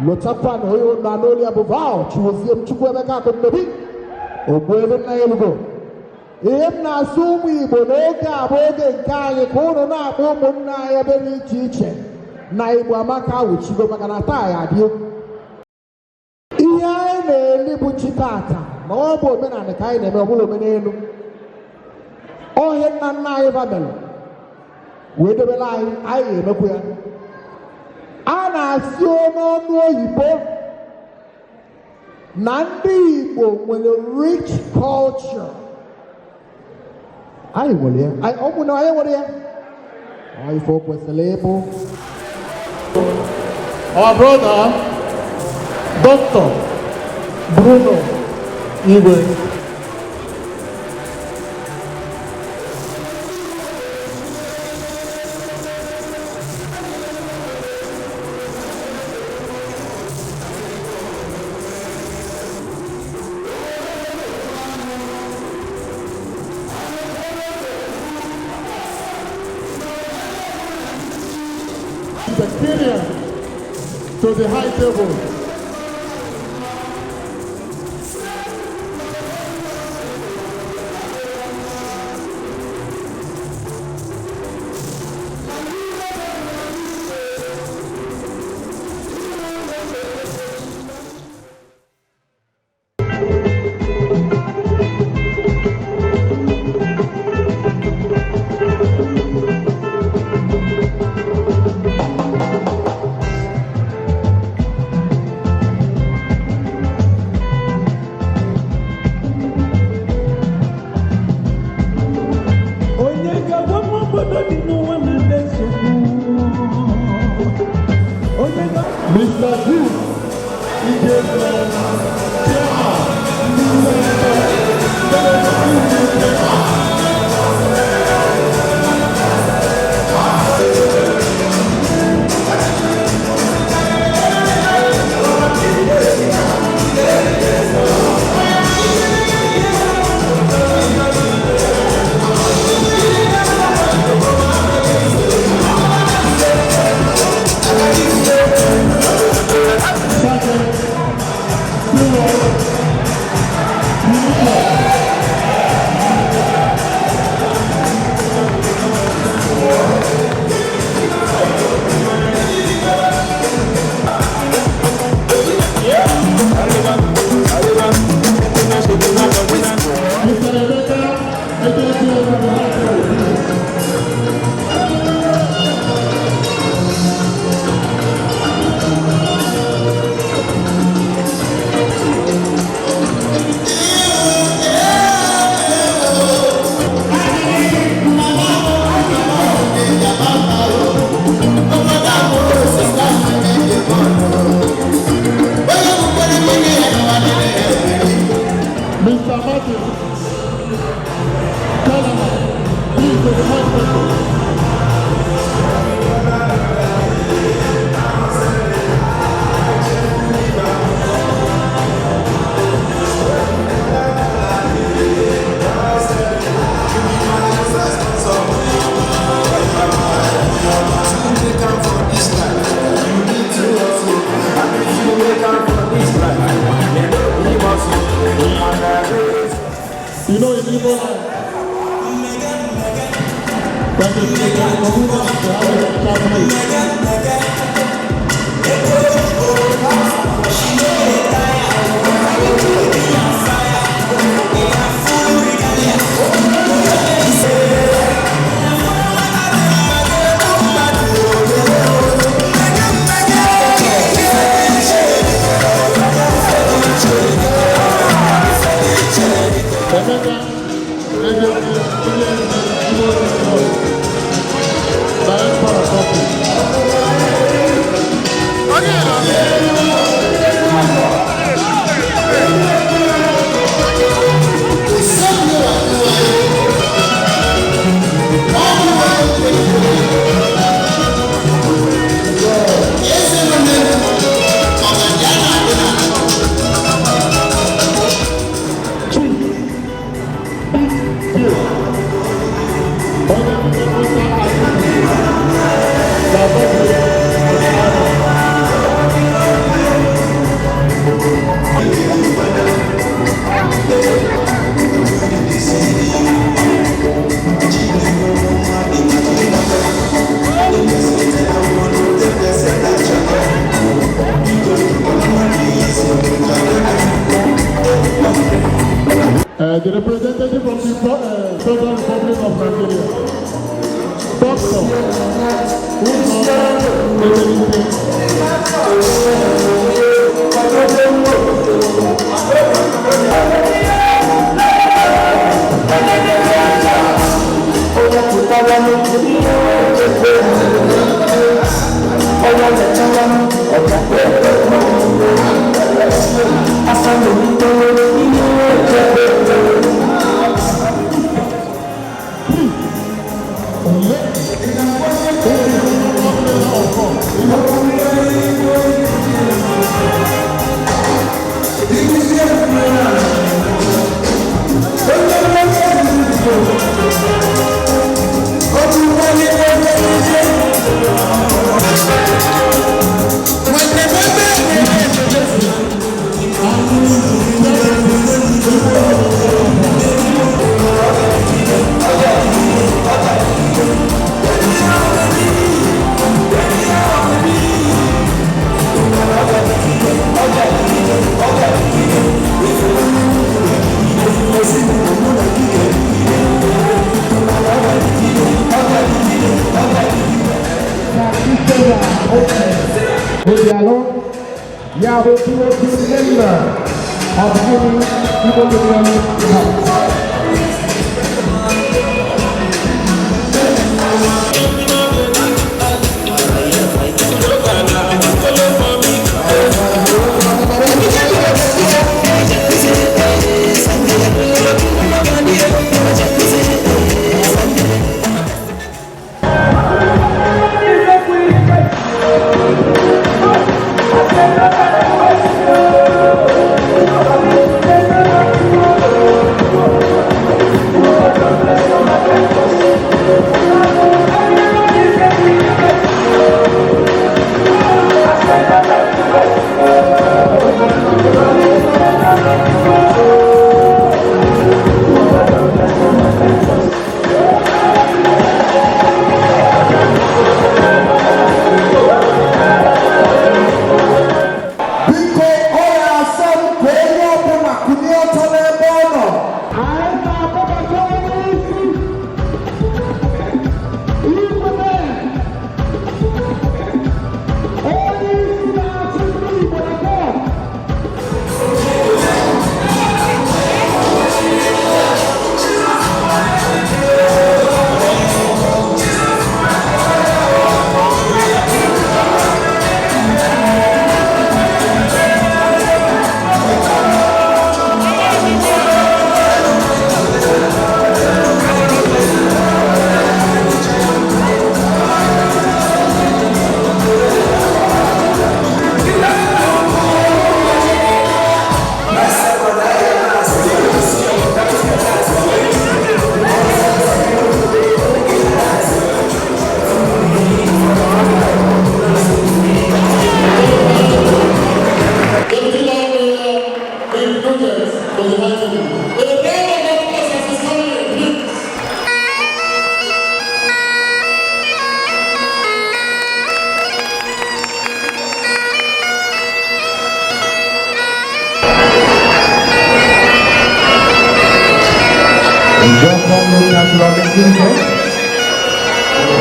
Lotapa no yo na no lia bovao chuozie mchukwu emeka kondobi ogwebe na yelugo ihe na asụ Igbo n'oge oge nke anyị ka ụnụ na-akpọ ụmụnna anyị ebe dị iche iche na Igbo amaka awụchigo maka na taa ya dị ihe anyị na-eli bụ chi tata na ọ bụ omenala ka anyị na-eme ọbụla omenelu ohe nna nna anyị babelu wee debela anyị emekwa ya a na-asị n'ọnụ oyibo na ndị Igbo nwere rich culture. Anyị nwere ya. Ọ bụ na anyị nwere ya. Anyị fọ kwesịrị ịbụ. Our brother, Dr. Bruno Igwe. Experience to the high table. Mr. Jude, you know, in Igbo land, that is the Two. The representative from the Federal Republic of Nigeria, Doctor, who is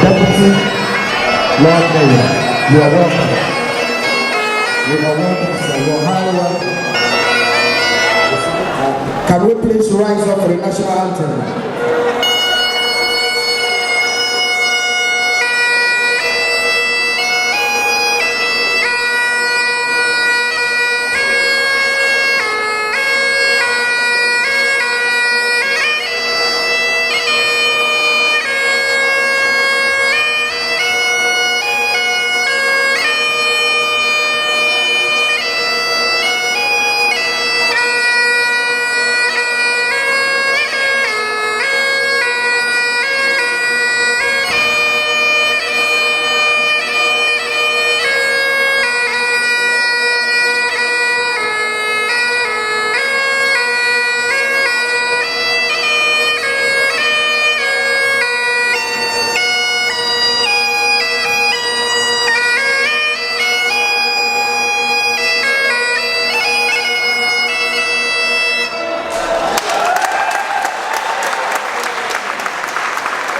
Deputy Lord Mayor, you are welcome. You are welcome, sir. You are highly welcome. Can we please rise up for the national anthem?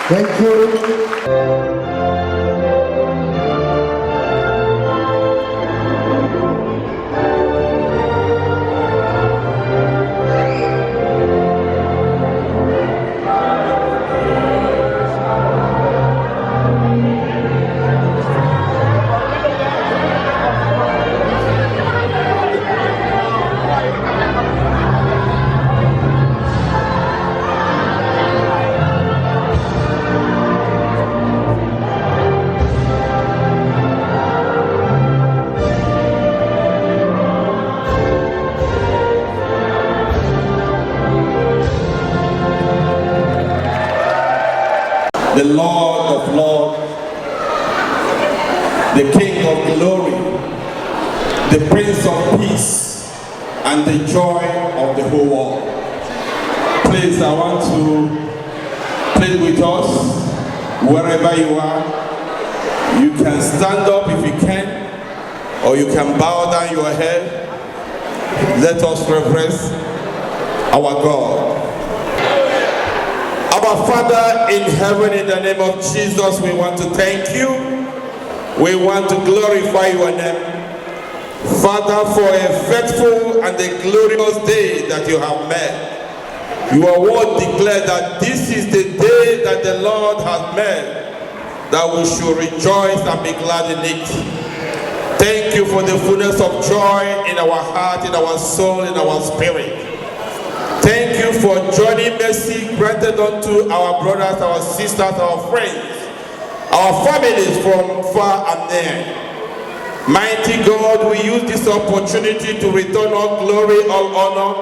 Thank you. The Lord of Lords, the King of Glory, the Prince of Peace, and the joy of the whole world. Please, I want to plead with us, wherever you are. You can stand up if you can, or you can bow down your head. Let us reverence our God. Our Father in heaven, in the name of Jesus, we want to thank you. We want to glorify your name. Father, for a faithful and a glorious day that you have made. Your word declared that this is the day that the Lord has made, that we should rejoice and be glad in it. Thank you for the fullness of joy in our heart, in our soul, in our spirit. Thank you for journey mercy granted unto our brothers, our sisters, our friends, our families from far and near. Mighty God, we use this opportunity to return all glory, all honor,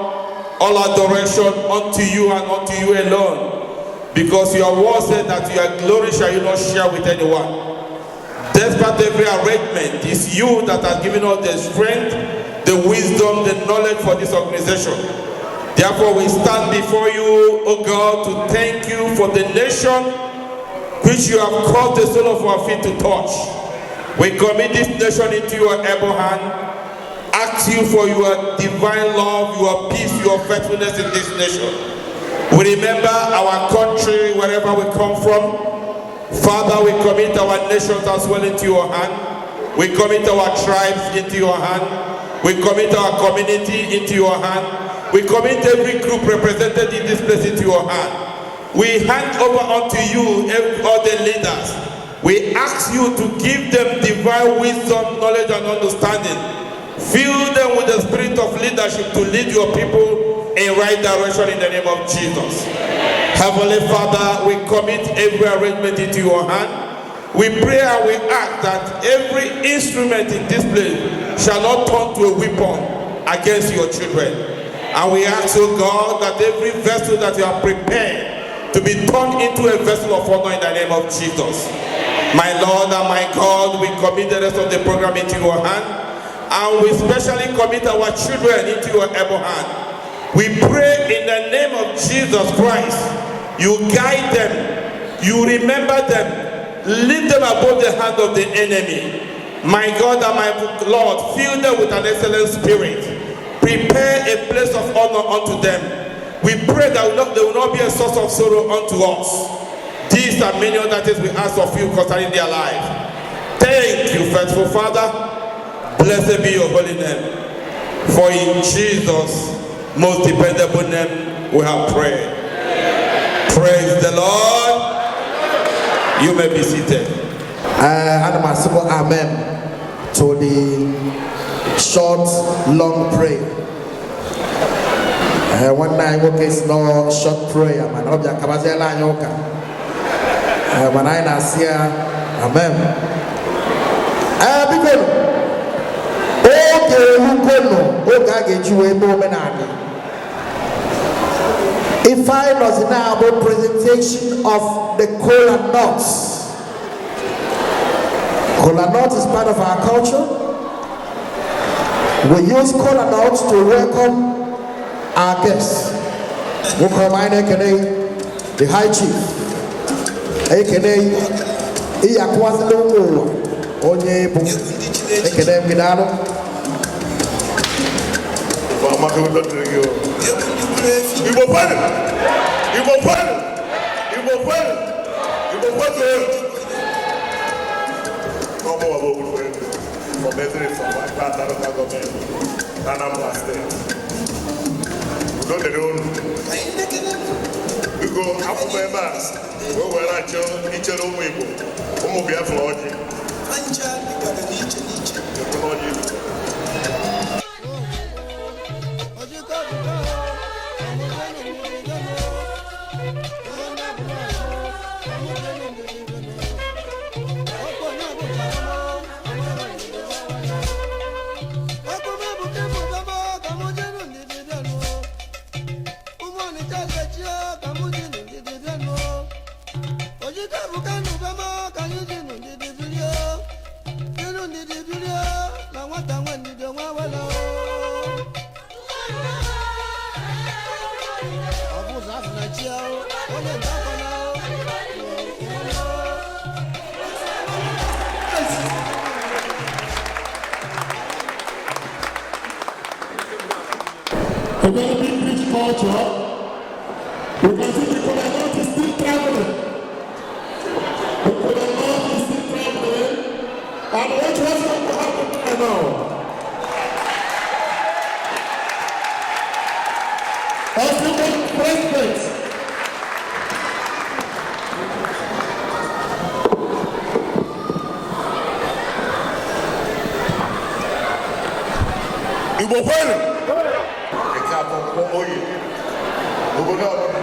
all adoration unto you and unto you alone. Because your word said that your glory shall you not share with anyone. Despite every arrangement, it's you that has given us the strength, the wisdom, the knowledge for this organization. Therefore, we stand before you, O God, to thank you for the nation which you have caused the sole of our feet to touch. We commit this nation into your able hand, ask you for your divine love, your peace, your faithfulness in this nation. We remember our country, wherever we come from. Father, we commit our nations as well into your hand. We commit our tribes into your hand. We commit our community into your hand. We commit every group represented in this place into your hand. We hand over unto you all the leaders. We ask you to give them divine wisdom, knowledge, and understanding. Fill them with the spirit of leadership to lead your people in right direction in the name of Jesus. Heavenly Father, we commit every arrangement into your hand. We pray and we ask that every instrument in this place shall not turn to a weapon against your children. And we ask, oh God, that every vessel that you have prepared to be turned into a vessel of honor in the name of Jesus. My Lord and my God, we commit the rest of the program into your hand. And we specially commit our children into your able hand. We pray in the name of Jesus Christ, you guide them, you remember them, lead them above the hand of the enemy. My God and my Lord, fill them with an excellent spirit. Prepare a place of honor unto them. We pray that there will not be a source of sorrow unto us. These and many other things we ask of you concerning their life. Thank you, faithful Father. Blessed be your holy name. For in Jesus' most dependable name we have prayed. Praise the Lord. You may be seated. Amen to the short, long prayer. One night, okay, it's no short prayer. Man, I'll be a Kabazela Yoka. When I see, amen. Because, okay, if I was now about presentation of the kola nuts. Kola nuts is part of our culture. We use kola nuts to welcome our guests. We combine the High Chief, Iyakwazilo Onye Bu, Gidano. A very big rich culture. You can see the Korean is still traveling. The Korean is still traveling. And what's going to happen right now? African president. Igbo kwenu. Oyi obodo ọbụla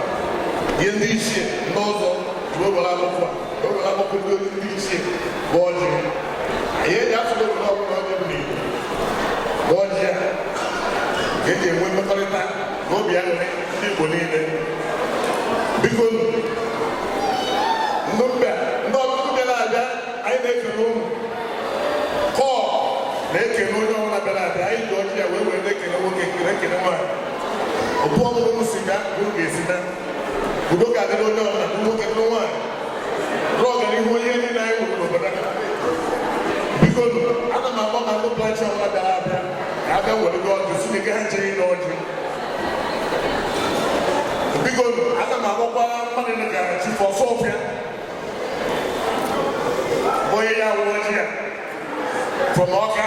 ihe ndị ichie n'ụzọ wewere akwụkwọ ndị ichie bụ ọjị ihe eji afọ obodo ọbụla ọjị bụ n'Igbo bụ ọjị a ga-eji enwe mmekọrịta na obi aṅụrị ndị Igbo niile. Biko ndị ọtụtụ bịara abịa anyị na-ekele ụmụ Cork na-ekele onye ọbụla bịara abịa anyị ji ọjị ya wee were na-ekele nwoke ekele nwaanyị. Obu ọmụmụ si ga bụrụ ga-esi na udo ga-adịrị onye ọbụla nwoke na nwaanyị rụọ ọganihu onye niile anyị nwere n'obodo a. Biko ana m agba ka ndị planchi ọbụla bịara abịa ka abịa were gị ọjị si n'ike ha ncheghị n'ọjị. Biko ana m agbakwa mmadụ dị ka Chief Ọsọfịa onye ya wụ ọjị ya from Ọka.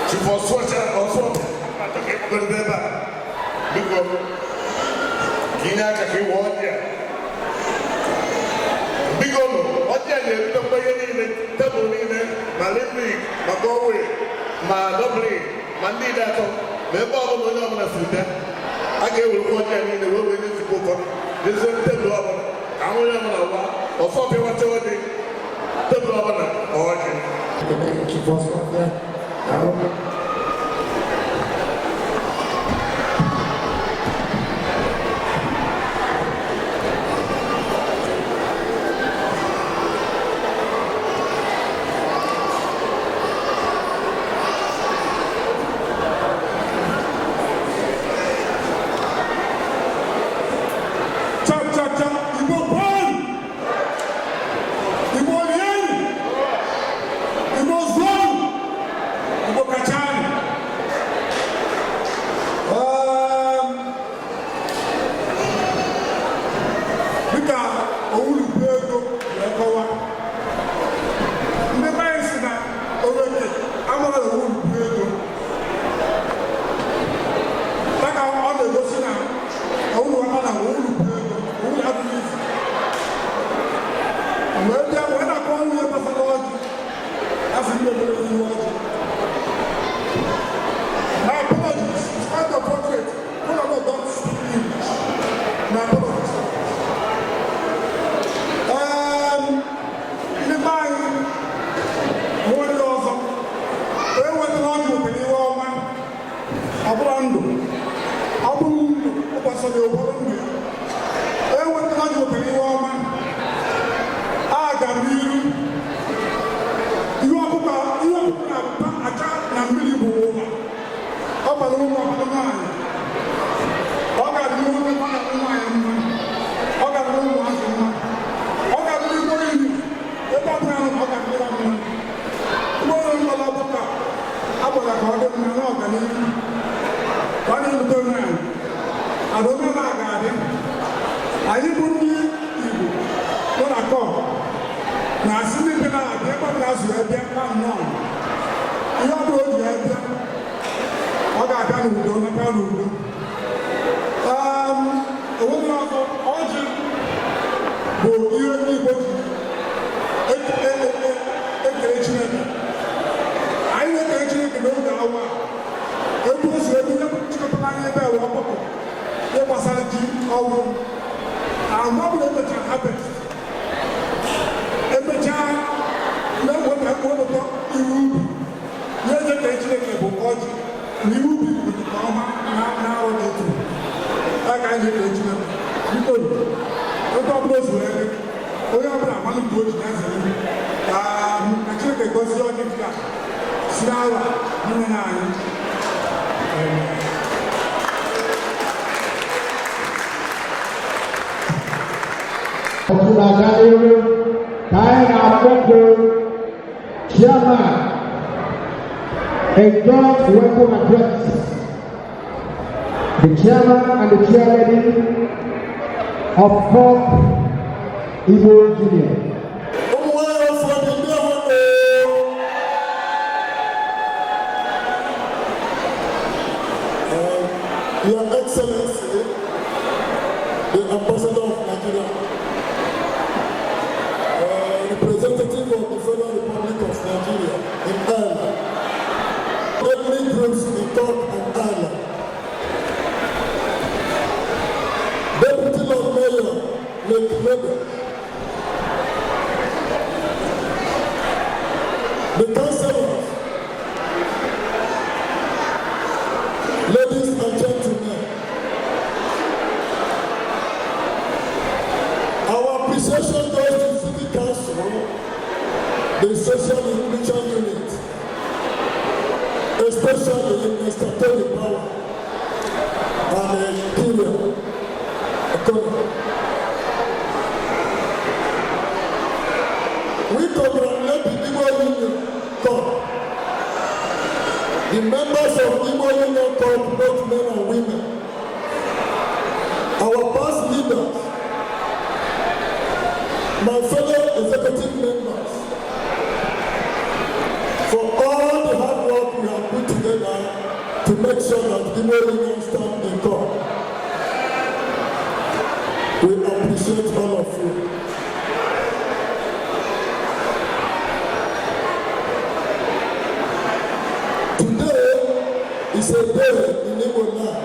Chief Ọsọfịa biko inye aka ka ịwa ọjị a. Biko ọjị a na-erute mgbe ihe niile tebụl niile ma limrik ma gọwe ma dọbli ma ndị ide atọ ma ebe ọbụla onye ọbụla si bịa a ga-ewerekwa ọjị a niile wee wee n'ezigbo ụfọdụ n'ezie tebụl ọbụla ka ahụ onye ọbụla gwa Ọsọfịa nwata ọjị tebụl ọbụla ọjị. I don't know about it. I didn't As you have been come now, you are going to have them. What I can do, I can do. A woman of origin will hear me what I will actually know now. It was a little plan about what there was a deep album. I'm not going to happen. Every time, no one I want to talk to you. Let the actually go origin. We will be with the mama now or two. I can't get the children. The problem is where we are going to go to the actually, they go to your different. Snawa, you and I. Chairman, a God's welcome address. The chairman and the chairlady of Cork, Igbo Junior. Your Excellency, the Ambassador of Nigeria, representative of the Federal Republic of Nigeria in Ireland, ethnic groups in Cork and Ireland, Deputy Lord Mayor, Lake Lagos, the councillors, ladies and gentlemen, our appreciation goes to City Council, the Social Inclusion Unit, especially Mr. Tony Power and the Imperial Economy. We congratulate the Igbo Union Cork. The members of Igbo Union Cork, both men and women, our past leaders, my fellow executive members, for all the hard work we have put together to make sure that Igbo Union stand in Cork. We appreciate all of you. It's a day in Igbo land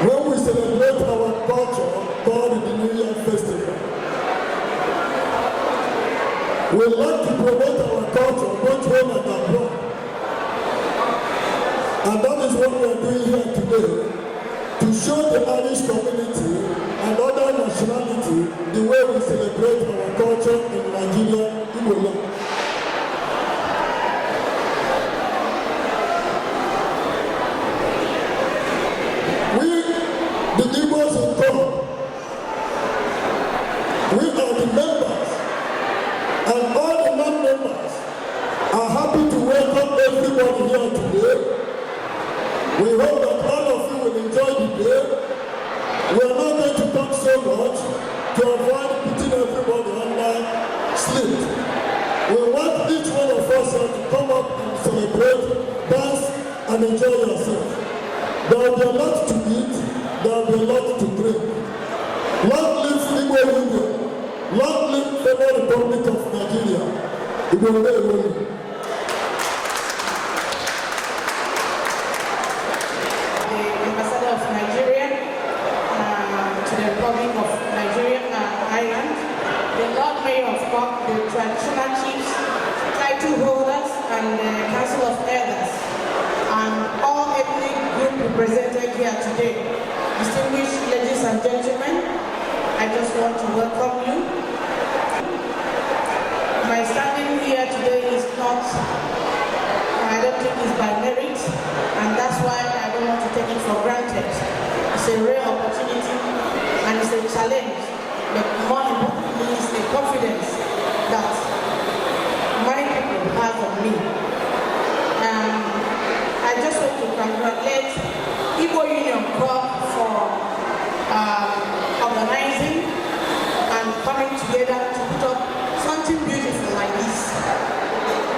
when we celebrate our culture called the New Year Festival. We like to promote our culture both home and abroad. And that is what we are doing here today, to show the Irish community and other nationality the way we celebrate our culture in Nigeria, Igbo land. The Igbos in Cork, we are the members, and all the non-members are happy to welcome everyone here today. We hope that all of you will enjoy the day. We are not going to talk so much to avoid putting everybody under sleep. We want each one of us to come up and celebrate, dance, and enjoy yourself. There will be a lot to eat. There will be a lot to drink. Long live Igbo Union. Long live the Federal Republic of Nigeria. Igbo Union. The Ambassador of Nigeria to the Republic of Nigeria and Ireland, the Lord Mayor of Cork, the traditional chiefs, title holders, and the Council of Elders, and all ethnic groups represented here today. Distinguished ladies and gentlemen, I just want to welcome you. My standing here today is not, I don't think it's by merit, and that's why I don't want to take it for granted. It's a rare opportunity and it's a challenge, but more importantly, it's the confidence that many people have on me. I just want to congratulate Igbo Union Cork for organizing and coming together to put up something beautiful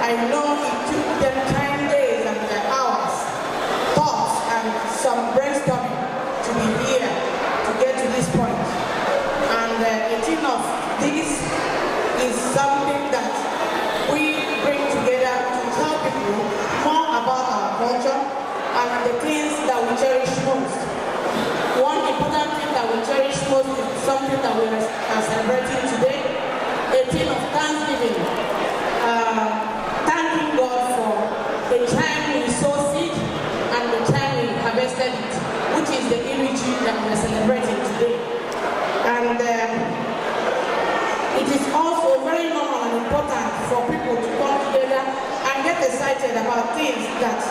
I know it took them time, days, and hours, thoughts, and some brainstorming to be here to get to this point. And 18 of this is something that we bring together to tell people more about our culture and the things that we cherish most. One important thing that we cherish most is something that we are celebrating today, 18 of Thanksgiving. Thanking God for the time we sowed seed and the time we harvested it, which is the image that we are celebrating today. And it is also very normal and important for people to come together and get excited about things that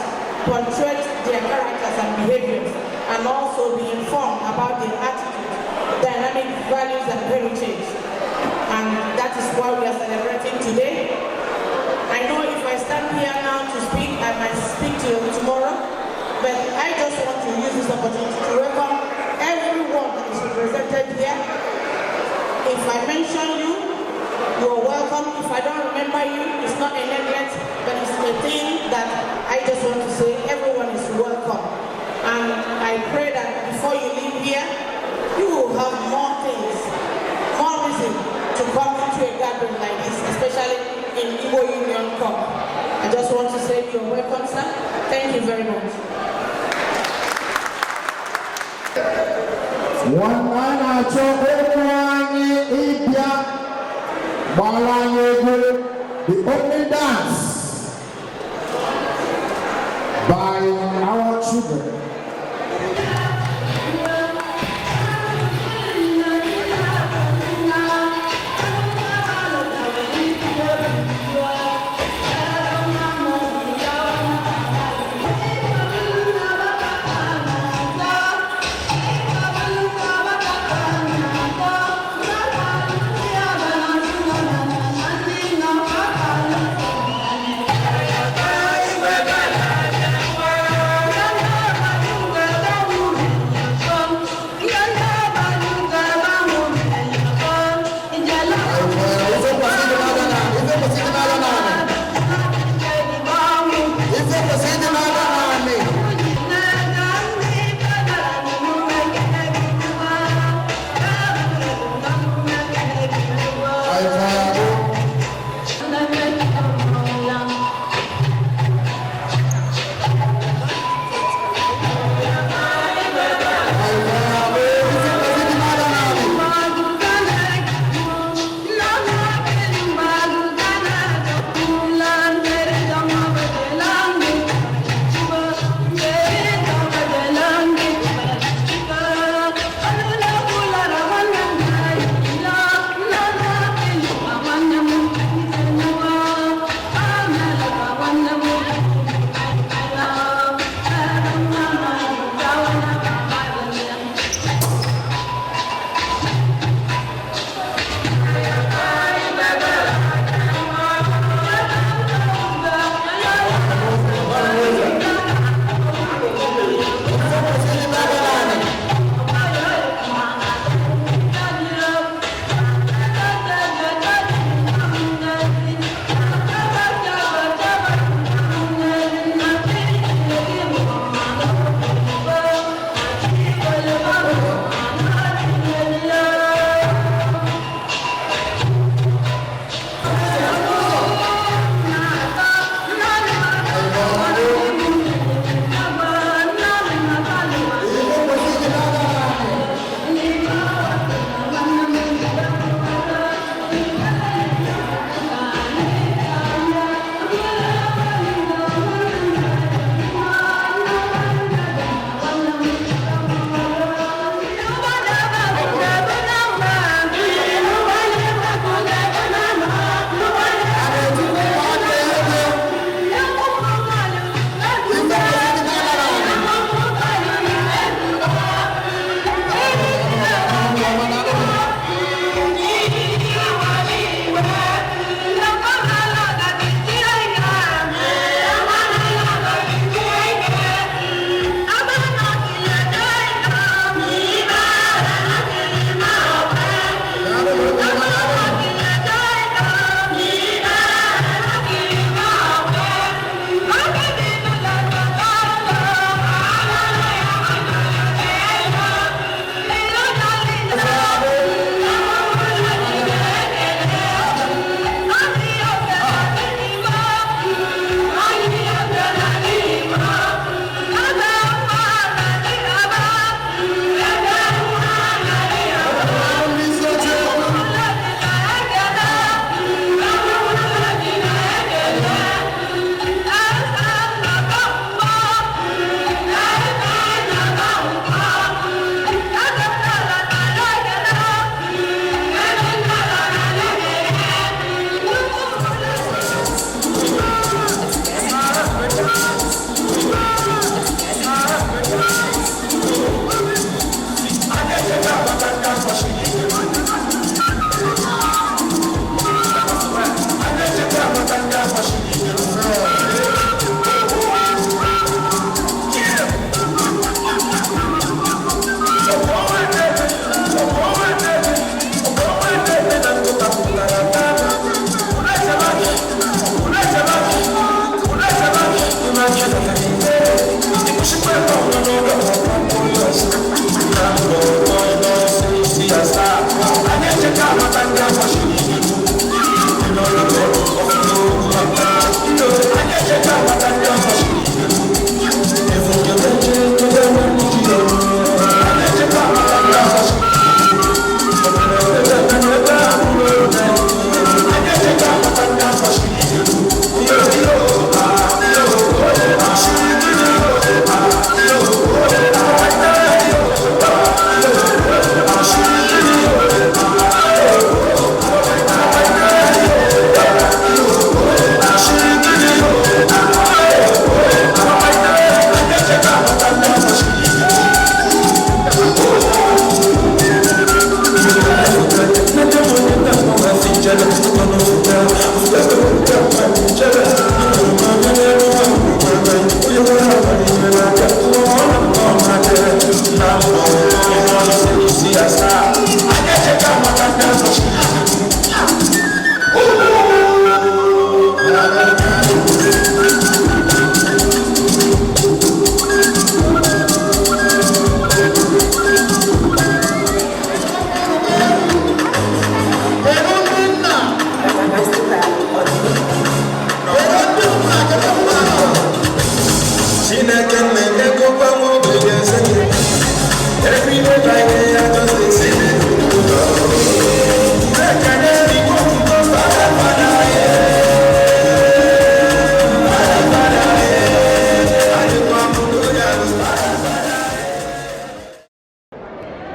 portray their characters and behaviors, and also be informed about their attitude, dynamic values and heritage. And that is why we are celebrating today. I know if I stand here now to speak, I might speak to you tomorrow, but I just want to use this opportunity to welcome everyone that is represented here. If I mention you, you're welcome. If I don't remember you, it's not a neglect, but it's a thing that I just want to say everyone is welcome. And I pray that before you leave here, you will have more things, more reason to come into a gathering like this, especially in Igbo Union Cork. I just want to say you're welcome, sir. Thank you very much. One man I told the opening dance by our children.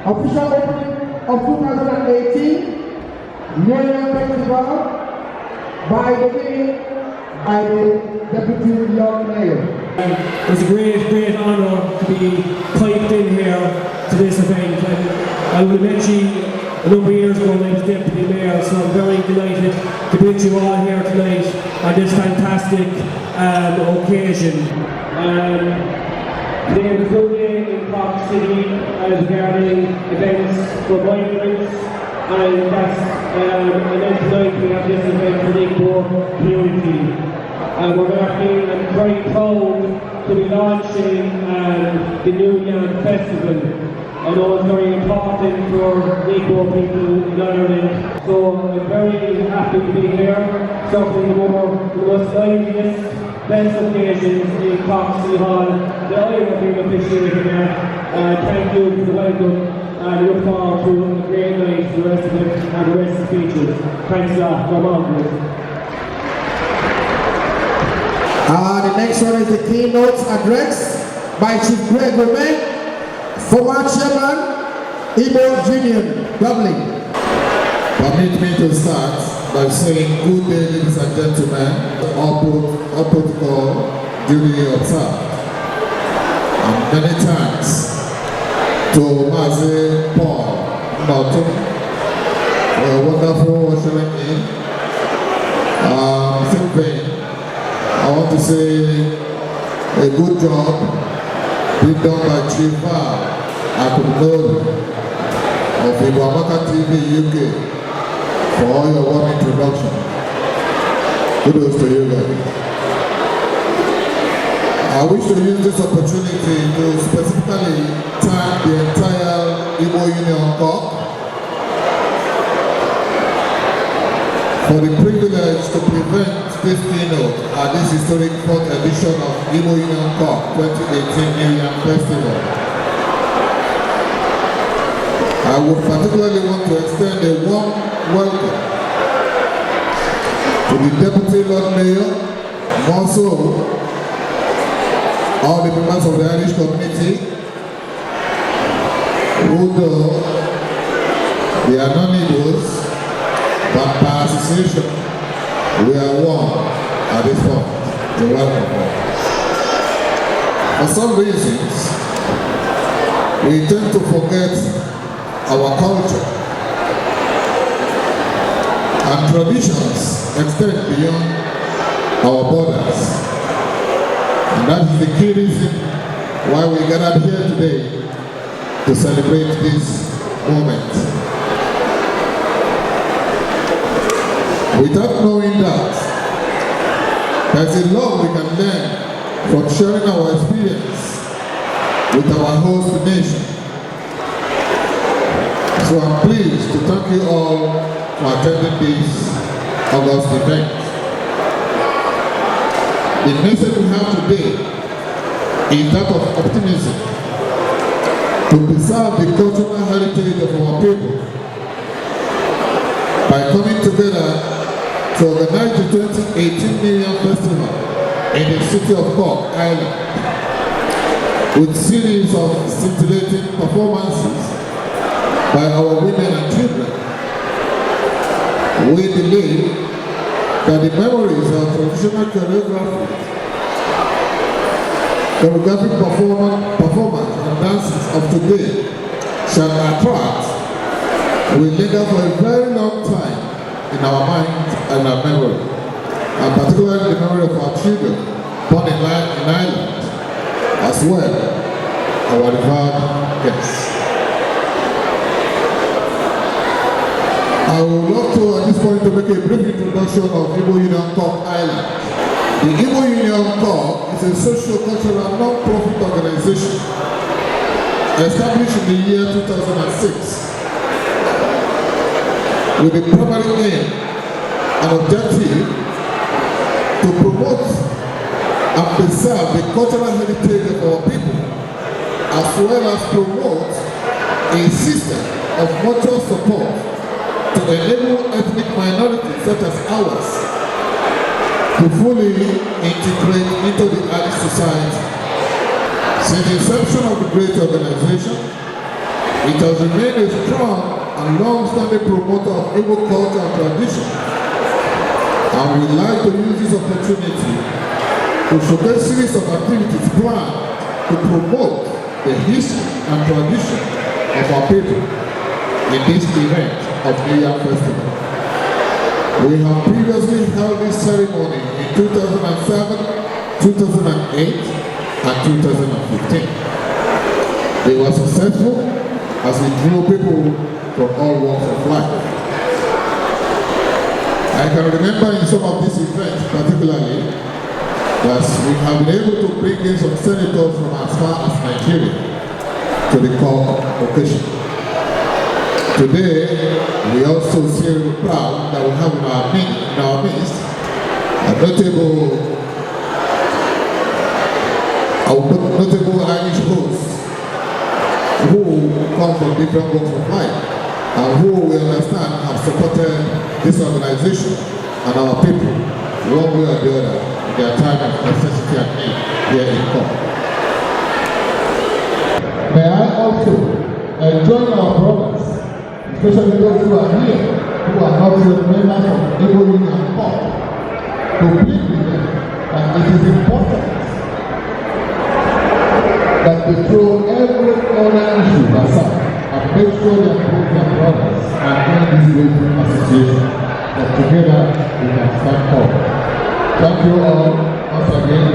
Official opening of 2018 New Year Festival by the Deputy Lord Mayor. It's a great honour to be piped in here to this event. And I will mention a number of years ago when I was Deputy Mayor, so I'm very delighted to meet you all here tonight on this fantastic occasion. Today is a good day in Cork City regarding events for migrants, and that's and then tonight we have this event for the Igbo community. We're very proud to be launching the New Year Festival. I know it's very important for the Igbo people in Ireland, so I'm very happy to be here. Certainly the most liveliest, best occasions in Cork City Hall that I have been officiating at. Thank you for the welcome, and I look forward to a great night for the rest of it and the rest of the speeches. Thanks a lot. Come on, please. The next one is the keynote address by Chief Greg Romain, former chairman, Igbo Union, Dublin. Permit me to start by saying good day, ladies and gentlemen, all protocol duly observed. And many thanks to Mazi Paul Norton for a wonderful ushering in. Same vein, I want to say a good job being done by Chief Akubunolu of Igbo TV UK for all your warm introduction. Kudos to you guys. I wish to use this opportunity to specifically thank the entire Igbo Union Cork for the privilege to present this keynote at this historic 4th edition of Igbo Union Cork 2018 New Year Festival. I would particularly want to extend a warm welcome to the Deputy Lord Mayor, and also all the members of the Irish community, who though they are non-Igbos, but by association, we are one at this point. You're welcome. For some reasons, we tend to forget our culture and traditions extend beyond our borders. And that is the key reason why we gathered here today to celebrate this moment. Without knowing that, there's a lot we can learn from sharing our experience with our host nation. So I'm pleased to thank you all for attending this August event. The message we have today is that of optimism to preserve the cultural heritage of our people by coming together to organize the 2018 New Year Festival in the city of Cork, Ireland, with a series of scintillating performances by our women and children. We believe that the memories of traditional choreographic performance and dances of today shall attract and will linger for a very long time in our minds and our memory, and particularly the memory of our children born in Ireland, as well our revered guests. I would love to at this point to make a brief introduction of Igbo Union Cork Island. The Igbo Union Cork is a socio-cultural non-profit organization established in the year 2006 with the primary aim and objective to promote and preserve the cultural heritage of our people, as well as promote a system of mutual support to enable ethnic minorities such as ours to fully integrate into the Irish society. Since the inception of the great organization, it has remained a strong and long-standing promoter of Igbo culture and tradition, and we like to use this opportunity to showcase a series of activities planned to promote the history and tradition of our people in this event of New Year Festival. We have previously held this ceremony in 2007, 2008, and 2015. They were successful as we drew people from all walks of life. I can remember in some of these events particularly that we have been able to bring in some senators from as far as Nigeria to the Cork occasion. Today, we also feel proud that we have in our midst a notable Irish hosts who come from different walks of life and who we understand have supported this organization and our people one way or the other in their time of necessity and need here in Cork. May I also join our brothers, especially those who are here, who are not yet members of Igbo Union Cork, to plead with them that it is important that they throw every other issue aside and make sure they improve their brothers and end this waiting association, that together we can stand forward. Thank you all once again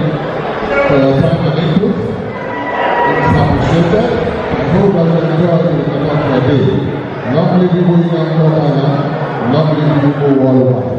for your time and input. It is appreciated. I hope that you enjoy the rest of your day. Long live Igbo Union Cork Island. Long live Igbo worldwide.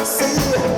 See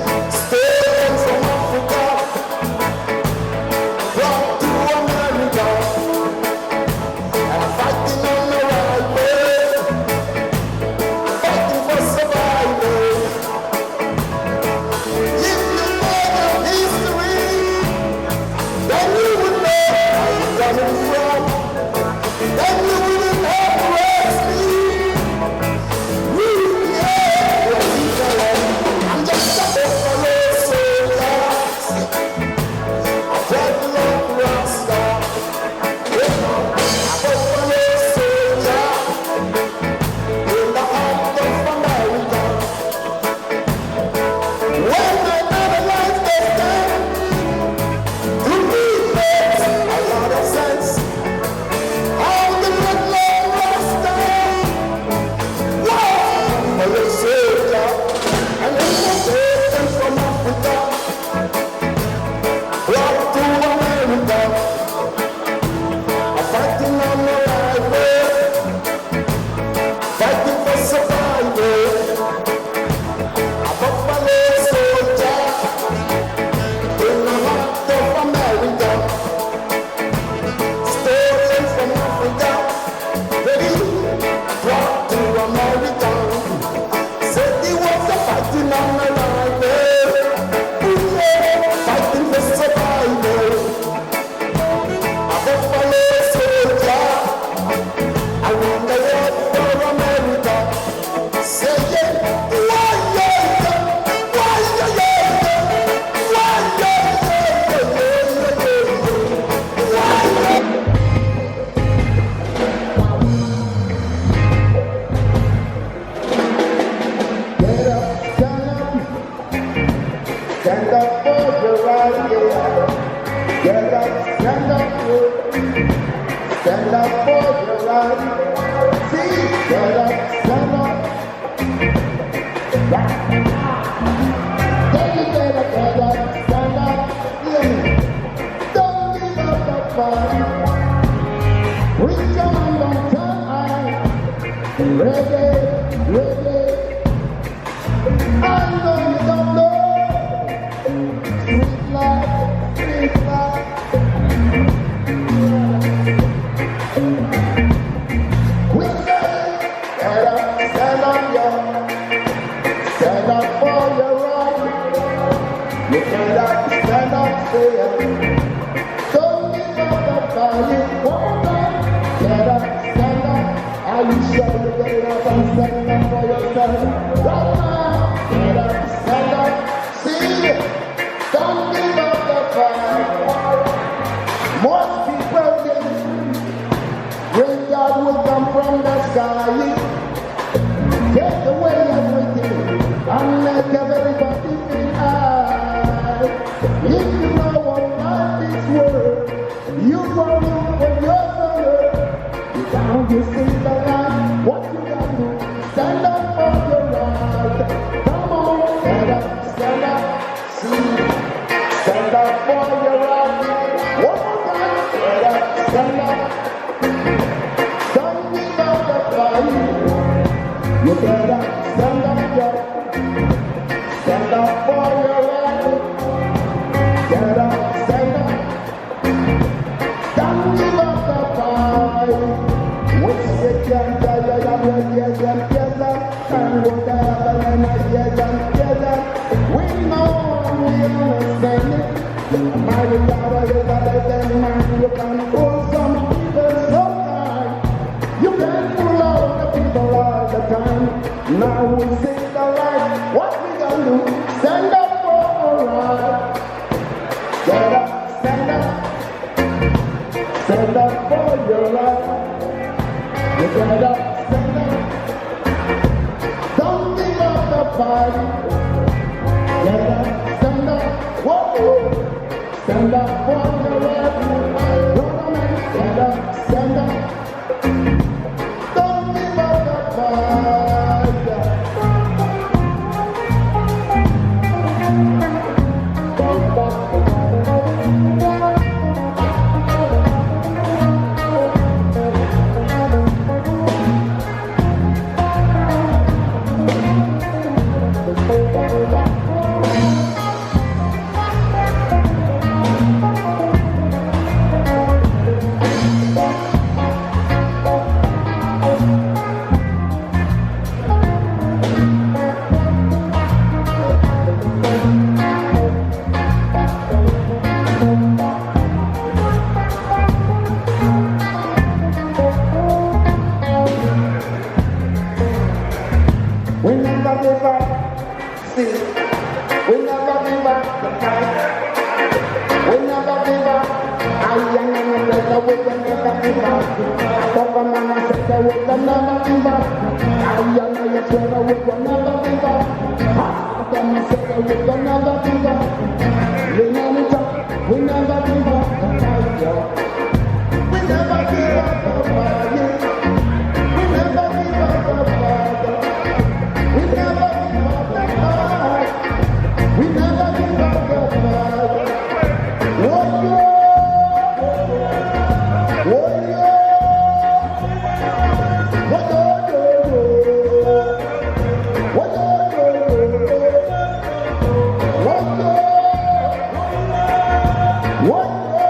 You better stand up, say it. Don't give up the fight. One more time. Get up, stand up. Are you sure you get up and stand up for yourself? Right now. Get up, stand up. See it. Don't give up the fight. Most people think when God will come from the sky, take away everything and make everybody feel high. If you know what life is worth, you will look for your son. You can't just see the light. What you gotta do? Stand up for your right. Come on, stand up, stand up. See, stand up for your right. One more time, stand up, stand up. Don't give up the fight. You better stand up, girl. Stand up for your right. Get up, stand up. Don't give up the fight. Which they can tell you that we're together. And whatever and together. We know we understand it. Mighty God is a better man. You can fool some people sometimes. You can fool all the people all the time. Now we say the right. What we gonna do? Stand up for the right. Get up, stand up. Stand up for your right. You get up, stand up. Don't give up the fight. Get up, stand up. Whoa. Stand up for your right. Brother man, get up, stand up. Don't give up the fight. We never give up, see, we never give up the fight. We never give up, I am in the place we can never give up. I talk a man and say we can never give up. I am in the place we can never give up. I come and say we can never give up. We never talk, we never give up the fight, yo. We never give up the fight, we never give up the fight. We never give up the fight. We never give up the fight. Warrior, warrior, warrior, warrior.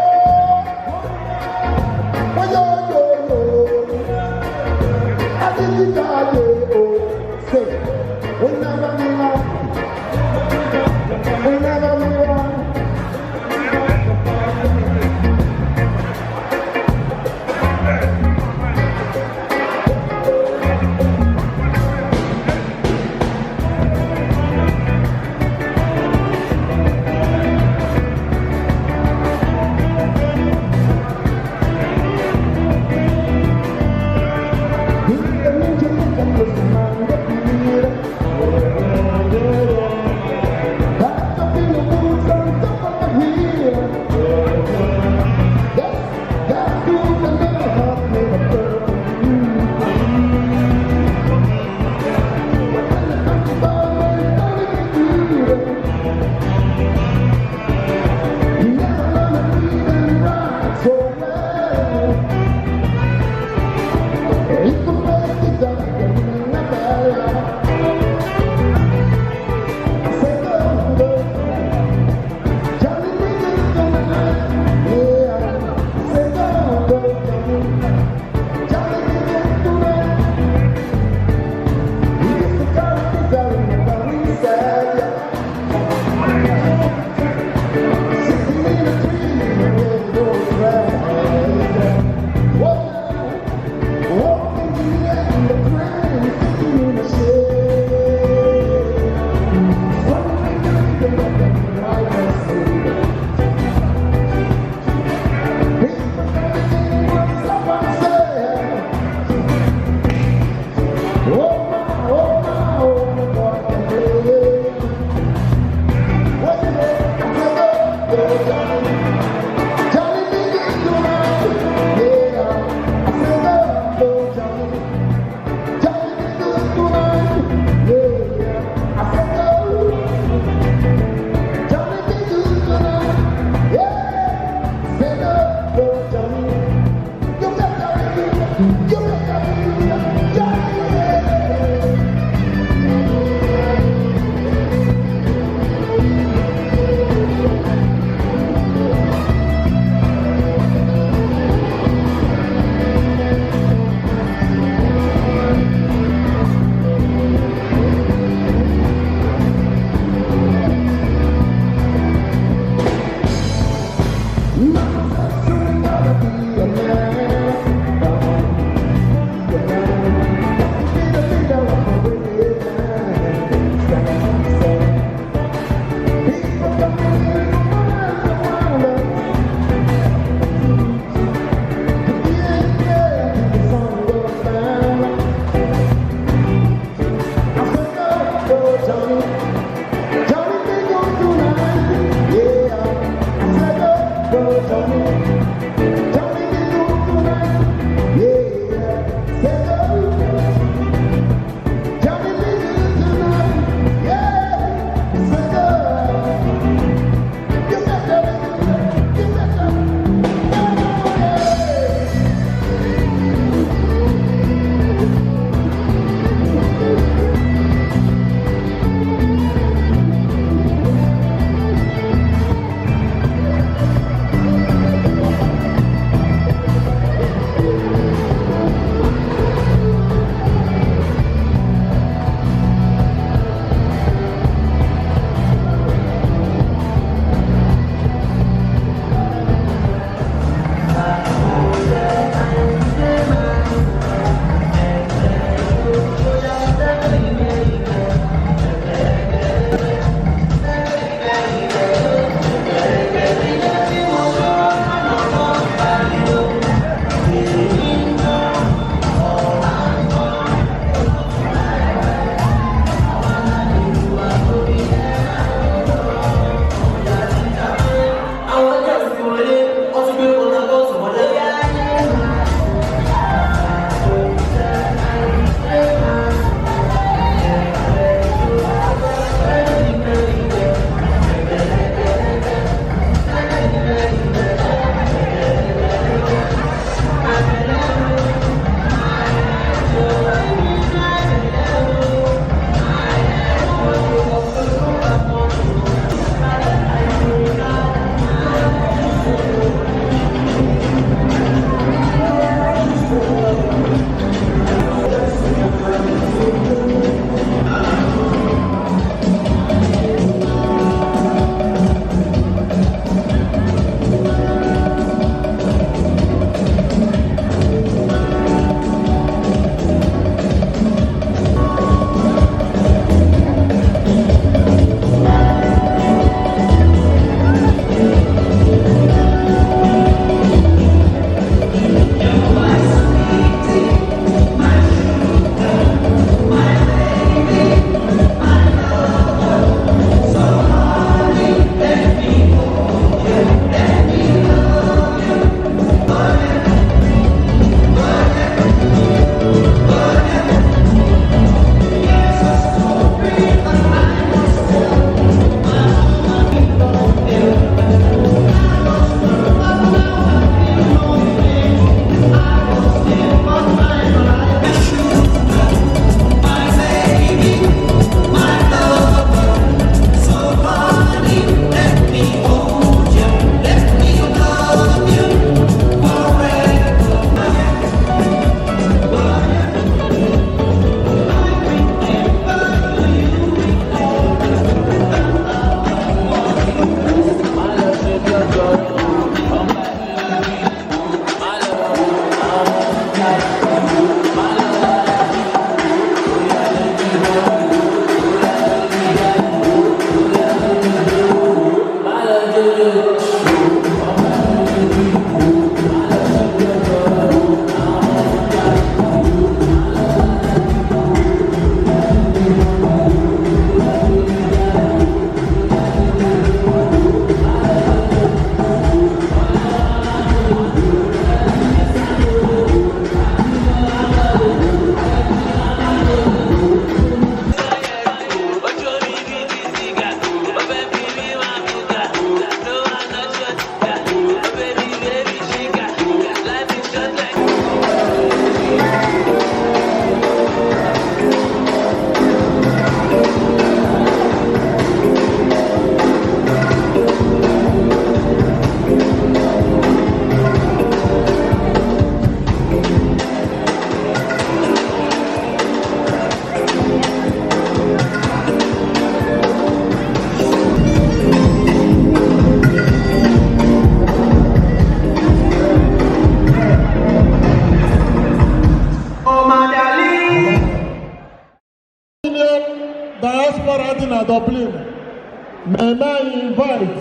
may I invite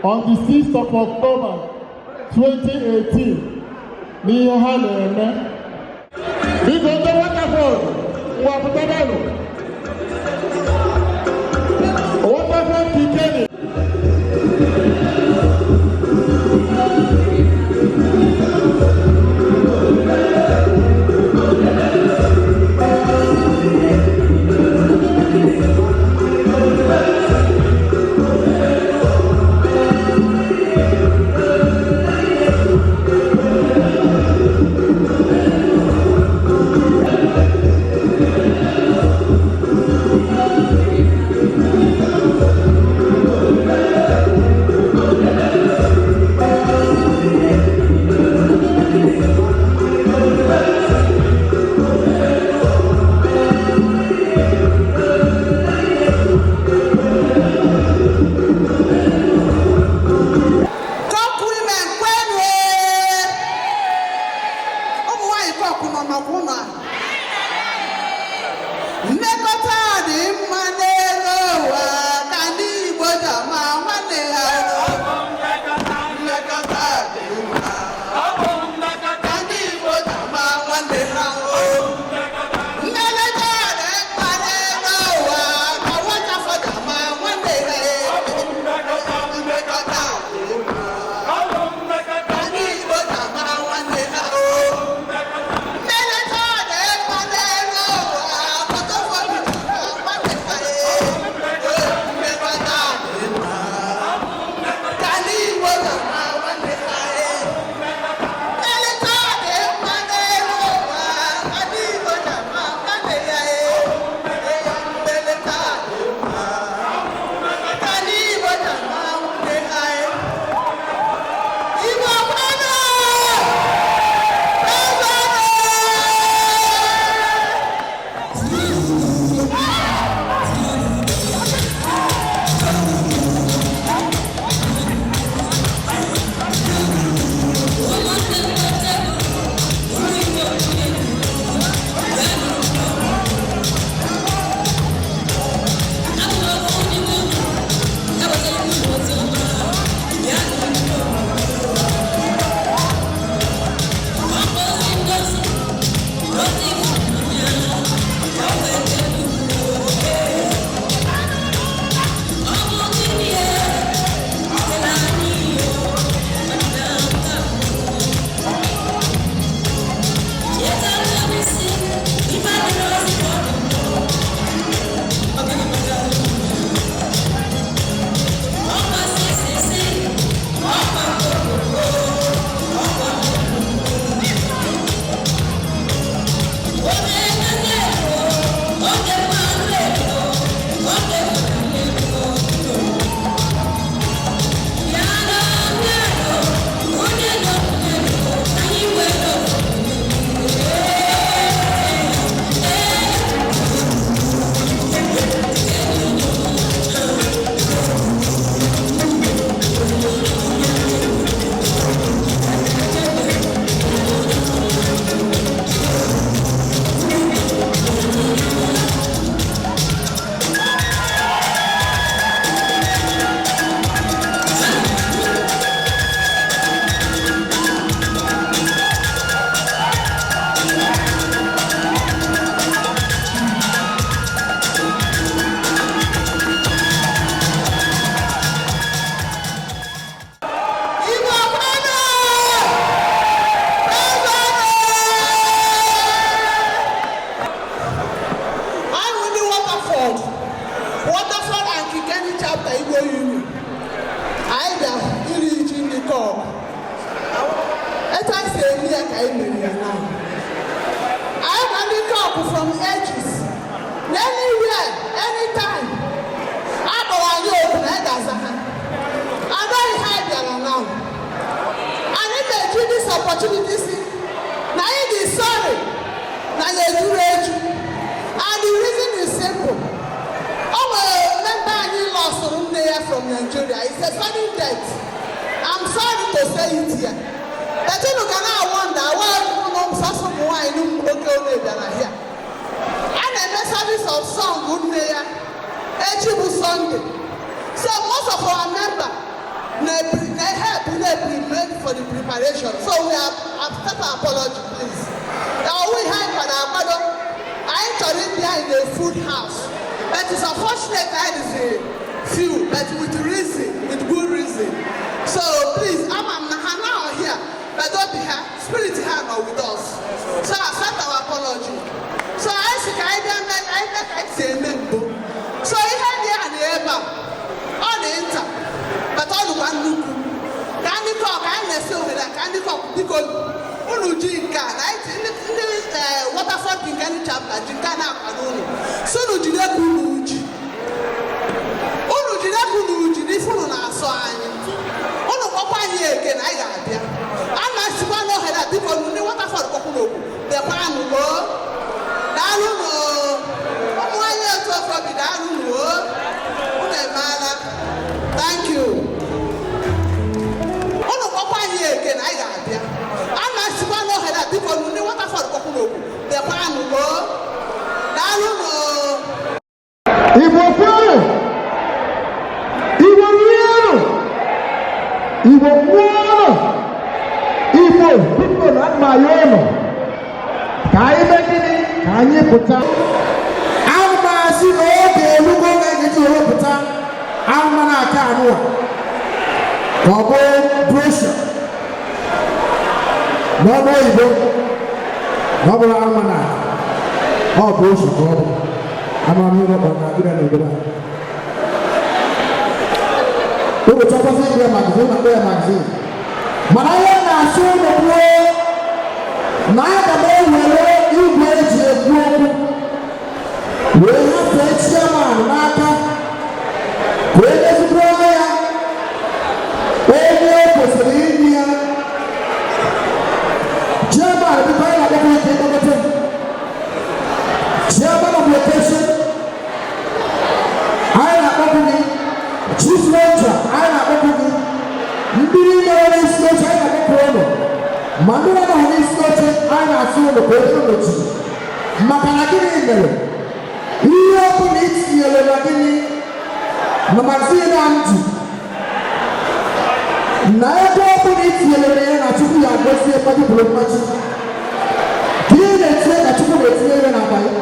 on the 6th of October 2018, n'ihe ha na-eme. Biko ndị Waterfall, Waterfall Kikeni. From Nigeria, it's a sudden death. I'm sorry to say it here. But you can wonder why you know some wine here. And a service of song good mayor, Echibu Sunday. of our members they help made for the preparation. So we have accept our apology, please. We have an abado. I entered behind the food house. But it's unfortunate that is a few, but with reason, with good reason. So please, I'm now here, but don't be here. Spirit here not with us. So accept our apology. So I say I say member. So he had the neighbor on the inter, but all the one look. Candy cock, I let's say with a candy cock because Unuji can I waterfall in candy chapter, Jikana Kanuni. So Nujina Kunuji. Unujina Kunuji, this one I saw. Unu Papa here again, I got there. I'm not sure no head because we know waterfall Kokuno. The pan go. Daruno. Why you talk from the Daruno? Thank you. Again, I got there. I'm not sure no head because we know what I thought of the pan go. Igbo kwere, Igbo riero, Igbo kwere, Igbo biko na mayono. Ka anyị megide, ka anyị pụta. Alụmasị na oge elugo na-eji ewepụta alụma na-aka anụwa. Ka ọ bụ brosha. N'ọbụ Igbo, n'ọbụla alụmanach, ọ bụ oṣù ka ọ bụ amamihe ọ na-adịrị n'obodo a. Ụbọchị ọgbasị Igbo magazin na Igbo magazin. Mana ihe na-asụ ụlọ kwuo na aga m ewere igwe eji ekwu okwu wee hafee chairman n'aka wee mezikwuo ya onye o kwesịrị inye ya. Chairman of the Final Government, Chairman of Location, I am opening, Chief Ranger, I am opening, Mbiri Nori Scotia, I am opening, Mandela Nori Scotia, I am assuming the President. Makanakini Melo, he opened it, Yelagini, Namazina Anti. Na ebe ọ bụla itinyere na Chukwu ya gosi ebe dị bụrụ mmachi ka ị na-etinye na Chukwu na-etinye ebe na-akpa ya.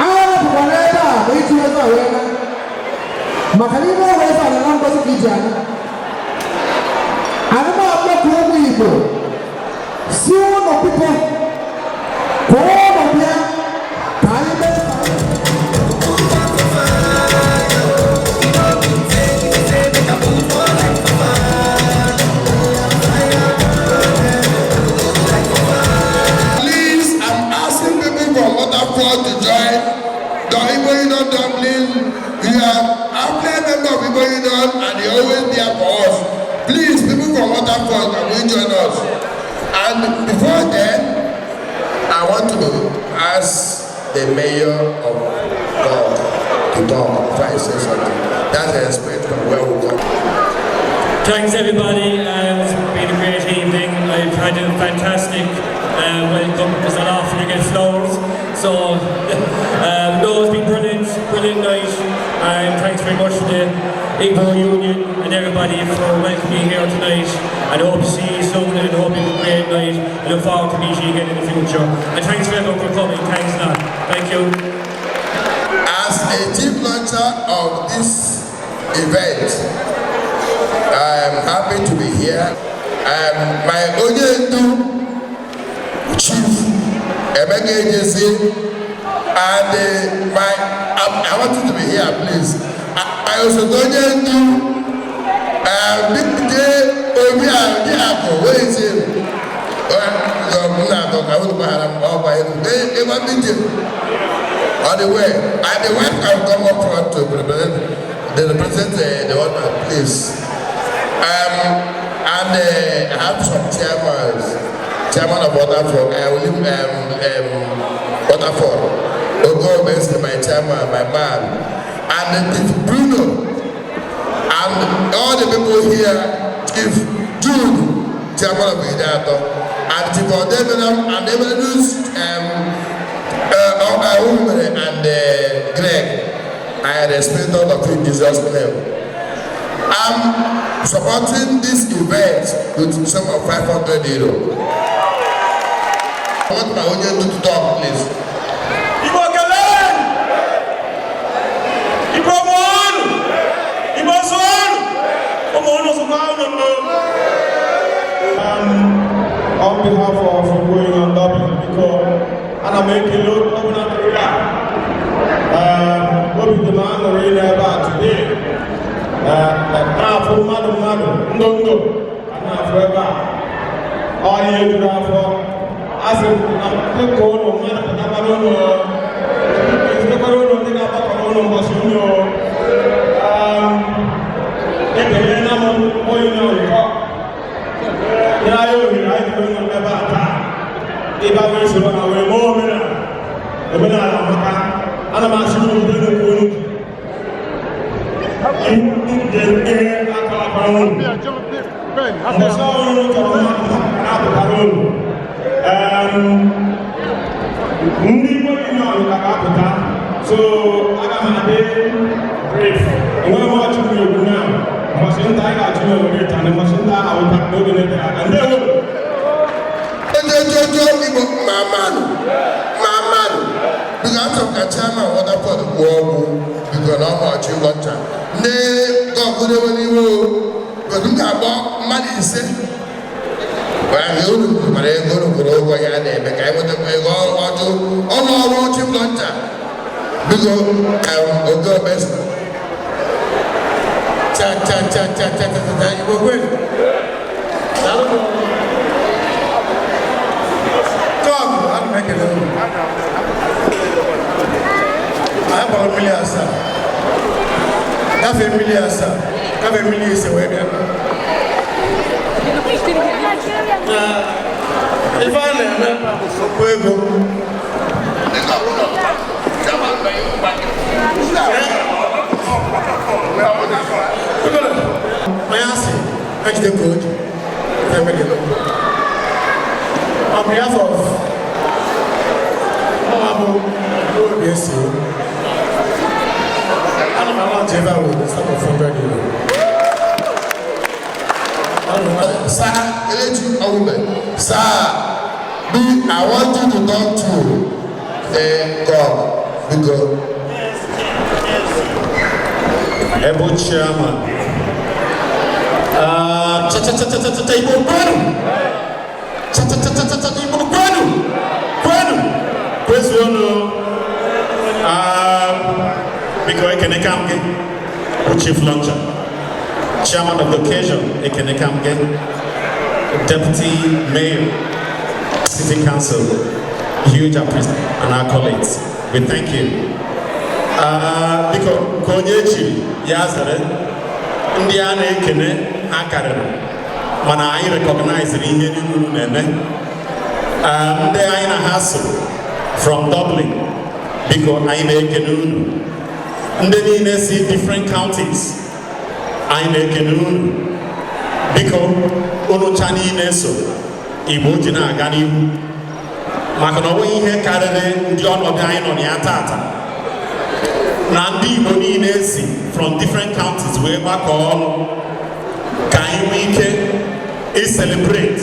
Agha bụkwa n'ebe a ma itinye ebe a wee na maka n'ime ọrụ ebe a na ngozi ka iji anya. Anyị na-akpọpụ ụmụ Igbo si ụlọ pụpụ ka ụlọ bịa ka anyị mee to join the Igbo Union Dublin. We have outline member of Igbo Union and they always there for us. Please, people from Waterford, can you join us? And before then, I want to ask the mayor of Cork to talk if I say something. That's the respect from where we come. Thanks everybody, it's been a great evening. I've had a fantastic welcome. There's an offer to get flowers. So, no, it's been brilliant night. And thanks very much to the Igbo Union and everybody for welcoming me here tonight. And I hope to see you soon and I hope you have a great night. I look forward to meeting you again in the future. And thanks everyone for coming. Thanks a lot. Thank you. As a chief launcher of this event, I am happy to be here. My Onyendu Chief Emeka Agency and I want you to be here, please. I also Onyendu Big Day Obiako. Where is him? On the way, and the wife can come up front to represent the honor, please. And I have some chairman of Waterford. I will leave Waterford. Ogo is my chairman, my man. And Bruno. And all the people here, Chief Jude, chairman of Idato. And Chief Odebenam and Evelynus, and Greg. I respect all of you in Jesus' name. I'm supporting this event with some of 500 euro. I want my audience to talk, please. Igbo Kalen! Igbo Mon! Igbo Son! On behalf of going on Dublin, because I'm making look open up the what is the man already about today? Now for Madam, no, and now forever. All you do now for as a click on man, but I don't know. It's the corona thing about corona was you know. If the animal, oh, you know, I don't know about that. If I went to our moment, the men are and I'm asking you to do so I got my day brief. I'm going to watch you now. Machine I got you over it, and the machine I will have no minute. And they will. Because of the time I want to put the war, because I'm watching what time. Nay, God, good evening, but look about money, say. Well, you but I go to grow where I am, and I want to pay all to all our watching one time. Because I'm the best. Cha, you were good. God, I'm making it. I have a million, sir. Have a million, sir. Have a million, sir. If I never go, I ask you, thank you, good. On behalf of yes, I'm allowed to ever with some of 100 euro. Sir, sir, I want you to talk to God because Ebo chairman. Because Ekenekamge, Chief Launcher, Chairman of the occasion, Ekenekamge, Deputy Mayor, City Council, huge appreciation, and our colleagues. We thank you. Because Konyechi, Yazare, Indiana Ekene, Akarana, when I recognize the Indian Nene, they are in a hassle from Dublin, because I make a new. And then you see different counties. I make a new. Because Onochani Neso, Ibojina Gani, Makanowe here carried John of Dine on Yatata. Nandi Boni Nesi from different counties where back on Kaiwike is celebrate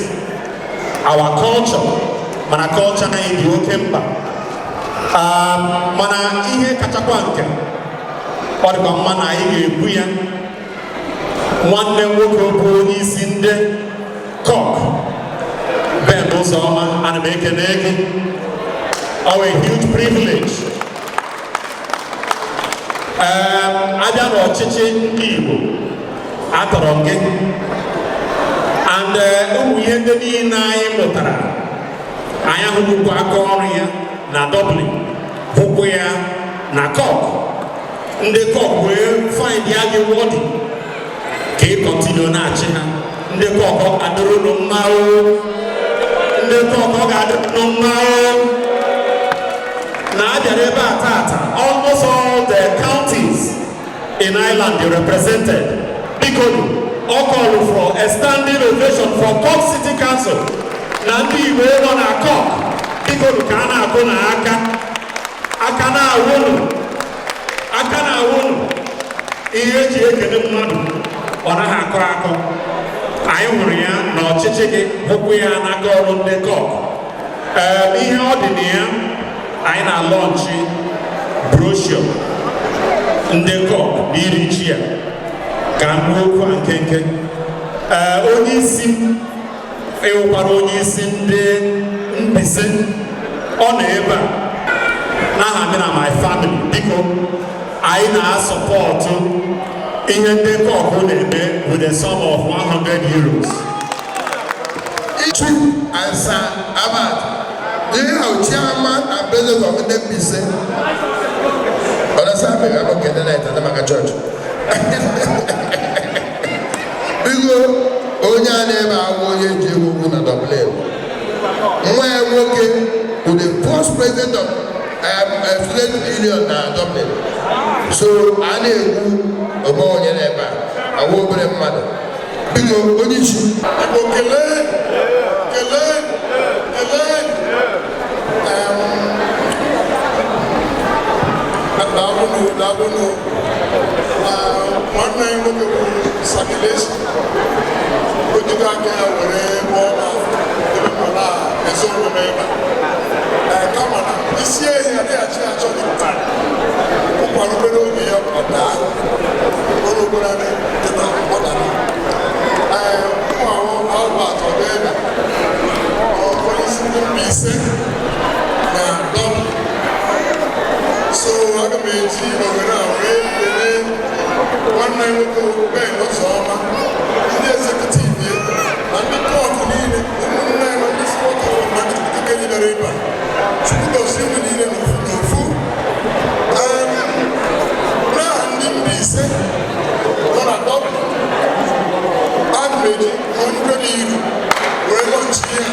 our culture, mana culture na Igbo Kemba. Mana ihe kachakwanke ọdịkwa mma na anyị ga-ebu ya nwanne nwoke bụ onye isi ndị Cork Ben Uzoma ana m ekene gị a huge privilege abịa n'ọchịchị ndị Igbo atọrọ gị and ụmụ ihe ndị niile anyị mụtara anyị ahụghịkwa aka ọrụ ya na Dublin hụkwa ya na Cork ndị Cork wee find ya gị wọdị ka ị continue na-achị ha ndị Cork adịrị unu mma o ndị Cork ga-adịrị unu mma o na abịara ebe a tata almost all the counties in Ireland are represented because all call for a standing ovation for Cork City Council na ndị Igbo nọ na Cork because ka a na-akụ na aka na-awụlụ aka na awụ ihe eji ekele mmadụ ọ naghị akọ akọ anyị hụrụ ya n'ọchịchị gị hụkwa ya n'aka ọrụ ndị Cork ihe ọ dị na ya anyị na-alọnchi brochure ndị Cork n'iri ji ya ka m kwuo okwu nkenke onye isi ịwụkwara onye isi ndị Mbaise ọ nọ ebe a n'aha dị na my family biko anyị na-asọpọtụ ihe ndị Cork na-eme with a sum of 100 euros. Chief and Sir Ahmad, you know, chairman and president of the Mbaise. Understand me? I'm okay tonight at the Maga Church. Because onye na-ebe agwọ onye ji egwu na Dublin. Nwa ya nwoke bụ the first president of student union na Dublin. So a na-egwu ọgbọ onye na-ebe a agwọ obere mmadụ. Biko onye isi. Igbo kelee dagunu nwanne anyị nwoke bụ Sakilesi ojigo aka ya were bọọla ebepụla ezinụlọ n'ebe kama na isi ehi adịghachi achọghị ụkwara obere oge ya ọdaa obere anyị dị na ọdara ụmụ ahụ atọ ebe onye isi ndị Mbaise na Dublin. So aga m eji ohere a wee kelee nwanne nwoke Ben Ọzọma, ndị ezekutiv ya na ndị Cork niile, ụmụnne na ndị spọtụ na ndị ike nyere ebe a. Chukwu gozie unu niile n'ofu. N'aha ndị Mbaise nọ na Dublin, aga m eji ọnụgo n'iru wee lọnchi ya.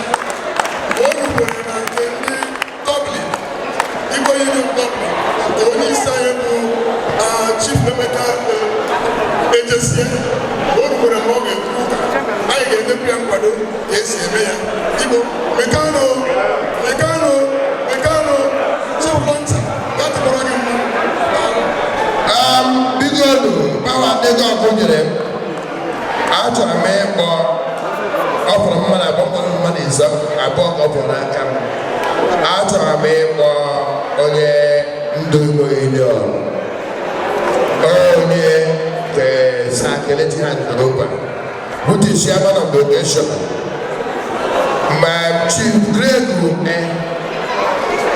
O rukwere na nke ndị Dublin, Igbo Union Dublin. Onye isi anyị bụ Chief Emeka Ejesie o rukwere ma ọ ga-ekwu ụka anyị ga-enyepụ ya nkwado ka esi eme ya. Igbo mekano chọpụta ya tụkwara gị mma. Biko pawa ndị Cork nyere m achọrọ m ịkpọ ọ fọrọ mmadụ abụọ mmadụ ise abụọ ka ọ fọrọ n'aka m. Achọrọ m ịkpọ onye ndu Igbo Union onye Sakilesi Europa, which is chairman of the occasion. My Chief Greg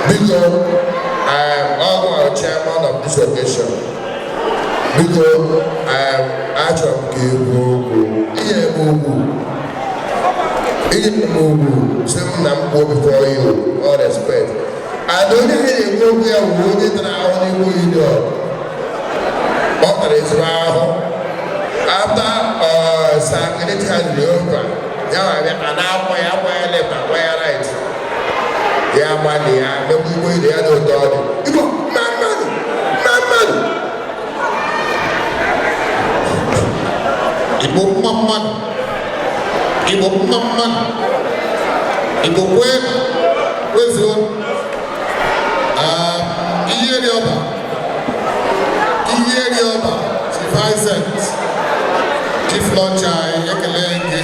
because I am also chairman of this occasion. Because I am actually before you, all respect. I don't know if you will be a wounded and I only will you. After Sakilesi Europa, now I am left and where right. Yeah, money, I'm not going to the other daughter. You know, man. Igbo where's your Chief Isaac, Chief Lonchai, Ekelenge,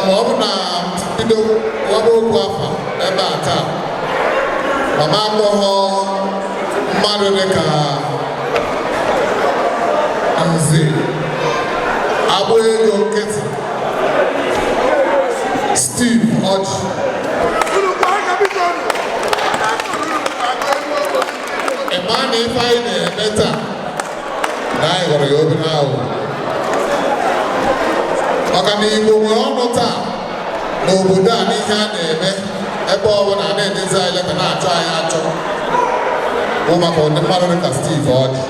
Mobna, Pido, Wabo Guafa, Ebata, Mama Boho, Madoneka, Anzi, Abu Keti, Steve Hodge. Man, if I better, I got to open now. Organigo, we all know that. No Buddha, he can't a ball when I did desire and I try to. Woman called the Madonna Steve Hodge.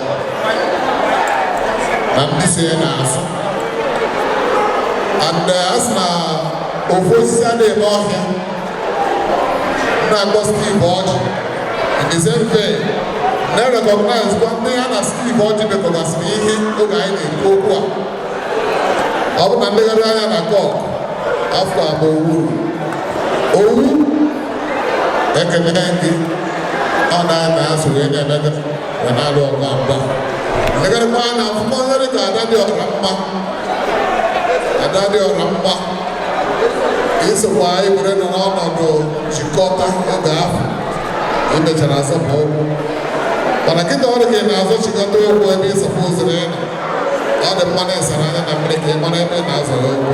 I'm this year now. And as now, over Sunday morning, I got Steve Hodge in the same way. Now recognize one thing and Steve Hodge because me okay in Kokwa. I would not make a line and Cork after Owu. Ekemengi. ọ na-eme asụ wee na-emega wee na-alụ ọgụ mgba egerekwa na akwụkwọ nri ka ada dị ọra mma isokwa anyị were nọ n'ọnọdụ jikọta oge ahụ emechara asọpụ okwu mana kịta ọrụ ka ị na-azọ chịkọta okwu ebe ịsọpụ oziri ịnọ ọ dị mma na-esara anya na mmiri ka ị mara ebe ị na-azọrọ okwu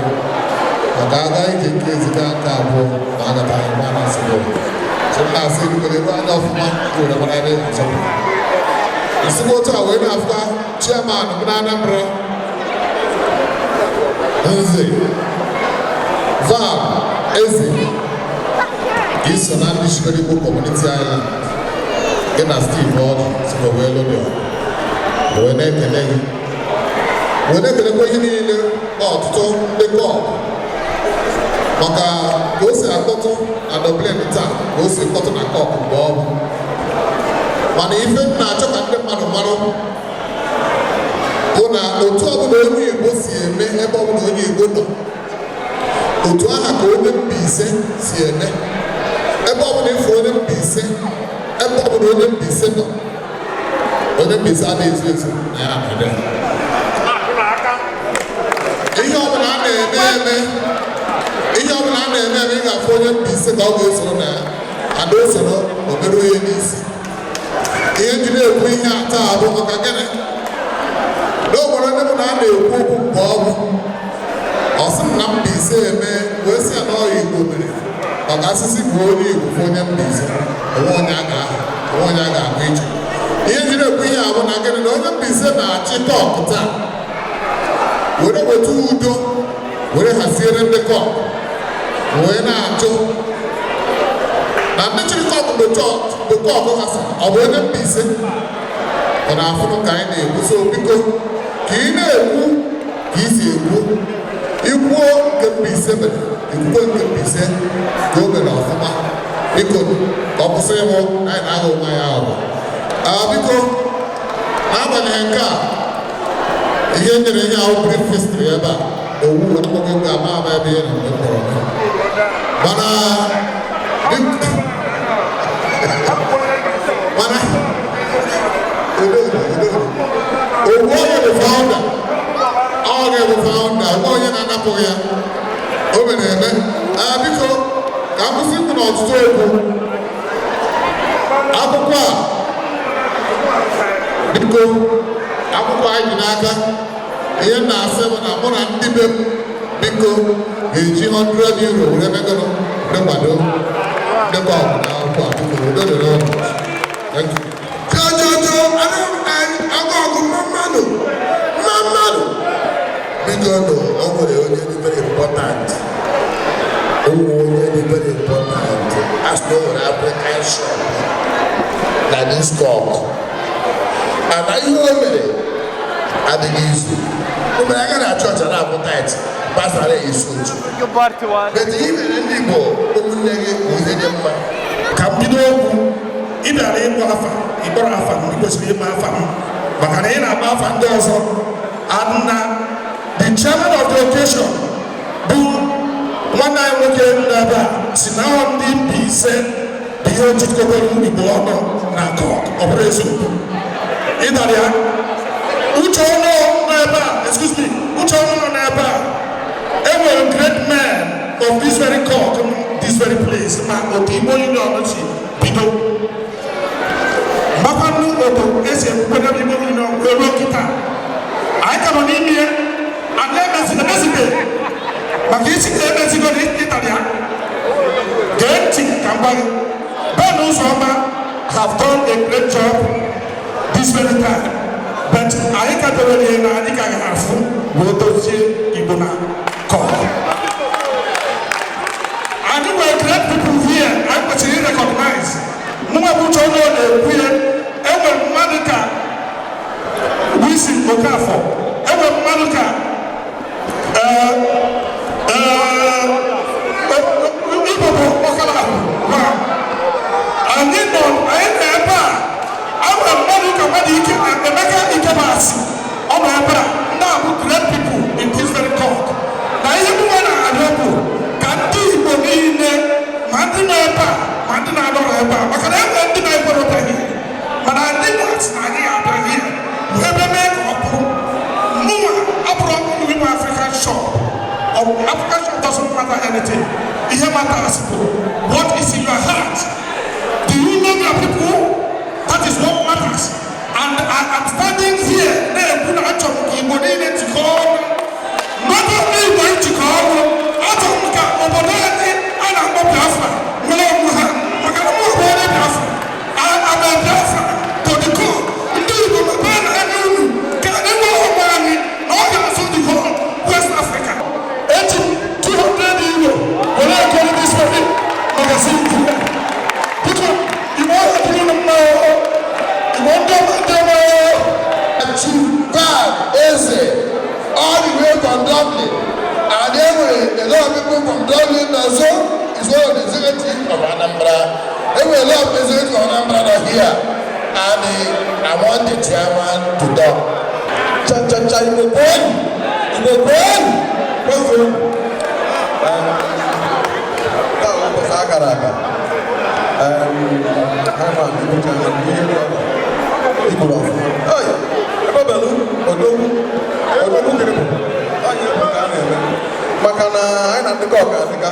maka agaghị ike nke ezite nke abụọ na agataghị mma na asịrị na-asị irugoro ebe anya ọfụma were mara ebe ịzọpụ isigbo otu a wee na-afụta chairman m na Anambra Nze Van Eze iso na ndị chigoro Igbo Community Island gị na Steve Ọdụ sikwa wee lụdị wee na-ekele gị wee na-ekelekwa ihe niile na ọtụtụ ndị Cork maka ka o si akpọtụ na Dublin taa ka o si akpọtụ na Cork mgbe ọ bụ mana ife m na-achọ ka ndị mmadụ marụ bụ na otu ọbụla onye Igbo si eme ebe ọbụla onye Igbo nọ otu aha ka onye Mbaise si eme ebe ọbụla ife onye Mbaise ebe ọbụla onye Mbaise nọ onye Mbaise adịghị ezu ezu na ya nọdụ ihe ọbụla a na-eme ị ga-afụ onye Mbaise ka ọ ga-esoro na ya ada osoro obere onye n'isi ihe ndị na-ekwu ihe atọ abụ maka gịnị n'obodo ndị bụ na a na-ekwu okwu mgbe ọgwụ ọ sị na Mbaise eme wee si ya na ọya Igbo mere maka asịsị bụ onye Igbo bụ onye Mbaise onwe onye a ga-ahụ iche ihe ndị na-ekwu ihe abụ na gịnị na onye Mbaise na-achị Cork taa were weta udo were haziere ndị Cork wee na-achụ na ndị chịrị Cork bụ Cork hasara ọ bụ onye Mbaise ọ na-afụnụ ka anyị na-ekwu so biko ka ị na-ekwu ka isi ekwu ikwuo nke Mbaise mere ikwuo nke Mbaise ka o mere ọfụma biko ka ọ kwụsị ịhụ anyị na-agha onwe ya ahụ biko n'agbanyeghị nke a ihe nyere ihe ahụ brief history ebe a owu ọkpọkọ ama ebe ihe na mgbe mkpọrọ mana owu onye bụ founder nwa onye na-anapụghị ya o mere eme biko ka akwụsị ikwu n'ọtụtụ okwu akwụkwọ anyị ji n'aka ihe na-asị bụ na mụ na ndị be m biko ga-eji 100 euro were megoro ndị kwado ndị Cork na akwụkwọ biko udodoro agụọgụ mmadụ biko nụ o nwere onye dị very important as no nwere African shop na this Cork ana ihe o mere adịghị izu o mere aga na chọọchị na-abụ tait gbasara isi otu bete ihe mere ndị Igbo ụmụnne gị bụ ihe dị mma ka m bido okwu ị bịara ịkpọ afa ịkpọrọ afa m ị kwesịrị ịma afa m maka na ị na-agba afa ndị ọzọ na the chairman of the occasion bụ nwanne anyị nwoke n'ebe a si na ahụ ndị Mbaise bụ ihe ojikọbere Igbo ọnụ na Cork ọ bụrụ eziokwu ịdara ya uche ọnụ n'ebe a uche ọnụ nọ n'ebe a enwere great men of this very Cork this very place ma otu Igbo Union si bido mmakwanụ otu esi ekwukwe Igbo Union wee ruo kịta anyị ka nọ n'ime ya ana emezibe maka isi emezigo n'ịtara ya gee ntị ka m gwa gị Ben Uzoma have done a great job this very time but anyị ka dewere ya na anyị ka ga-afụ wee dozie Igbo na Cork anyị nwere great people here anyị kwesịrị recognize mụnwa bụ uche onye ọ na-ekwu ya enwere mmadụ ka Wilson Okafor enwere mmadụ ka Igbo bụ ọkala anyị nọ ebe a enwere mmadụ ka mmadụ ike na Emeka Ikebasi ọ nọ ebe a na-abụ great people in this very Cork na ihe mụnwa na-arịọ bụ ka ndị Igbo niile ma ndị nọ ebe a ma ndị na-anọrọ ebe a maka na enwere ndị na-ekwerebeghị people from Dublin also is one of the executives of Anambra. There were a lot of executives of Anambra that are here, and I want the chairman to talk. Cha-cha-cha, Igbo Kwen! Igbo Kwen! President. That was Agaraka. Igbo of hey, Ebabelu, Odogu, Kerebu. Maka na anyị na ndị Cork adịga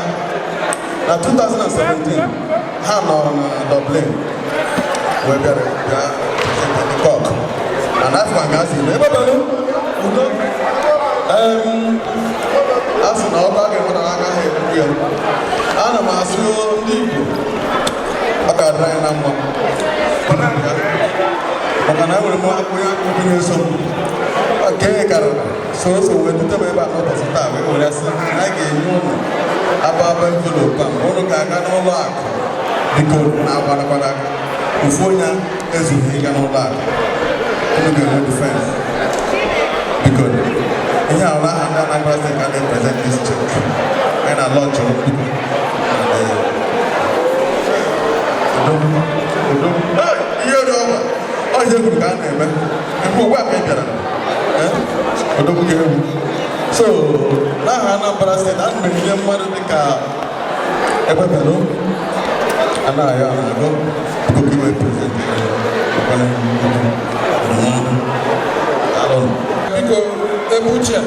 na 2017 ha nọ na Dublin wee bịara bịa ndị Cork na n'afọ gazi na Ebabelu udo a sị na ọkụ a ga-enwe na aka ha ebubu ya. Ana m asị ndị Igbo ọ ga-adịrị anyị na mma maka na enwere m onye akụkụ na-eso m nke e karịrị so wee dute m ebe a n'ụbọchị taa wee were sị anyị ga-enye ụlọ ababa envelopu a ụlọ ga-aga n'ụlọ akụ biko na-agbanakwana ofu onye ezughị ịga n'ụlọ akụ ụlọ ga-enwe difensi biko ihe ahụ n'aha ndị Anambra Steeti ka na-eprezent dis chek anyị na lọnchụrụ biko ihe dị ọgba ọhịa egwuru ka a na-eme mgbe ugbu a ka ị bịara odogwu ga-egwu so n'aha Anambra Steeti ana m enye mmadụ dịka Ebebelu anaghị na-agụ biko iwe prezident biko ebe uche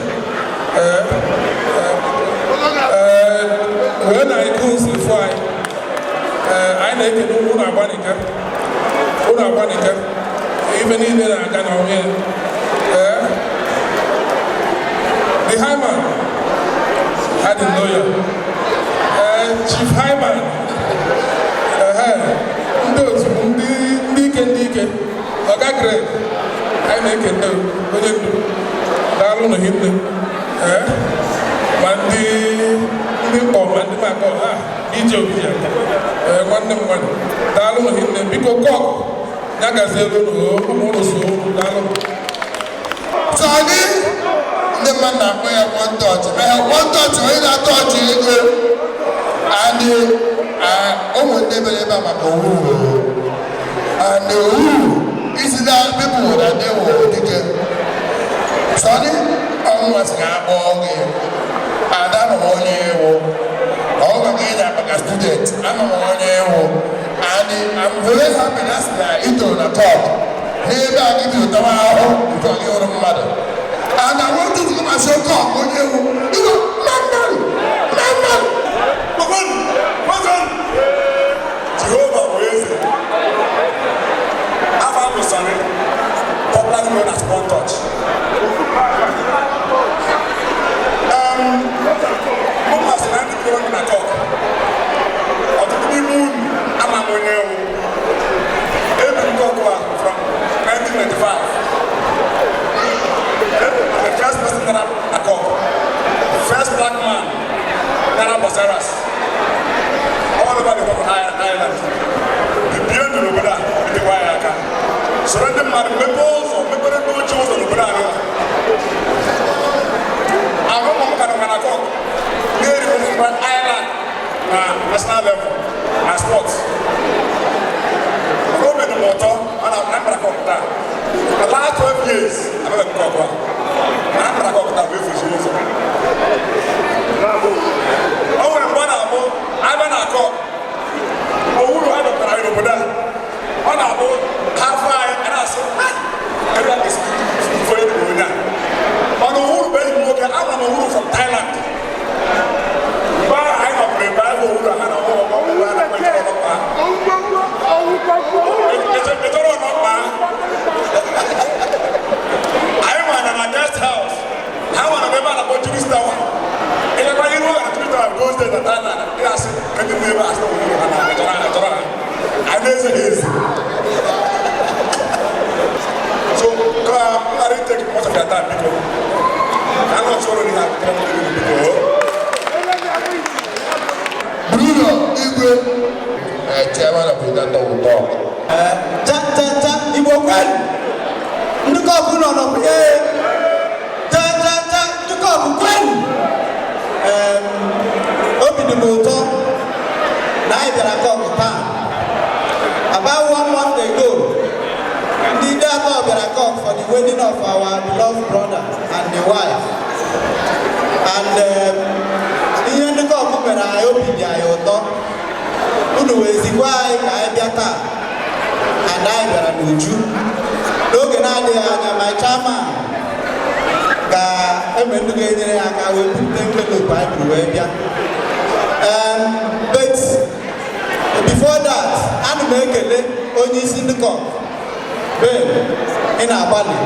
wee na ike nsi fụ anyị na-ekele ụlọ agbanike ibe niile na-aga na onwe the Hyman had a lawyer Chief Hyman ndị otu ndị ike Oga Greg anyị na-ekele onye ndu daalụ na hinne ma ndị mkpọ ma ndị makọ ha ije obi ya nwanne m nwanne daalụ na hinne biko Cork ya gazielu ụmụụlọ so daalụ Sani ndị mmadụ na-akpọ ya kwọntọchị ha kwọntọchị onye na-atọ ọchị ego adị ụmụ ndị mere ebe a maka owu and owu isi na people that they were dike Sani ọnwụ masị na akpọ gị ada nọ onye ewu ọgwa gị na-akpaka student ama m onye ewu and I'm very happy that's na ito na Cork n'ebe a gị bịụtawa ahụ nke ọgị hụrụ mmadụ and I want you to come and show Cork onye ewu igo mmadụ Jehova bụ eze afọ abụ Sani popularly known as One Touch ụmụasị na ndị bidoro na Cork ọtụtụ n'ime unu ama m onye ewu ebiri Cork from 1995 the first person that I Cork first black man Nana Boseras all over the Cork Island the beyond the obodo a bitekwa ya aka soro ndị mmadụ mmepe ụzọ mepere ndị ochie ụzọ n'obodo anyị ahụmụ m ka nọ na Cork na-represent Ireland na national level na sports omen m ụtọ mana akpara Cork taa the last 12 years abịa Cork na akpara Cork taa bụ efuzi ụzọ o nwere mgbe ọ na-abụ abịa na Cork owuru ha dọtara anyị n'obodo a ọ na-abụ ha afọ anyị a na-asị ebe a ga-esi mfe onye a mana owuru bụ enyi m nwoke ama m owuru from Thailand mgbe ahụ anyị nọpụrụ ebe ahụ owuru ha na ọgbọgbọ mgbe a na-ekpechara ọnọkpa echọrọ ọnọkpa anyị nwara na guest house ha nwara ebe a na-akpọ Jewish Tower ilekwa iru ọga Jewish Tower goes there na Thailand ịgasị ndị ebe asị owuru ha na echọrọ ha anyị na-eze ha ezi so ka m ghara iteke much of your time biko I'm not sure ha biko Bruno Igwe chairman of the Talk Igbo Kwen ndị Cork nọ n'ọbụ ndị Cork Kwen dị m ụtọ na anyị bịara Cork taa. About 1 month ago, ndị Igbo bịara Cork for the wedding of our beloved brother and the wife. And ihe ndị Cork mere anyị obi dị anyị ụtọ. Unu wezikwa anyị ka anyị bịa taa. And anyị bịara n'uju. N'oge na-adịghị anya, my chairman ga-eme ndị ga-enyere ya aka wee bute envelope anyị buru wee bịa. But before that, ana m ekele onye isi ndị Cork, Ben, ị na-agbalị.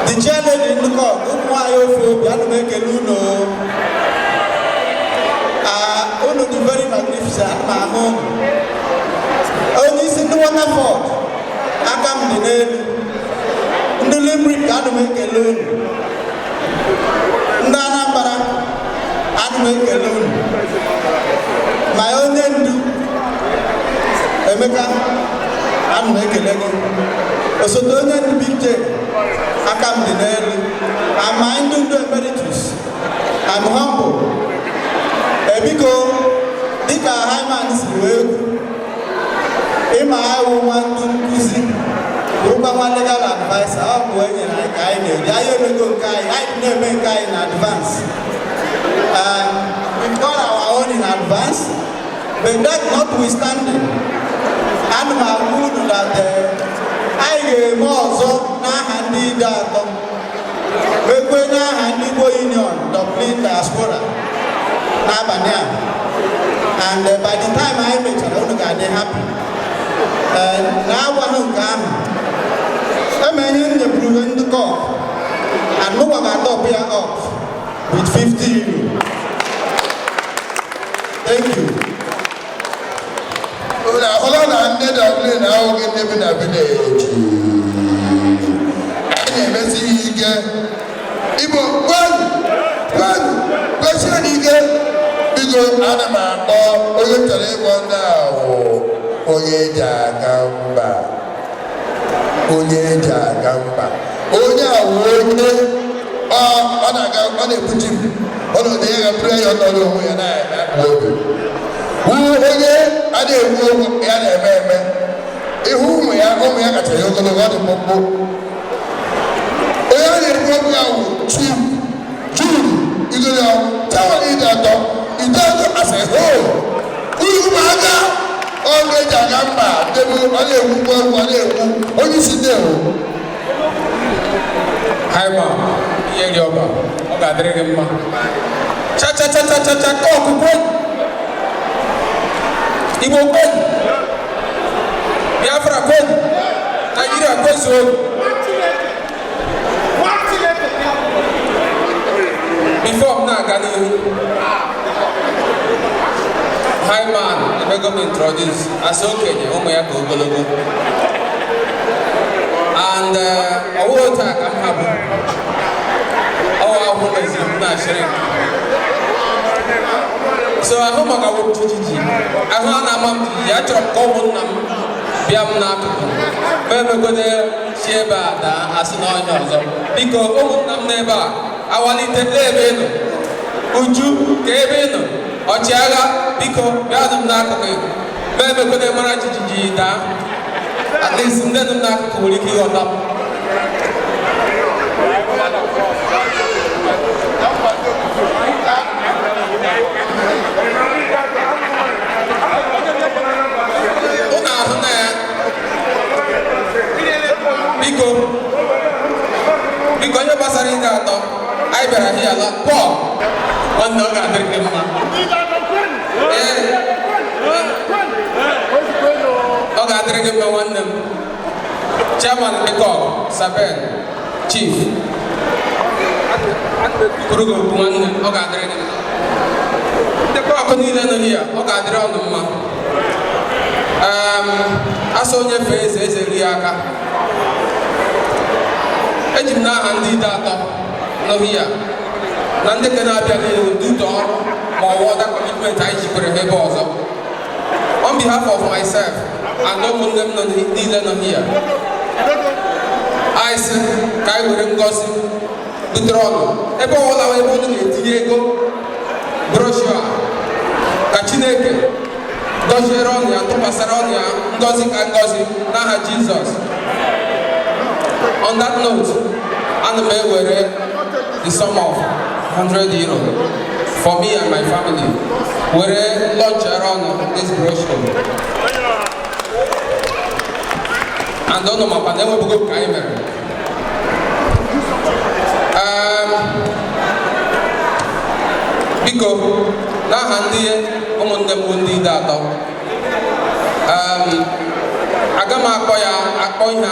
The chairlady ndị Cork, ụmụ nwaanyị ofe obi, ana m ekele unu. Unu dị very magnificent, ana m ahụ unu. Onye isi ndị Waterford, aka m dị n'elu. Ndị Limerick, ana m ekele unu. Ndị Anambra, ana m ekele unu. Ma onye ndu Emeka, ana m ekele gị. Osote onye ndu Big J, aka m dị n'elu. Ama ndị ndu emeritus, I'm humble. Biko, dịka Hyman si wee ịma awụ nwa ndị nkuzi bụrụkwa nwa legal advisor, ọ bụ enyere anyị ka anyị na-eri anyị emego nke anyị na-eme nke anyị na advance. We've done our own in advance, but that notwithstanding, ana m agwa unu that anyị ga-eme ọzọ n'aha ndị Ide atọ, ekwe n'aha ndị Igbo Union Dublin Diaspora n'abalị a. And by the time anyị mechara, unu ga-adị happy. Na-agwanụ nke ahụ, emenye nyeburu ndị Cork, and mụwa ga-atọpụ ya up with 50 euro. Thank you. Ọla na ndị Dublin ahụghị ndị bi na village. Anyị na-emesi ihe ike. Igbo, kwesịrị n'ike. Biko, ana m akpọ onye chọrọ ịgwọ ndị ahụ onye eji aga mba. Onye eji aga mba. Onye ahụ onye ọ na-ebuchi m. Ọ nọdụ ya ga-apụrụ ya ọnọdụ onwe ya na-eme akpa obi. Onye a na-ekwu okwu ya na-eme eme. Ihu ụmụ ya kacha ya ogologo, ọ dị mkpụmkpụ. Onye a na-ekwu okwu ya wụ Chief Jude Igolo Tawa Ide atọ asị hoo uru ụmụaka ọrụ eji aga mba debu ọ na-ekwu okwu, ọ na-ekwu onye isi na-ewu Haima ihe dị ọba, ọ ga-adịrị gị mma. Cha Cork kwen, Igbo kwen, Biafra kwen, Nigeria kwezuo. Before m na-aga n'ihu, Hyman emego m introduce as okenye ụmụ ya ka ogologo. And ọwụ otu a ka m hapụ. Ọwụ ahụ meziri m na-ashịrị. So ahụ maka wụjiji, ahụ a na-ama m jiji, achọrọ m ka ụmụnna m bịa m n'akụkụ. Ma emegodo si ebe a daa asị n'ọhịa ọzọ. Biko ụmụnna m n'ebe a awalite ebe ị nọ. Uju ka ebe ị nọ. Ọchịagha, biko bịanụ m n'akụkụ gị. Ma emegodo mara jijiji daa. At least ndị nọ n'akụkụ nwere ike ịghọta m. Ụnụ ahụ na ya. Biko onye gbasara ide atọ, anyị bịara hịa ala Paul, nwanne ọ ga-adịrị gị mma. Ọ ga-adịrị gị mma nwanne m. Chairman Cork, Saben, Chief. Kwuru gị okwu nwanne, ọ ga-adịrị gị mma. Ndị Cork niile nọ hịa, ọ ga-adịrị ọnụ mma. Asa onye fee eze ri aka. Eji m n'aha ndị Ide atọ nọ hịa na ndị ka na-abịa n'ihu dute ọrụ ma ọ bụ ọda commitment anyị jikwere ha ebe ọzọ. On behalf of myself and ụmụnne m niile nọ hịa, anyị sị ka anyị were ngozi butere ọnụ ebe ọbụla ebe unu na-etinye ego broshua Chineke gọziere ọnụ ya tụkwasịrị ọnụ ya ngọzi ka ngọzi n'aha Jizọs. On that note, ana m ewere the sum of 100 euro for me and my family were launch around this brochure. And ọnụ makwa na enwebugo ka anyị mere. Biko n'aha ndị ụmụnne m bụ ndị ide atọ, aga m akpọ ihe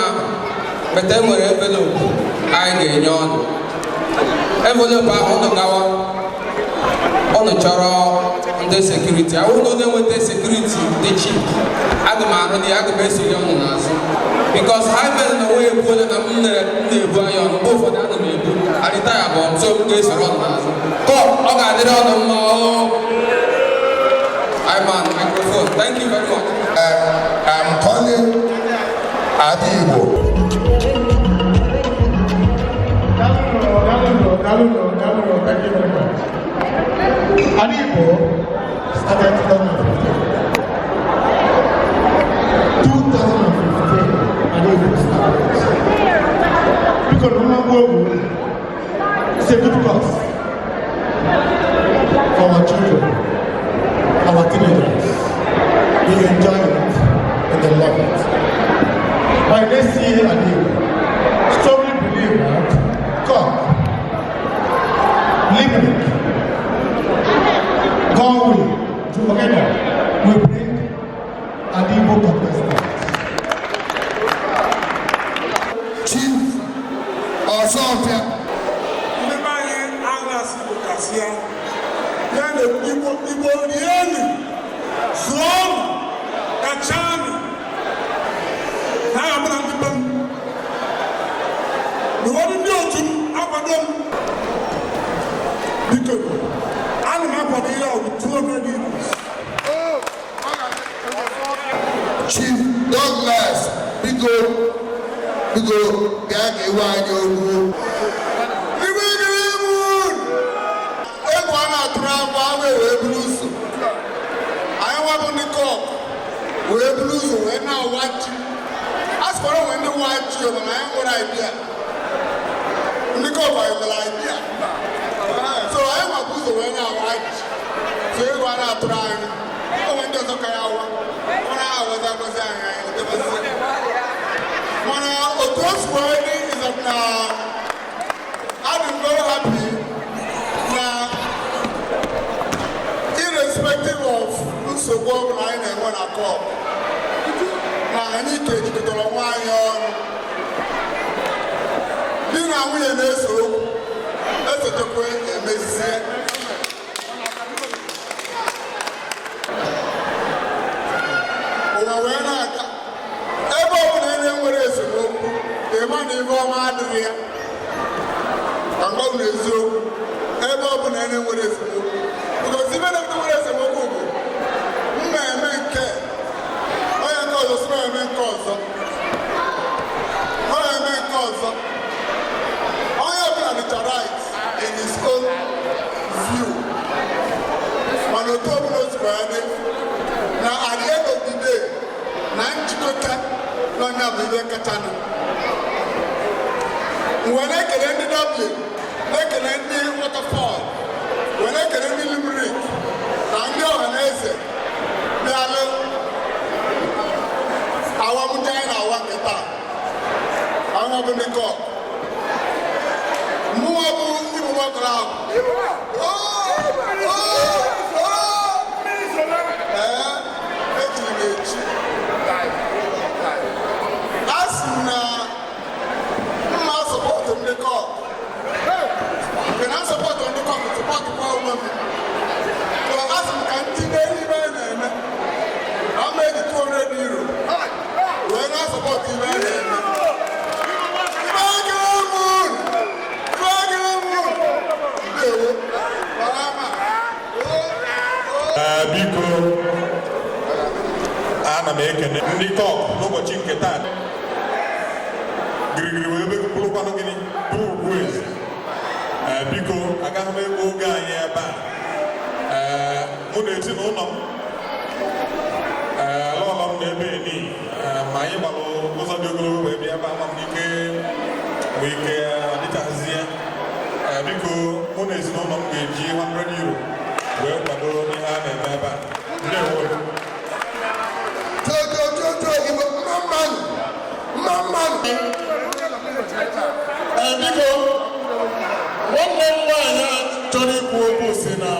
ahụ bete enwere envelope anyị ga-enye ọnụ. Envelope ahụ ụnụ gawa, ụnụ chọrọ ndị sekuriti, ahụ ụnụ na-enweta sekuriti dị chip, aga m arụ ya, aga m esonye ọnụ n'azụ, bikos ha mere na onwe ebuola na m na-ebu anya ọnụ, mgbe ụfọdụ ana m ebu arịta ya bụ nso m ga-esoro ọnụ n'azụ. Ọ ga-adịrị ọnụ mma. I'm on microphone. Thank you very much. I'm calling Igbo. Thank you very much. Igbo started 2015. Igbo started. Because it's a good cause for our children, our teenagers. We enjoy it and they love it. By next year, I strongly believe that Cork, Limerick, Galway, together will bring an Igbo contestant. Chief Osofia. Igbo rieni, zuonu, kachani, na amara ndị be m. N'ụfọdụ ndị otu m akwado m. Biko, ana m akwado ihe ọgụ 200 euros. Chief Douglas, biko bịa ga-ewe anyị okwu. Wee buru ụzọ anyị nwabụ ndị Cork wee buru ụzọ wee na-awa ji. A sịkwara onwe ndị nwa ji mana anyị nwere idea, ndị Cork anyị nwere idea, so anyị nwabụ ụzọ wee na-awa ji, so ego a na-atụrụ anyị onwe ndị ọzọ ka ya awa mana ha awazi agọzi anyị mana otu o si wee dị is na I'm very happy na irrespective of nsogbu ọbụla anyị na-enwe na Cork, na anyị ka ejikọtara onwe anyị ọnụ. Di na nwunye na-ese okwu, esetekwe emezie. Ụwa wee na-aga ebe ọbụla onye nwere esemokwu, ịma na ibe ọma adịghị ya. Ka mgbe ọ bụ eziokwu, ebe ọbụla onye nwere esemokwu, because even if the way is a move, men nke ọzọ sị eme nke ọzọ, eme nke ọzọ, onye ọbụla dịcha right in his own view, mana otu ọbụla o sikwa ya na at the end of the day na njikọta n'onye bụ ihe kacha nụ. Mgbe na-ekele ndị Dublin, na-ekele ndị Waterfall, wee na-ekele ndị Limerick na ndị ọhaneze bịalụ awamụja anyị na-awa nke taa. Anyị bụ ndị Cork, mụnwa bụ Igbo nwoke ahụ ejiri m echi. A sị m na mma sọpọtụ ndị Cork, nke na sọpọtụ ndị Cork sọpọtụ kwa onwe m. So a sị m ka ntinye ibe na-eme, ọ ma eji 200 euro wee na-asọpọtụ ibe na-eme. Biko, ana m ekene ndị Cork n'ụbọchị nke taa. Girigiri wee bụrụkwanụ gịnị bụrụ ugwu eze. Biko, agaghị m egbu oge anyị ebe a. Mụ na ezinụlọ m ni ma anyị gbalụ ụzọ dị ogologo wee bịa ebe ama m n'ike wee ike dịchazie biko mụ na ezinụlọ m ga-eji 100 euro wee kwado ihe a na-eme ebe a ndewo Igbo mmanụ biko nwanne m nwaanyị chọrọ ikwu okwu si na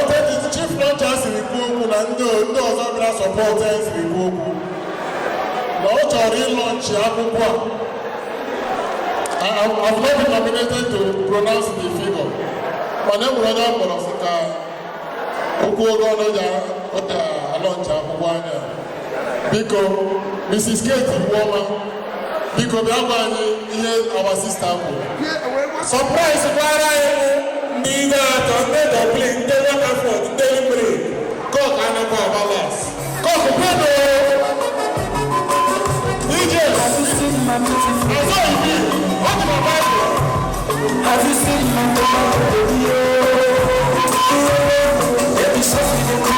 ote dị chief lọcha siri kwuo okwu na ndị ọzọ bịara sọpọtụ siri kwuo okwu na ọ chọrọ ịlọnchi akwụkwọ a I've not been nominated to pronounce the figure mana enwere onye ọ kpọrọ sị ka okwu oge ọnụ ya ọta alọnchi akwụkwọ anya biko Mrs. Kate Iwoma biko bịa gwa anyị ihe our sister kwuru surprise gwara anyị ndị ihe atọ ndị Dublin ndị Waterford ndị Limerick Cork anakwa abalas Cork kwado ije ọzọ ibi ọ dị na Bible have you seen my baby baby something to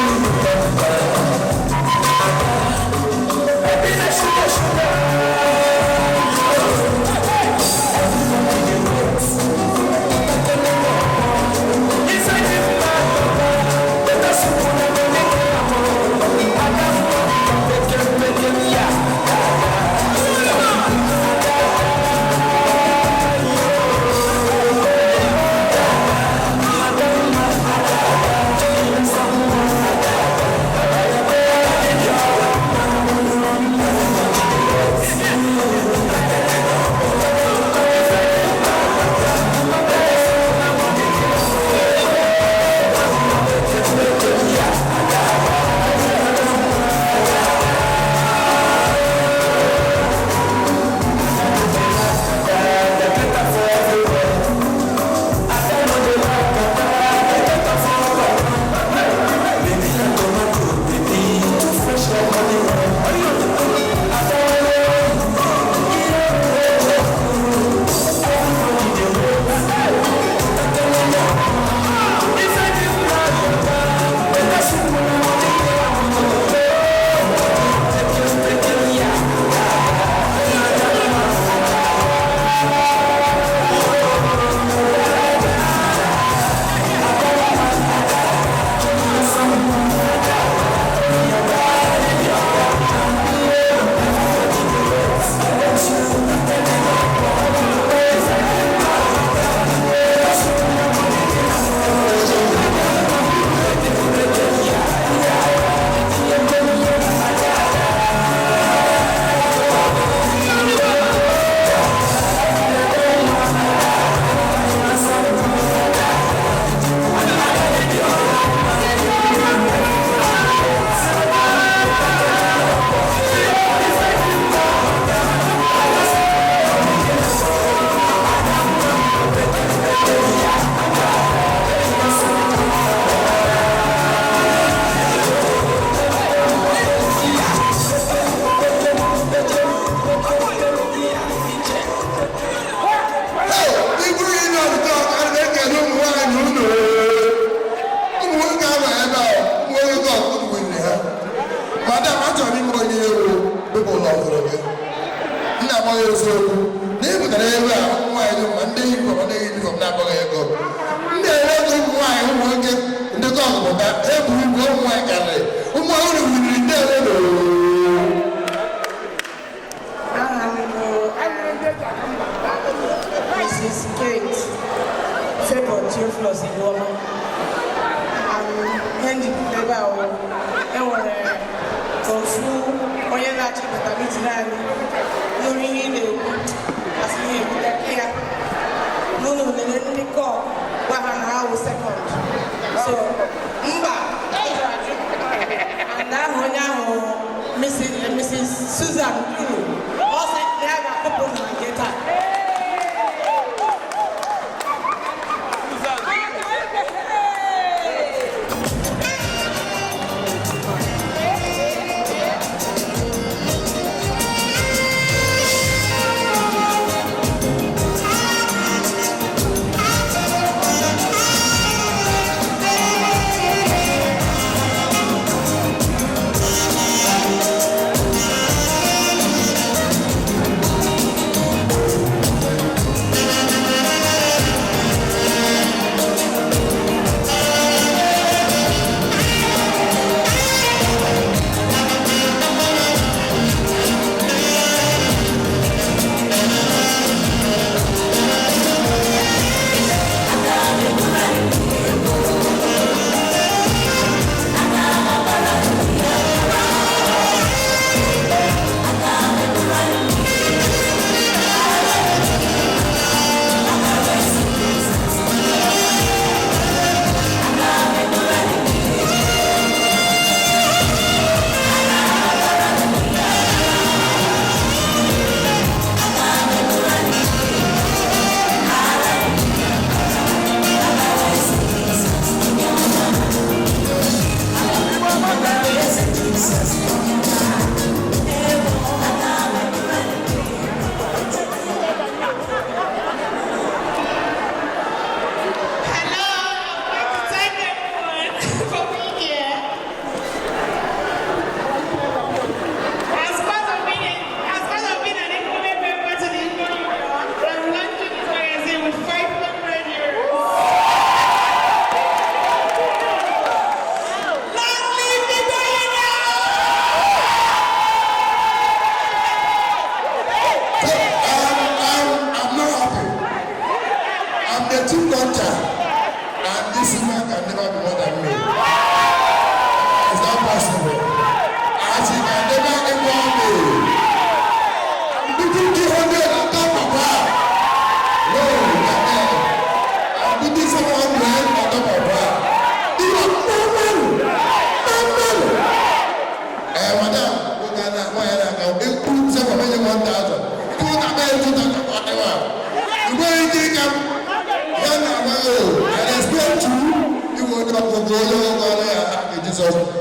Jesus.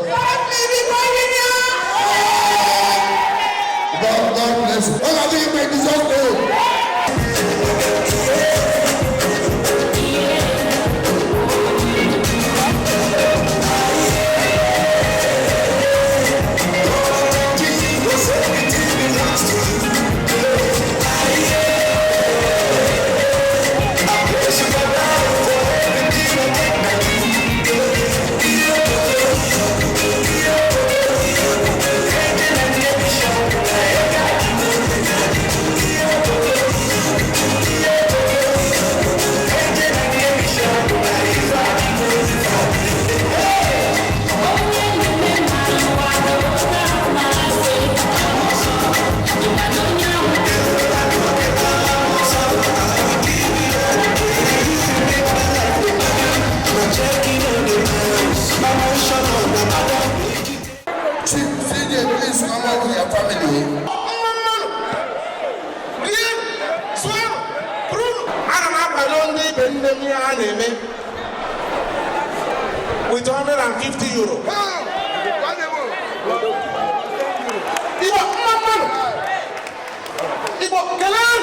God bless you. All of you may deserve to. With 150 euro. Igbo, Galan!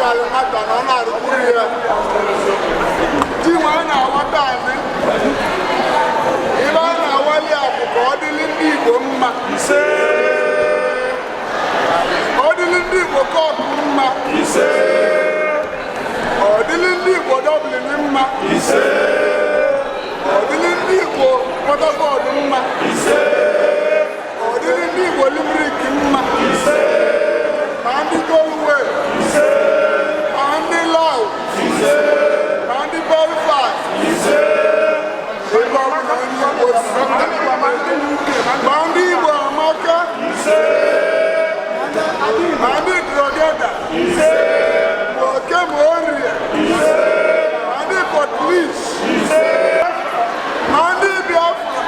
malụ nwata na ọ na-arụkwuru ya ji nwa a na-awata anyị ibe a na-awali abụ ka ọ dịrị ndị Igbo mma ka ọ dịrị ndị Igbo Cork mma ọ dịrị ndị Igbo Dublin mma ọ dịrị ndị Igbo Port Harcourt mma ọ dịrị ndị Igbo Limerick mma ma ndị Galway ma ndị Laos ma ndị Belfast ma ndị Igbo Amaka ma ndị Drogeda ma Oke ma Orie ma ndị Kotlis ma ndị Biafra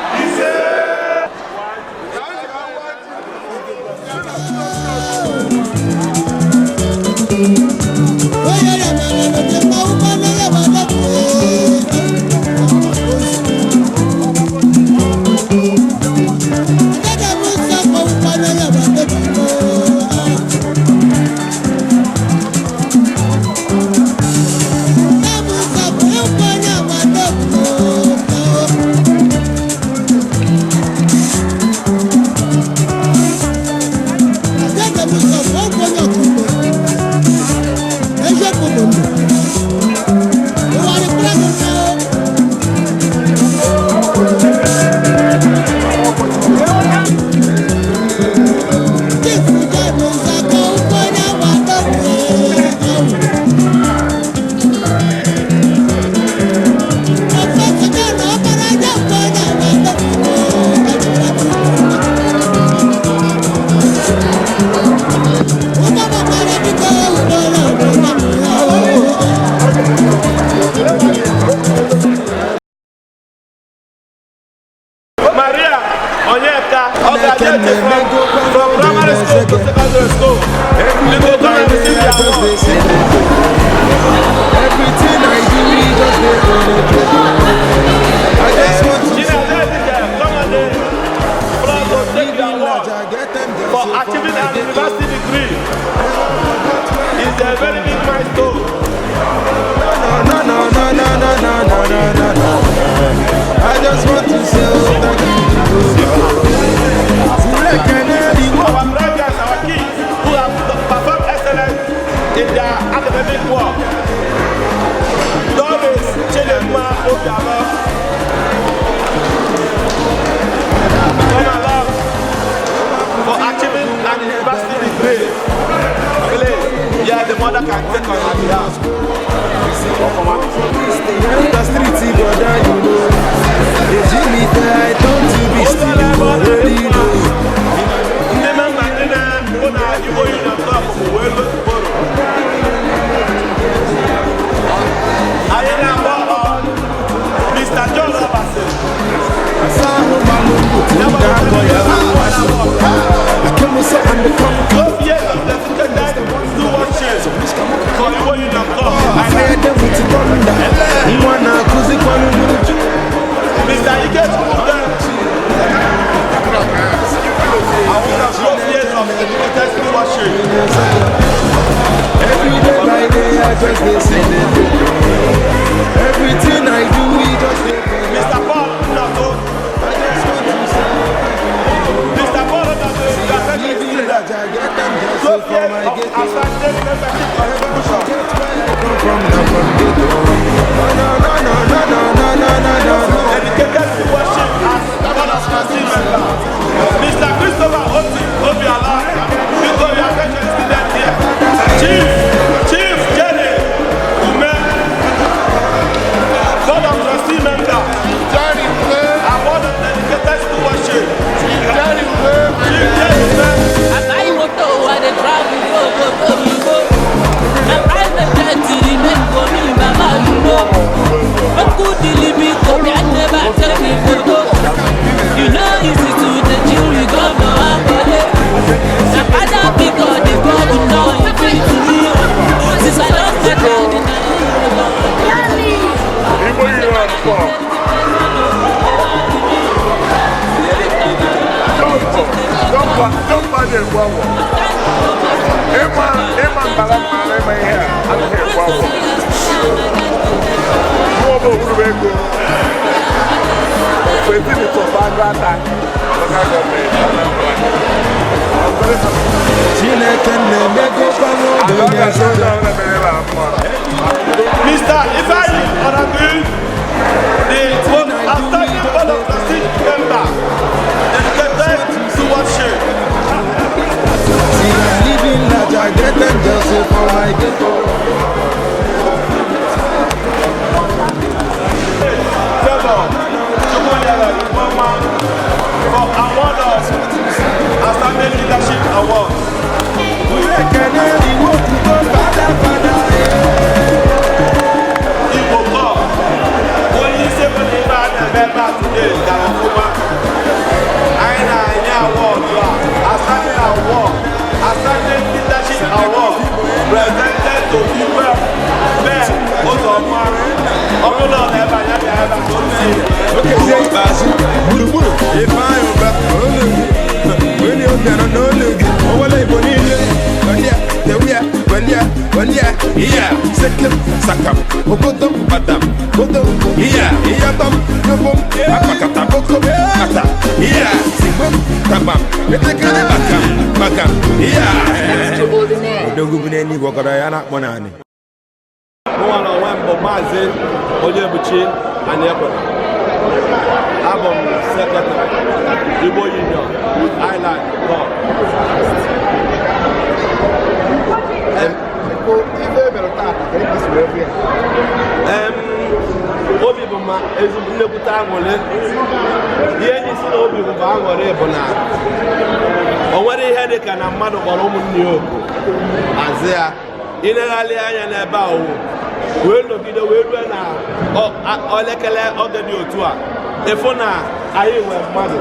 Don't bother, Emma, Emma, Emma, Mr. Ifeanyi Onagui, the outstanding Board of Trustees member, dedicated to worship. Living large, I get them just for my ghetto. For award us outstanding leadership award. Igbo Cork, only 7 members today, Karakuma. I award, outstanding award, outstanding leadership award, presented to Igbo men, Ozoma, Omono Eba Yaba Album Secretary, Igbo Union, Island, Cork. Obi bụ ma ezigbo nlekwute aṅụrị. Ihe ji si na obi bụ aṅụrị bụ na o nwere ihe dị ka na mmadụ kpọrọ ụmụnne ya oku azị ya ilegharị anya n'ebe a owu wee nọgide wee rue na elekere oge dị otu a efu na anyị nwere mmadụ.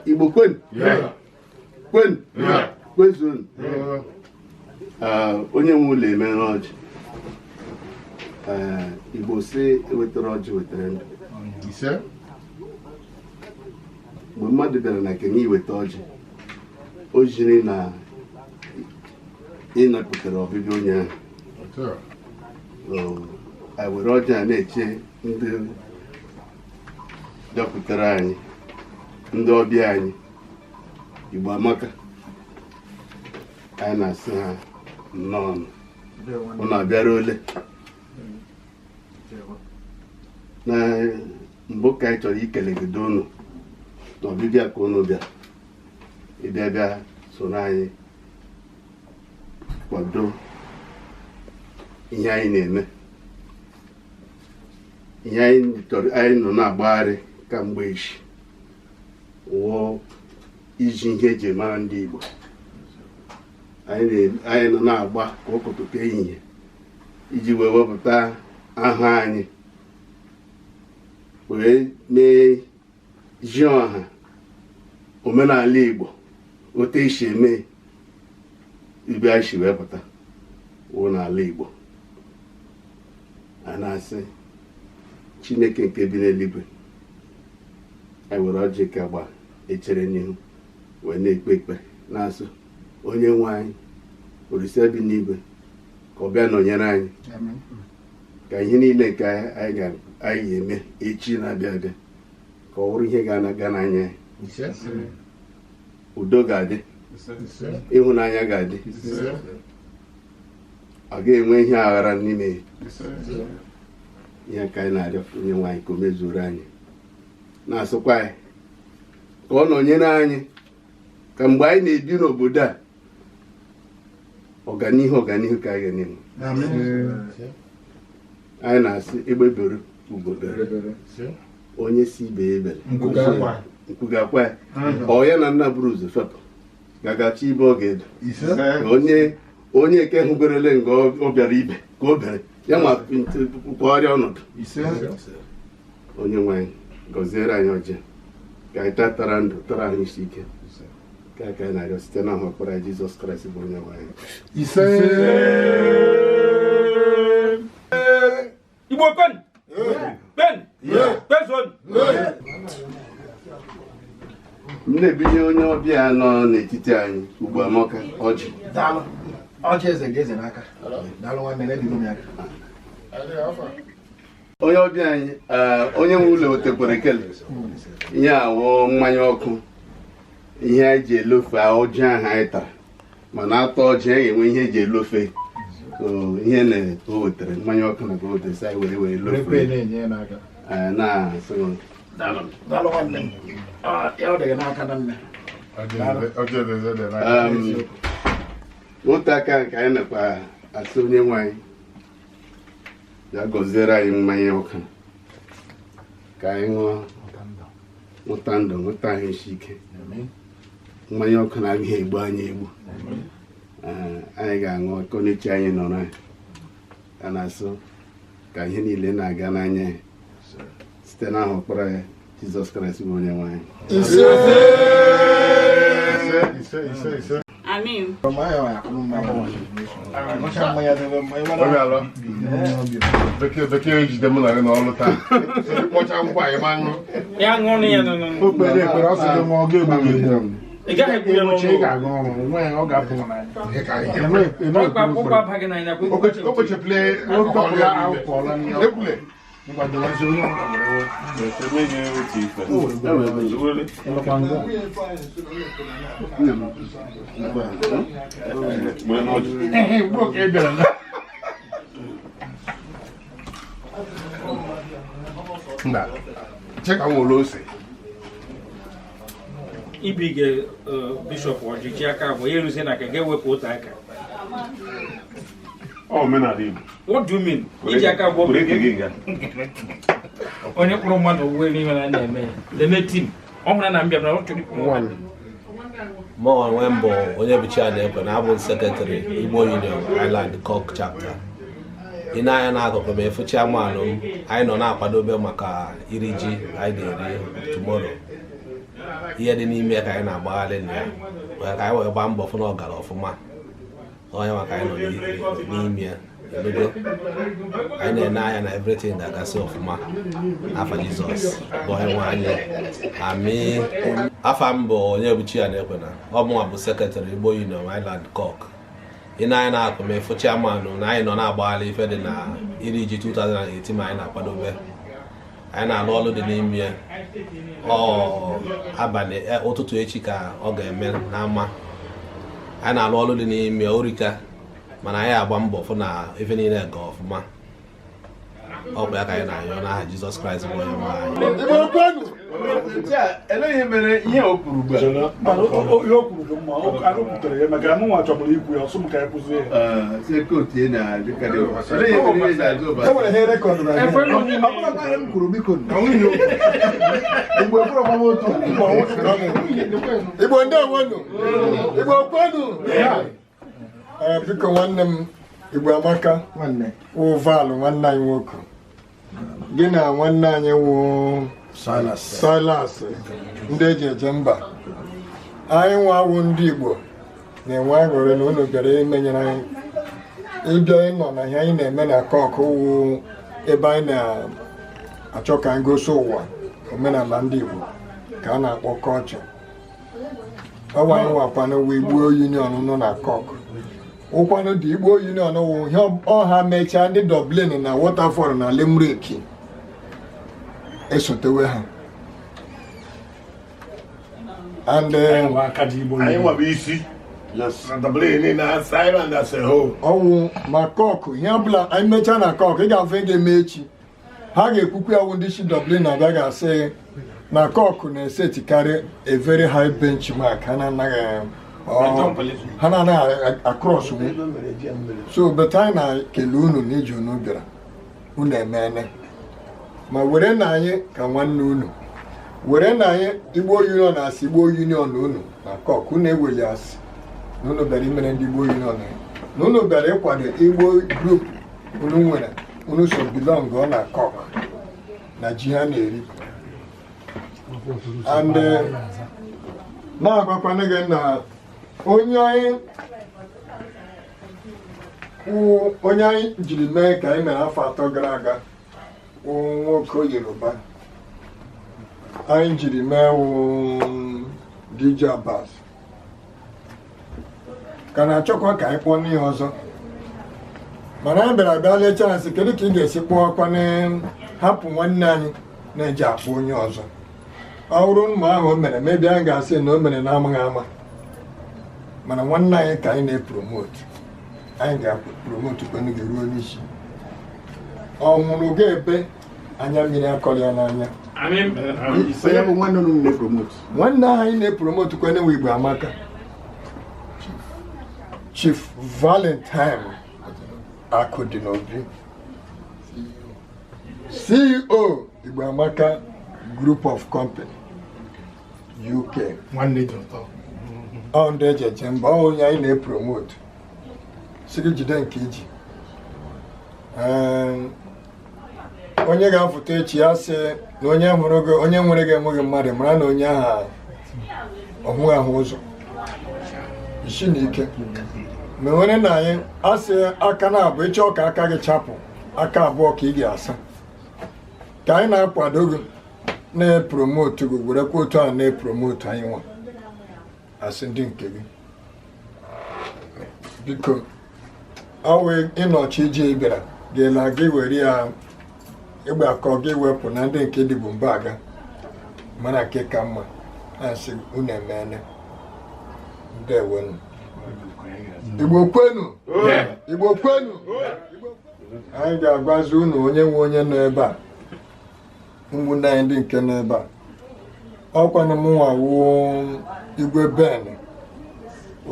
Igbo kwen? Kwen? Kwezun? Onye nwe ụlọ emere ọjị. Igbo si ewetara ọjị wetara ndụ. Mgbe mmadụ bịara na Kenya iweta ọjị, o jiri na ịnapụtara ọbịbịa onye ahụ. Anyị were ọjị a na-eche ndị bịakwutere anyị, ndị ọbịa anyị. Igbo amaka, anyị na-asị ha nnọọ unu abịara ole. Na mbụ ka anyị chọrọ ikelegide unu na ọbịbịa ka unu bịa ịbịa bịa soro anyị kwado ihe anyị na-eme, ihe anyị nọ na-agbagharị kamgbe echi wụọ iji ihe eji mara ndị Igbo. Anyị nọ na-agba ka ụkụtụ ka ehihie iji wee wepụta aha anyị wee mee ji ọha omenala Igbo otu esi eme ibe anyị si wee pụta wụ n'ala Igbo a na-asị Chineke nke bi n'eluigwe anyị were ọjị ka gba echere n'ihu wee na-ekpe ekpere na-asụ onye nwe anyị Olise bi n'igwe ka ọ bịa nọnyere anyị ka ihe niile nke anyị ga-eme echi na-abịa abịa ka ọ bụrụ ihe ga-aga n'anya anyị. Udo ga-adị, ịhụnanya ga-adị, ọ ga-enwe ihe aghara n'ime ya. Ihe ka anyị na-arịọ onye nwe anyị ka o mezuoro anyị, na-asụkwa anyị ka ọ nọnyere anyị ka mgbe anyị na-ebi n'obodo a ọganihu ka anyị ga-enwe. Anyị na-asị egbe bere ugo bere, onye si ibe ya ebere nkwu ga-akwa ya. Ọ ya na nna buru ụzọ fepụ gagachi ibe ọ ga-edo, onye eke hụgorele nga ọ bịara ibe ka o bere ya ma kwa ọrịa ọnọdụ. Onye nwe anyị gọziere anyị ọjọọ ka anyị tatara ndụ tara anyị isi ike ka anyị na-arịọ site na ahụ ọkpara Jizọs Kraịst bụ onye nwe anyị. Igbo pen person m na-ebinye onye ọbịa nọ n'etiti anyị ugbu amaka ọjị. Ọjị eze ga-eze n'aka. Daalụ nwanne na-edigo m aka. Onye ọbịa anyị onye nwe ụlọ otekwere kele ihe awụ mmanya ọkụ ihe anyị ji elofe ọjị ahụ anyị tara mana atọ ọjị anyị enwe ihe eji elofe ihe na-eto wetara mmanya ọkụ na goodesi anyị were lofe na-asị Daalụ nwanne m. Ya ọ dịghị n'aka na nne. Otu aka nke anyị nakwa asị onye nwe anyị ya gọziere anyị mmanya ọkụ ka anyị ṅụọ nwụta ndụ nwụta ahụ isi ike. Mmanya ọkụ na-agaghị egbu anyị egbu, anyị ga-aṅụ akọnuche anyị nọrọ anyị a na-asụ ka ihe niile na-aga n'anya ya site n'aha ọkpara ya Jizọs Kraịst bụ onye nwe anyị. Amen. Bekee ejide m narị n'ọlụ taa kpọcha nkwa anyị ma ṅụ ya ṅụrụ ya nọ Okpere ekpere ọ sị gị ma ọ ga-egbu ị gaghị ekwu ya n'ọnụ. ị ga-aga ọrụ nwe ọ ga-apụ Ụkwụ abaghị n'anya o kpochapụla akwụkwọla ekwule ngwadozi onye cheka nwere ose ibige bishọp ọjịji aka bụ ya eruzi na ka ga-ewepụ otu aka. omenala Igbo. What do you mean? Iji aka bụ onye kpụrụ mmadụ uwe n'ime na na-eme leme tim ọhụrụ na mbịa na ọ chọrọ ikwu Mọ onwe mbụ onye bụ Chianekwe na abụ sekretarị Igbo Union Island Cork chapter. Ị na-anya n'akụkụ ma efuchi amaanụ m anyị nọ na-akwadobe maka iri ji anyị ga-eri tomorrow. Ihe dị n'ime ka anyị na-agbagharị na ya wee ka anyị wee gbaa mbọ fụ na ọ gara ọfụma. Onye maka anyị nọ n'ime ya elugo anyị na-ene anya na everything ga-agasị ọfụma afa Jizọs bụ onye nwe anyị. Amị. Afa m bụ onye bụ Chianekwe na ọ mụnwa bụ sekretarị Igbo Union Island Cork. Ị na-anya na-akụ ma efuchi amanụ na anyị nọ na-agbagharị ife dị na iri ji 2018 ma anyị na-akwadobe. Anyị na-alụ ọlụ dị n'ime ya abalị ụtụtụ echi ka ọ ga-eme n'ama. Anyị na-alụ ọlụ dị n'ime orika mana anyị agba mbọ fụ na ife niile ga ọfụma. Ọ bụ ya ka anyị na-ayọ n'aha Jizọs Kraịst bụ onye nwe anyị. Eleghị mere ihe o kwuru ugbu a. Ihe o kwuru dị mma, o kwutere ya maka na mụnwa chọbụrụ ikwu ya ọsọ m ka ya kwụzie ya. Enwere ihe rekọdụ na ya. M kwuru biko Igbo ekwuru ọgbama otu Igbo ndị onwenu Igbo kwenu biko nwanne m Igbo amaka wụ Valụ nwanne anyị nwoke gị na nwanne anyị wụ Silas ndị eji eje mba anyị nwa wụ ndị Igbo na-enwe aṅụrị na unu bịara imenyere anyị ịbịa ịnọ na ihe anyị na-eme na Cork wụ ebe anyị na-achọ ka anyị gosi ụwa omenala ndị Igbo ka a na-akpọ culture. Ọwa anyị nwakwana wụ Igbo Union nọ na Cork. Ụkwanụ dị Igbo Union wụ ihe ọha mechaa ndị Dublin na Waterford na Limerick esotewe ha. And anyị nwabụ isi na Dublin na Ireland as a whole. Ọwụ ma Cork ihe ọbụla anyị mechaa na Cork ị ga-afụ ị ga-eme echi ha ga-ekwukwu ya wụ ndị si Dublin na-abịa ga-asị na Cork na-esetikarị a very high benchmark ha na-anaghị across so but anyị na-ekele unu na iji unu bịara unu emene ma were na anyị ka nwanne unu were na anyị Igbo Union asị Igbo Union unu na Cork unu eweli asị na unu bịara imere ndị Igbo Union na unu bịara ịkwado Igbo group unu nwere unu so belong ọ na Cork na ji ha na-eri and na-agwakwana gị na onye anyị jiri mee ka anyị mere afọ 3 gara aga nwoke Yoruba anyị jiri mee DJ Abbas ka na-achọkwa ka anyị kpọọ n'ihe ọzọ mana anyị bịara bịa lechaa nsị kedu ka ị ga-esi kpọọkwana hapụ nwanne anyị na-eji akpọ onye ọzọ ọ bụrụ mma ahụ o mere mebi anyị ga-asị na o mere na-amaghị ama mana nwanne anyị ka anyị na-epromote anyị ga-promote kwenu gị ruo n'isi ọ nwụrụ ga-ebe anya mmiri akọrọ ya n'anya nwanne ahụ anyị na-epromote kwenu nwe Igbo amaka Chief Valentine Akudinobi CEO Igbo Amaka Group of Company UK ọ ndị eji eje mba onye anyị na-epromote siri jide nke iji onye ga-afụta echi ya sị na onye nwere gị enweghị mmadụ mara na onye ahụ ọhụghị ahụ ụzọ isi na ike ma nwere na anyị asị aka na-abụ ịchọ ka aka gị chapụ aka abụọ ka ị ga-asa ka anyị na-akwado gị na-epromote gị werekwa otu a na-epromote anyị nwa asị ndị nke gị biko ọwụ ịnọchi ije bịara ga-ela gị were ya ịgba akọ gị wepụ na ndị nke dịbụ mba aga mana nke ka mma asị unu emene ndewonu Igbo kwenu Igbo kwenu anyị ga-agwazi unu onye nwe onye nọ ebe a ụmụnne anyị ndị nke nọ ebe a ọkwanụ mụnwa wuo Igwe Ben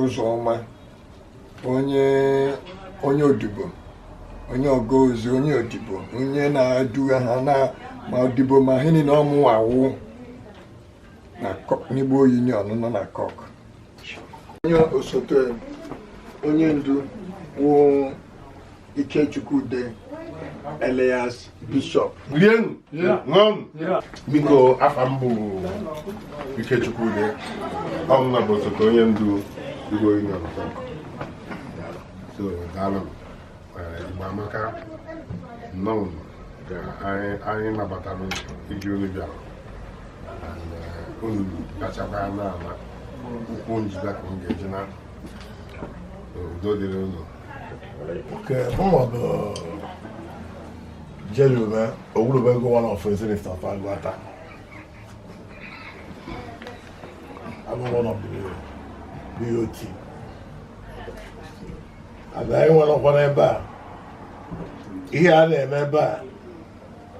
Ụzọma onye odibo onye ọgọozi onye odibo onye na-eduga ha na ma odibo ma ha niile ọmụnwa wuo na n'Igbo Union nọ na Cork onye osote onye ndu wụ Ikechukwude Elias Bishop biko afa m bụ Ikechukwude ọmụma bụ osote onye ndu Igbo Union so daalụ Igbo amaka nnọọ ka anyị nabatara iji unu bịara unu kachakwa n'ala ụkwụ njide ka m ga-eji na udo dịrị unu mmadụ Jerube Owurobego one of his ministers for Agwata. I'm one of the BOT. And I want to whatever. Here I am ever.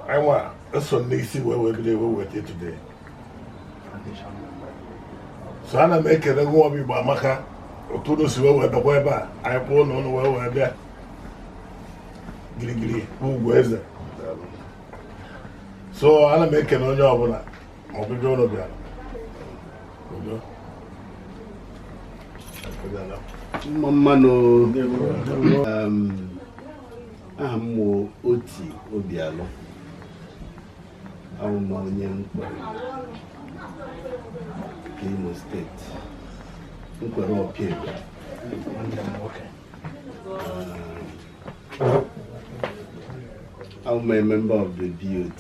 I want a Sunday see where we're with you today. So I'm making a go with Bamaka. To those who were the weather, I won't know where we're there. Gilly, who was there? So I'm making a job on that. I'll be doing that. Mama no aha m bụ Oti Obialọ, abụ m onye Nkwere nke Imo steeti, Nkwere Ọpịa. I'm a member of the BOT.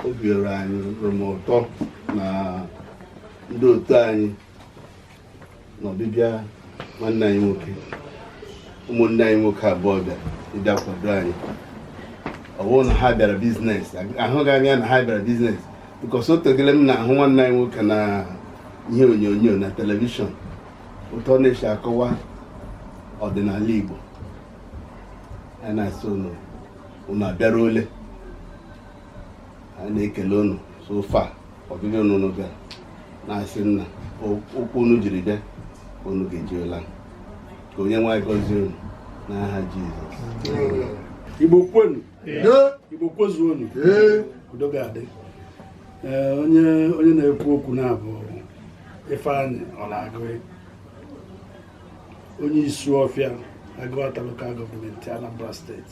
Obi ọrụ anyị rụrụ m ụtọ na ndị otu anyị na ọbịbịa nwanne anyị nwoke, ụmụnne anyị nwoke abụọ bịa kwado anyị. Ọ bụrụ na ha bịara biznes, ahụghị anya na ha bịara biznes, bikọs o tegele m na-ahụ nwanne anyị nwoke na ihe onyonyo na telivishọn ụtọ na-esi akọwa ọdịnala Igbo. Anyị na-asị unu abịara ole, anyị na-ekele unu so far ọbịbịa unu bịara, na-asị nna okwu unu jiri bịa unu ga-eji ụla, ka onye nwaanyị gọzie unu n'aha Jizọs. Igbo kwenu, Igbo kwezuo unu, udo ga-adị. Onye na-ekwu okwu na-abụ Ifeanyị Ọlagụị, onye isi ọfịa Agụata Local Government, Anambra State.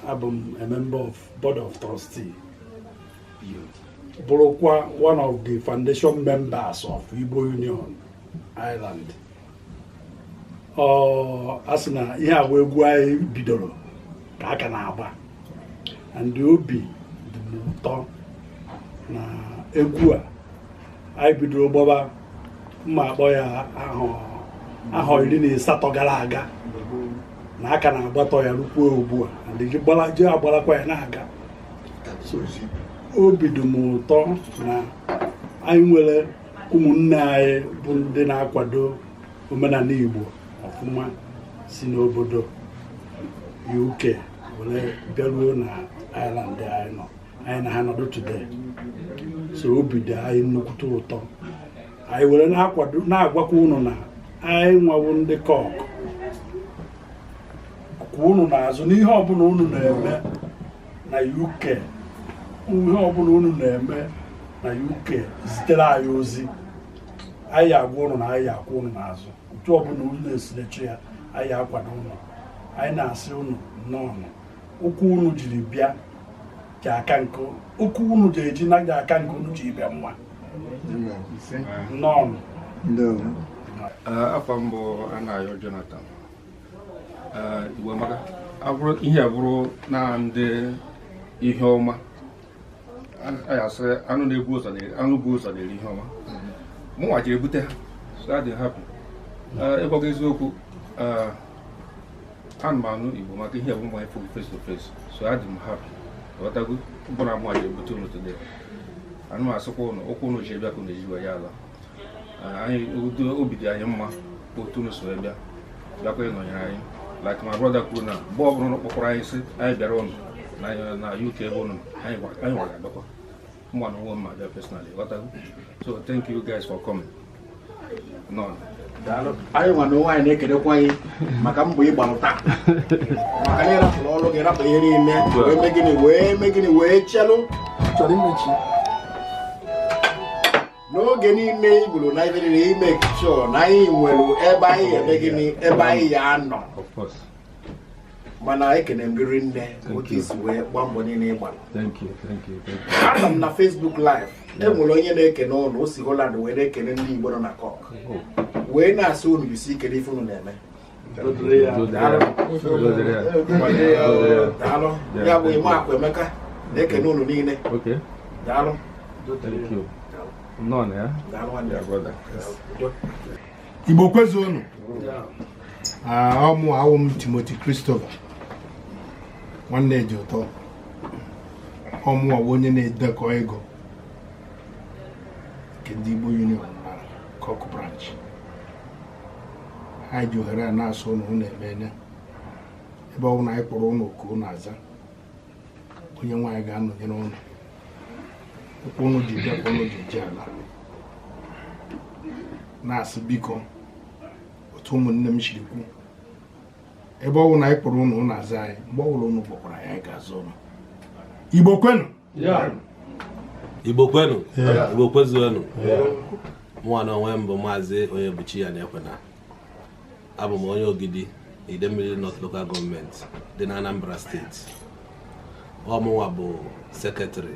Abụ m a member of Board of Trustees, bụrụkwa one of the foundation members of Igbo Union Ireland. A sị na ihe agba egwu anyị bidoro ka aka na-agba, ndị obi dị m ụtọ na egwu a anyị bidoro gbaba mma akpọ ya ahọ 18 gara aga, na aka na-agbatọ ya rukwuo ugbu a, ndị ji agbarakwa ya na-aga. Obi dị m ụtọ na anyị nwere ụmụnne anyị bụ ndị na-akwado omenala Igbo ọfụma si n'obodo UK were bịaruo na Ireland anyị nọ, anyị na ha nọdụ today. So obi dị anyị nnukwute ụtọ. Anyị were na-agwakwa unu na anyị nwawo ndị Cork, kwa unu n'azụ n'ihe ọbụla unu na-eme na UK, ihe ọbụla unu na-eme na UK zitere anyị ozi, anyị agwa unu na anyị akwa unu n'azụ. Otu ọbụla unu na-esilechi ya, anyị akwado unu. Anyị na-asị unu nnọọ, okwu unu jiri bịa ka aka nke okwu unu ji eji na aka nke unu ji bịa mma. Nnọọ. Afọ mbụ Anayo Jonathan. Igbo maka ihe bụrụ na ndị ihe ọma, anyị asị anụ na-ebu ụzọ na-eri ihe ọma. Mụnwa jiri ebute ha, so adị happy. Ịgwago eziokwu, ana m anụ Igbo maka ihe bụ mmanya face to face, so adị m happy. Ọghọtago ụbụna mụnwa jiri ebute unu today. Anụ m asịkwa ụnụ, okwu unu ji bịa ka unu ejiwe ya ala. Anyị obi dị anyị mma otu unu so bịa bịakwa ịnọnyere anyị, like my brother kwuru na mgbe ọ bụla unu kpọkwara anyị sị anyị bịara ụnụ na UK ebe ụnụ, anyị nwara abịakwa mma na onwe m ma bịa personally. Ghọtago? So thank you guys for coming. Anyị nwa na onwe anyị na-ekelekwa anyị maka mbọ ịgbalụ taa, maka na ịrapụrụ ọrụ gị, rapụ ihe niile wee chelụ chọrọ imechi n'oge niile igburu na ibe niile ime sure na anyị nwere ebe anyị eme gịnị, ebe anyị ya anọ. Mana ekene m gịrị nne otu isi wee gba mbọ niile ịgbalụ. Ana m na Facebook live, enwere onye na-ekene ụnụ, o si Holland wee na-ekene ndị Igbo nọ na Cork, wee na-asị unu bisi ike n'ife unu na-eme. Daalụ. Ya bụ Ime Akwa Emeka na-ekene unu niile. Daalụ. Igbo kwezuo unu. Ọmụ awụ m Timothy Christopher, nwanne ji ụtọ. Ọmụ awụ onye na-edekọ ego nke ndị Igbo Union na Cork branch. Anyị ji ohere a na-asụ unu na-eme ebe ọ bụ na anyị kpọrọ unu ka unu aza, onye nwaanyị ga-anọnyere unu. Okwu unu ji bịa ka unu ji eji ala, na-asị biko otu ụmụnne m siri kwu, ebe ọ bụ na anyị kpọrọ unu na-aza anyị, mgbe ọ bụla unu kpọkwara anyị ga-aza unu. Igbo kwenu. Igbo kwenu. Igbo kwezuonu. Mụ na onwe m bụ Maazị Onyebuchi ya na-ekwena. Abụ m onye Ogidi, Idemili North Local Government dị na Anambra State. Ọmụnwa bụ Secretary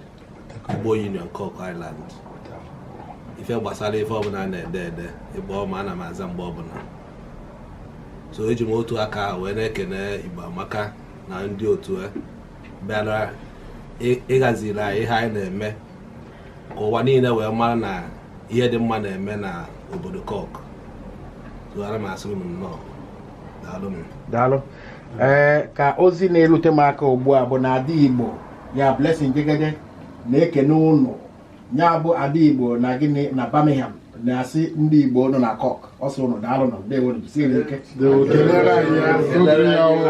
Igbo Union Cork Island. Ife gbasara ife ọbụla na-ede Igbo ọma ana m aza mgbe ọbụla. So eji m otu aka wee na-ekene Igbo Amaka na ndị otu bịara ịghaziri anyị ihe anyị na-eme ka ụwa niile wee mara na ihe dị mma na-eme na obodo Cork. So ana m asị unu nnọọ daalụ m. Daalụ. Ka ozi na-erute m aka ugbu a bụ na Ada Igbo ya Blessing Jegede na-ekene ụnụ ya bụ Ada Igbo na gịnị na Birmingham na-asị ndị Igbo nọ na Cork ọsọ ụnụ daalụ nọ ndị ewere siri ike.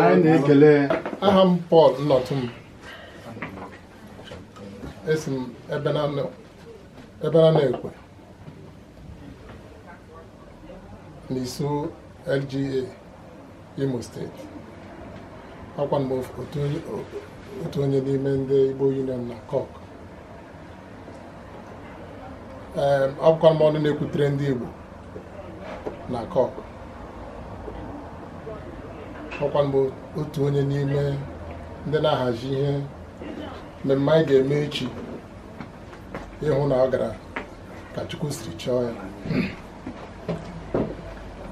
Anyị na-ekele aha m Paul Nnọtụm. Esi m ebe na na-ekwe n'isu LGA Imo Steeti. Akwa m otu onye n'ime ndị Igbo Union na Cork. Akwụkwọ m ọnụ na-ekwutere ndị Igbo na Cork. Akwa m otu onye n'ime ndị na-ahazi ihe mmemme anyị ga-eme echi ịhụ na ọ gara ka Chukwu siri chọọ ya.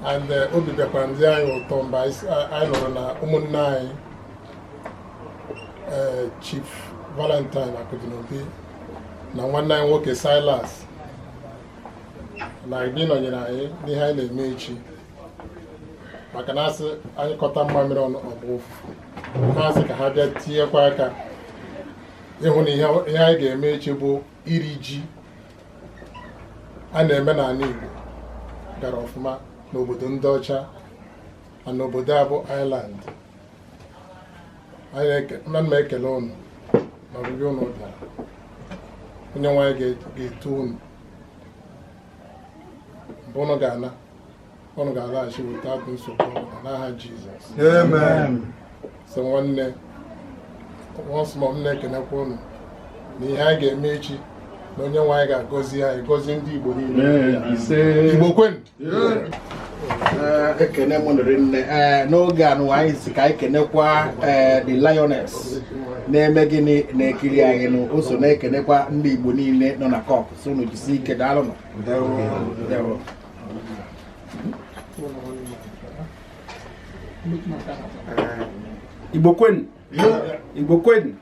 And obi bịakwara ndị anyị ụtọ mgbe anyị nụrụ na ụmụnne anyị Chief Valentine Akudinobi na nwanne anyị nwoke Silas na gị nọnyere anyị n'ihe anyị na-eme echi maka na asị anyị kọta mmamịrị ọnụ ọbụ ụfụfụ na-asị ka ha bịa tinyekwa aka ịhụ na ihe anyị ga-eme echi bụ iri ji a na-eme n'ala Igbo gara ọfụma n'obodo ndị ọcha na n'obodo a bụ Ireland. Ana m ekele ụnụ na ọbịbịa ụnụ bịara. Onye nwe anyị ga-eto ụnụ mgbe ụnụ ga-ana ụnụ ga-alaghachi weta abụ nsogbu ọbụla n'aha Jizọs. Amen. So nwanne once more m na-ekenekwa ụnụ na ihe anyị ga-eme echi na onye nwe anyị ga-agọzi anyị gọzie ndị Igbo niile. Igbo kwen. Ekene m nri nne n'oge anụ anyị si ka anyị kenekwa the Lioness na-eme gịnị na-ekiri anyị nụ o so na-ekenekwa ndị Igbo niile nọ na Cork so unu jisi ike daalụ nọ. Igbo kwen Igbo kwen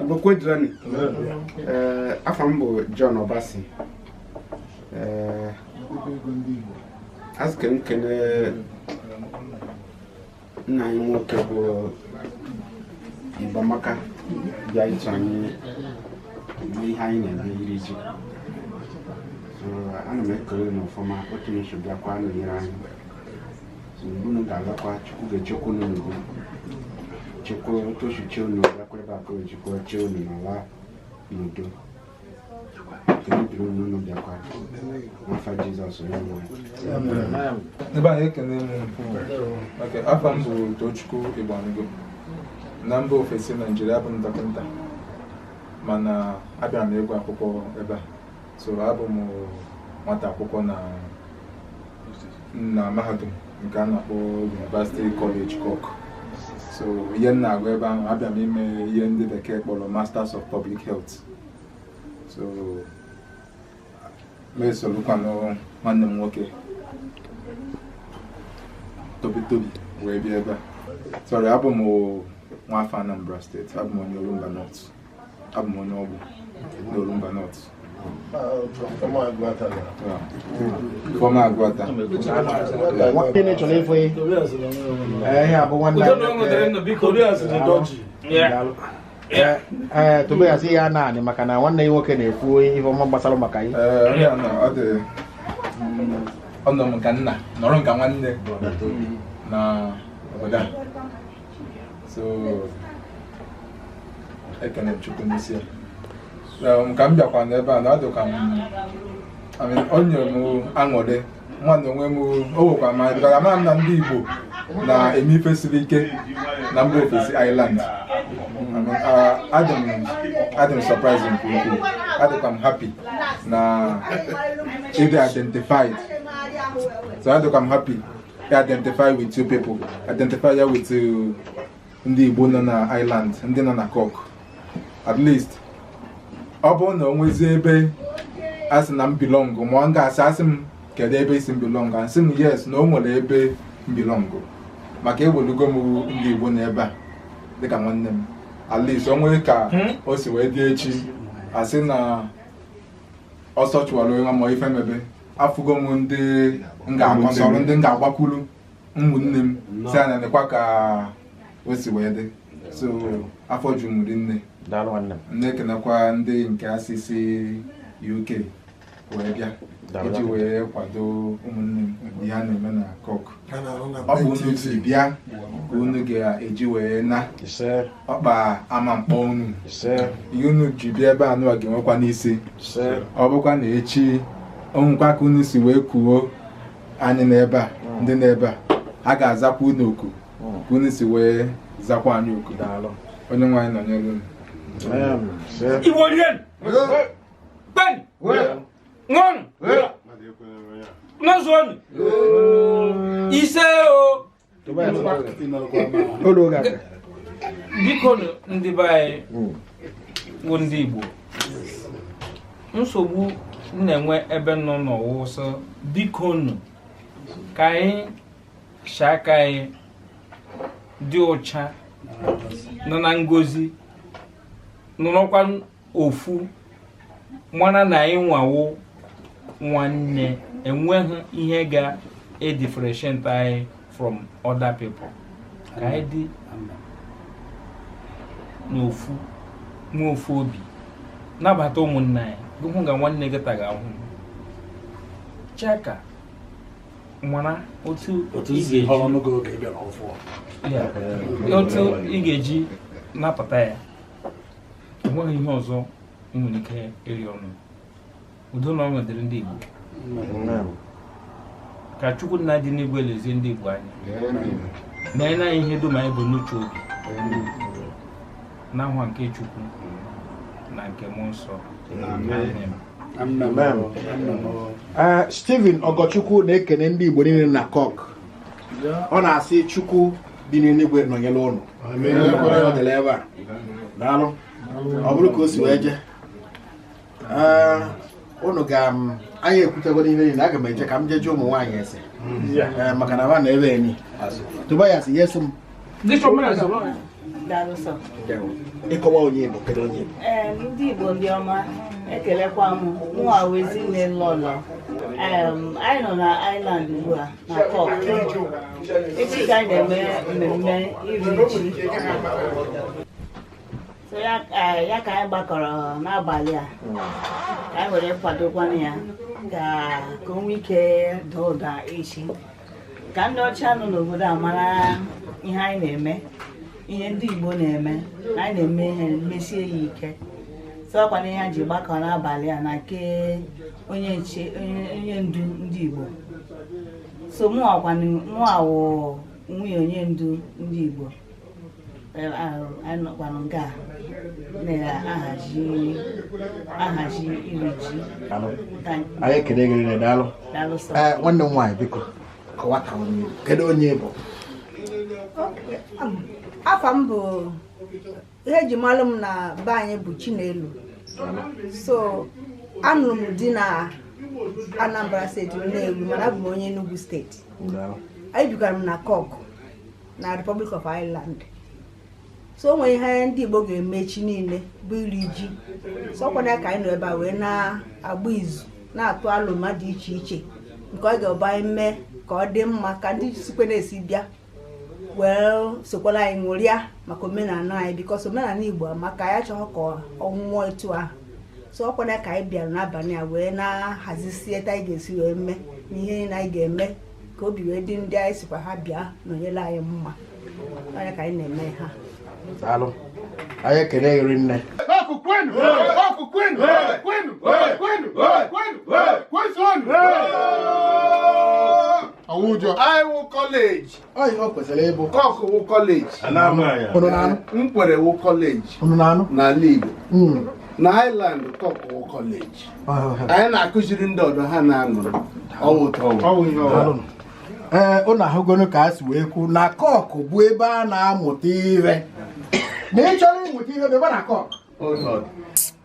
Igbo kwen rani afọ m bụ John Obasi. Asị ka m kene nna anyị nwoke bụ Igbo Amaka bịa ịtụ anyị n'ihe anyị na-eme iri ji. Ana m ekele n'ọfọma otu nso bịakwa nọnyere anyị. Unu ga-agakwa Chukwu ga-echekwa unu n'udo. Chekwa tochiche unu bịakwa ebe aka ojikwa chee unu n'ala n'udo. N'afa Jizọs onye nwe. Ebe anyị ekele m maka afọ m bụ Tochukwu Igbango na mba ofesi Naijiria bụ ntakịnta mana abịara m ịgụ akwụkwọ ebe a so abụ m nwata akwụkwọ na mahadum nke a na-akpọ University College Cork. So ihe m na-agụ ebe ahụ abịara m ime ihe ndị bekee kpọrọ Masters of Public Health. So mesolukwanụ nwanne m nwoke Tobi wee bịa ebe a. Sorry, abụ m nwafọ Anambra State, abụ m onye Olumba North, abụ m onye ọgbụ n'Olumba North. Former Agwata. Gịnị chọrọ ịfụ ihe abụ nwanne Tobias ya naanị maka na nwanne ya nwoke na-ekwu ihe ọma gbasara maka ya. Ọ nọ m ka nna nọrọ nka nwanne na obodo a. So ekene Chukwu n'isi ya. Ka m bịakwa n'ebe a na ọ dị ka o nyere m aṅụrị nwanne onwe m o nwekwa ma dịka ama m na ndị Igbo na-eme ife siri ike na mba ofesi Ireland. Adị m surprised nke ukwuu. Adịkwa m happy na ịdị identified. So adịkwa m happy identify with two people, identify ya with ndị Igbo nọ na island, ndị nọ na Cork. At least ọ bụrụ na o nwezie ebe a sị na m belong, ma ọ ga-asị m kedu ebe isi m belong, asị m yes na o nwere ebe m belong, maka ewelugo m ndị Igbo na ebe a dịka nwanne m. At least o nwere ka o si wee dị echi asị na ọsọ chụwara onwe ma ife mebe afụgo m ndị m ga-akọsọrọ, ndị m ga-agbakwuru ụmụnne m si a na-nekwa ka o si wee dị. So afọ ju m nne na-ekenekwa ndị nke asịsị UK wee bịa iji wee kwado ụmụnne m ihe a na-eme na Cork. Ọ bụ unu si bịa ka unu ga-eji wee na ọkpa ama mkpọ unu ihe unu ji bịa ebe anụ a ga-enwekwa n'isi. Ọ bụkwa na echi onwekwa ka unu si wee kuo anyị n'ebe a, ndị n'ebe a ga-azakwa unu oku ka unu si wee zakwa anyị oku. Onye nwe anyị nọnyere unu. Iwolien! Ben! Ngon! Nozon! Ise o! Biko ndị be anyị bụ ndị Igbo, nsogbu na-enwe ebe nọ n'ọwụsọ, biko nụ ka anyị shaka anyị dị ọcha nọ na ngozi nọrọkwa ofu mana na anyị nwawo nwanne, enweghị ihe ga-edifferentiate anyị from other people. Ka anyị dị n'ofu nwe ofu obi nabata ụmụnna anyị gụhụ ga nwanne gị taga ahụ chaka mara otu ị ga-eji napụta ya. Enweghị ihe ọzọ nwere ike ịrị ọnụ. Udo na ọṅụ dịrị ndị Igbo. Ka Chukwu nna dị n'igwe lezie ndị Igbo anya, mee na ihe dum anyị bụ n'uche obi n'ahụ nke Chukwu na nke mmụọ nsọ. Stephen Ogochukwu na-ekene ndị Igbo niile na Cork. Ọ na-asị Chukwu dị n'eluigwe nọnyere ụnụ. Ọ dịla ebe a. Daalụ. Ọ bụrụ ka o si wee je ụnụ anyị ekwutego n'ihe niile, aga m eje ka m jeje ụmụ nwaanyị ese maka na ha na ebe enyi Tobias yes m ịkọwa onye Igbo, kedu onye Igbo? Ndị Igbo ndị ọma, ekelekwa m nwa wezi nne lọlọ. Anyị nọ na island ugbu a na Cork. Echi ka anyị na-eme mmemme iri ji. So ya ka anyị gbakọrọ n'abalị a ka anyị were kwadokwana ya ka o nwee ike daa ụda echi, ka ndị ọcha nọ n'obodo a mara ihe anyị na-eme, ihe ndị Igbo na-eme. Anyị na-eme ihe mesie ya ike. So ọkwa na ihe ha ji gbakọ n'abalị a na nke onye ndu ndị Igbo. So mụ awụ nwunye onye ndu ndị Igbo. Anyị nọkwanụ nke a na-ahazi iri ji. Anyị ekele gị niile, daalụ. Nwanne m nwaanyị biko kọwa ka onye Igbo, kedu onye Igbo? Afa m bụ ihe eji malụ m na be anyị bụ Chinelu. So anụrụ m di na Anambra steeti Nnewi, mana abụ m onye Enugu steeti. Anyị bigara m na Cork na Republic of Ireland. So onwe ihe ndị Igbo ga-emechi niile bụ iri ji. So ọkwana ka anyị nọ ebe a wee na-agba izu na-atụ alụma dị iche iche nke ọ ga-ọba anyị mee ka ọ dị mma, ka ndị sikwe na-esi bịa wee sokwala anyị ṅụrịa maka omenala anyị, bikos omenala Igbo maka ya chọrọ ka ọnwụnwọ etu ahụ. So ọkwana ka anyị bịara n'abalị a wee na-ahazisi etu anyị ga-esi wee mee na ihe niile anyị ga-eme ka obi wee dị ndị anyị sikwa ha bịa nọnyere anyị mma. Onye ka anyị na-eme ha. Daalụ. Anyị ekele gị nne. Awujo. I will college. Oh, you kwesịrị ịbụ. Cork will college. Nkwere will college. Na Igbo. Na Highland Cork will college. Anyị na-akụziri ndị ọdọ ha na-aṅụrụ. Ọwụ ụnụ ahụgonu ka a si wee kwu na Cork bụ ebe a na-amụta ihe na ị chọrọ ịmụta ihe ebe na Cork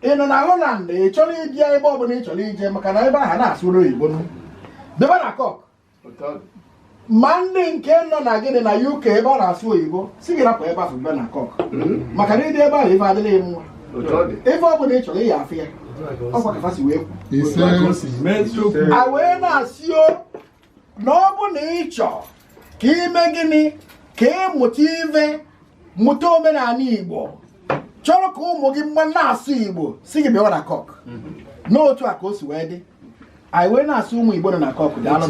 ị nọ na Holland ị chọrọ ịbịa ebe ọ bụla ị chọrọ ije maka na ebe ahụ na-asụrụ oyibo debe na Cork ma ndị nke nọ na gịnị na UK ebe ọ na-asụ oyibo si gị rapụ ebe ahụ bịa na Cork maka na ịdị ebe ahụ ife adịghị mma ife ọ bụla ị chọrọ ịya afụ ya ọkwa ka fasi wee kwu a wee na-asị na ọ bụ na ị chọọ ka ime gịnị ka ịmụta ive mụta omenala Igbo chọrọ ka ụmụ gị mma na-asụ Igbo si gị bịawa na Cork n'otu a ka o si wee dị anyị wee na-asụ ụmụ Igbo nọ na Cork daalụ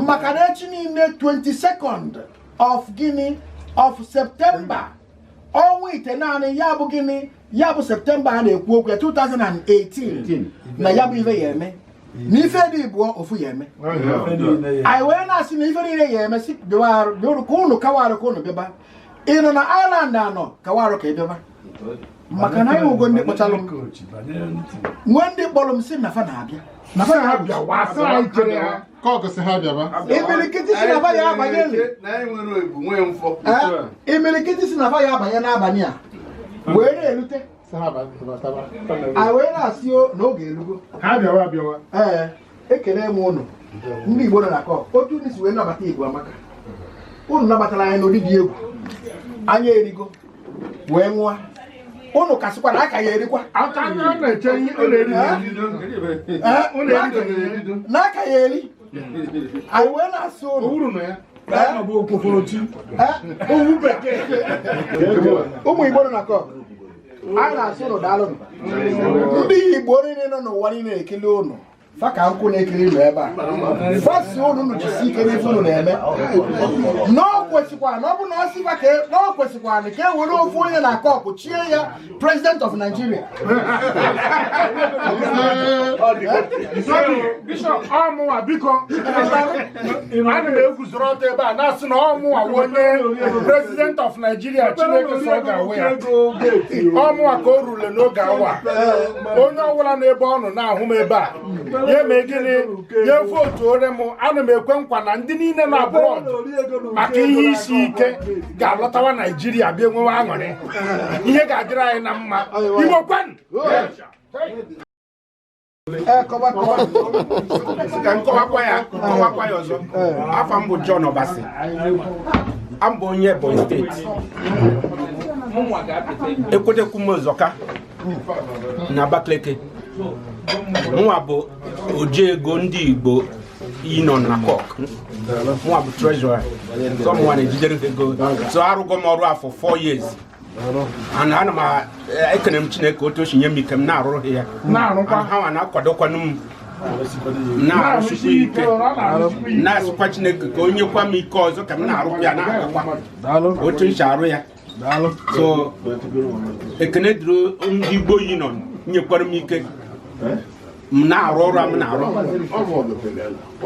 maka na echi niile 22nd of gịnị of September ọnwa itenaanị ya bụ gịnị ya bụ September a na-ekwu okwu ya 2018 na ya bụ ife ya eme na ife dị Igbo ofu ya eme anyị wee na-asị na ife niile ya eme si bịarụ ka ụnụ kawarụ ka ụnụ bịaba ị nọ na Ireland anọ kawarụ ka ị bịaba maka na anyị ụgo ndị kpọchalụ m nwee ndị kpọrọ m si na fa na-abịa imirikiti si na fa ya abanye imirikiti si na fa ya abanye n'abalị a wee na-erute anyị wee na-asị n'oge elugo ee ekele m ụnụ ndị Igbo nọ na Cork otu unu si wee nabata Igbo amaka unu nabatara anyị n'ụdị dị egwu anya erigo wee nwụọ unu kasịkwa na aka ya erikwa n'aka ya eri anyị wee na-asị ụnụ ụmụ Igbo nọ na Cork anyị na-asị ụnụ daalụ ndị Igbo niile nọ n'ụwa niile ekele ụnụ fa ka nkụ na-ekiri ụlọ ebe a fasi unu jisi ike n'ife unu na-eme n'ọkwesịkwa na ọ bụ na ọ sịkwa ka n'ọkwesịkwa na ka e were ofu onye na Cork chie ya President of Nigeria Bishop ọmụwa biko ana m eguzoro ọtọ ebe a na-asị na ọmụwa onye President of Nigeria Chineke so ọ ga-awe ya ọmụwa ka o rule n'oge awa onye ọbụla n'ebe ọ nọ na-ahụ m ebe a ya mee gịnị ya votu ore m ana m ekwe nkwa na ndị niile nọ abroad maka ihe isi ike ga-alọtawa Naijiria bịa enwewe aṅụrị ihe ga-adịrị anyị na mma Igbo kwen ka nkọwakwa ya ọzọ afọ m bụ John Obasi abụ onye Ebonyi steeti ekwetekwu m Ọzọka na Abakaliki mụnwa bụ ojiego ndị Igbo nọ na Cork mụnwa bụ treasurer so mụnwa na-ejidere ego so arụgo m ọrụ afọ 4 years ana m ekene m Chineke otu o si nye m ike m na-arụrụ ya ha nwa na-akwadokwanụ m na-arụsikwa ike na-asịkwa Chineke ka o nyekwa m ike ọzọ ka m na-arụkwa ya na-agakwa otu m si arụ ya so ekene dịrị ndị Igbo yi nọ nyekwara m ike m na-arụ ọrụ m na-arụ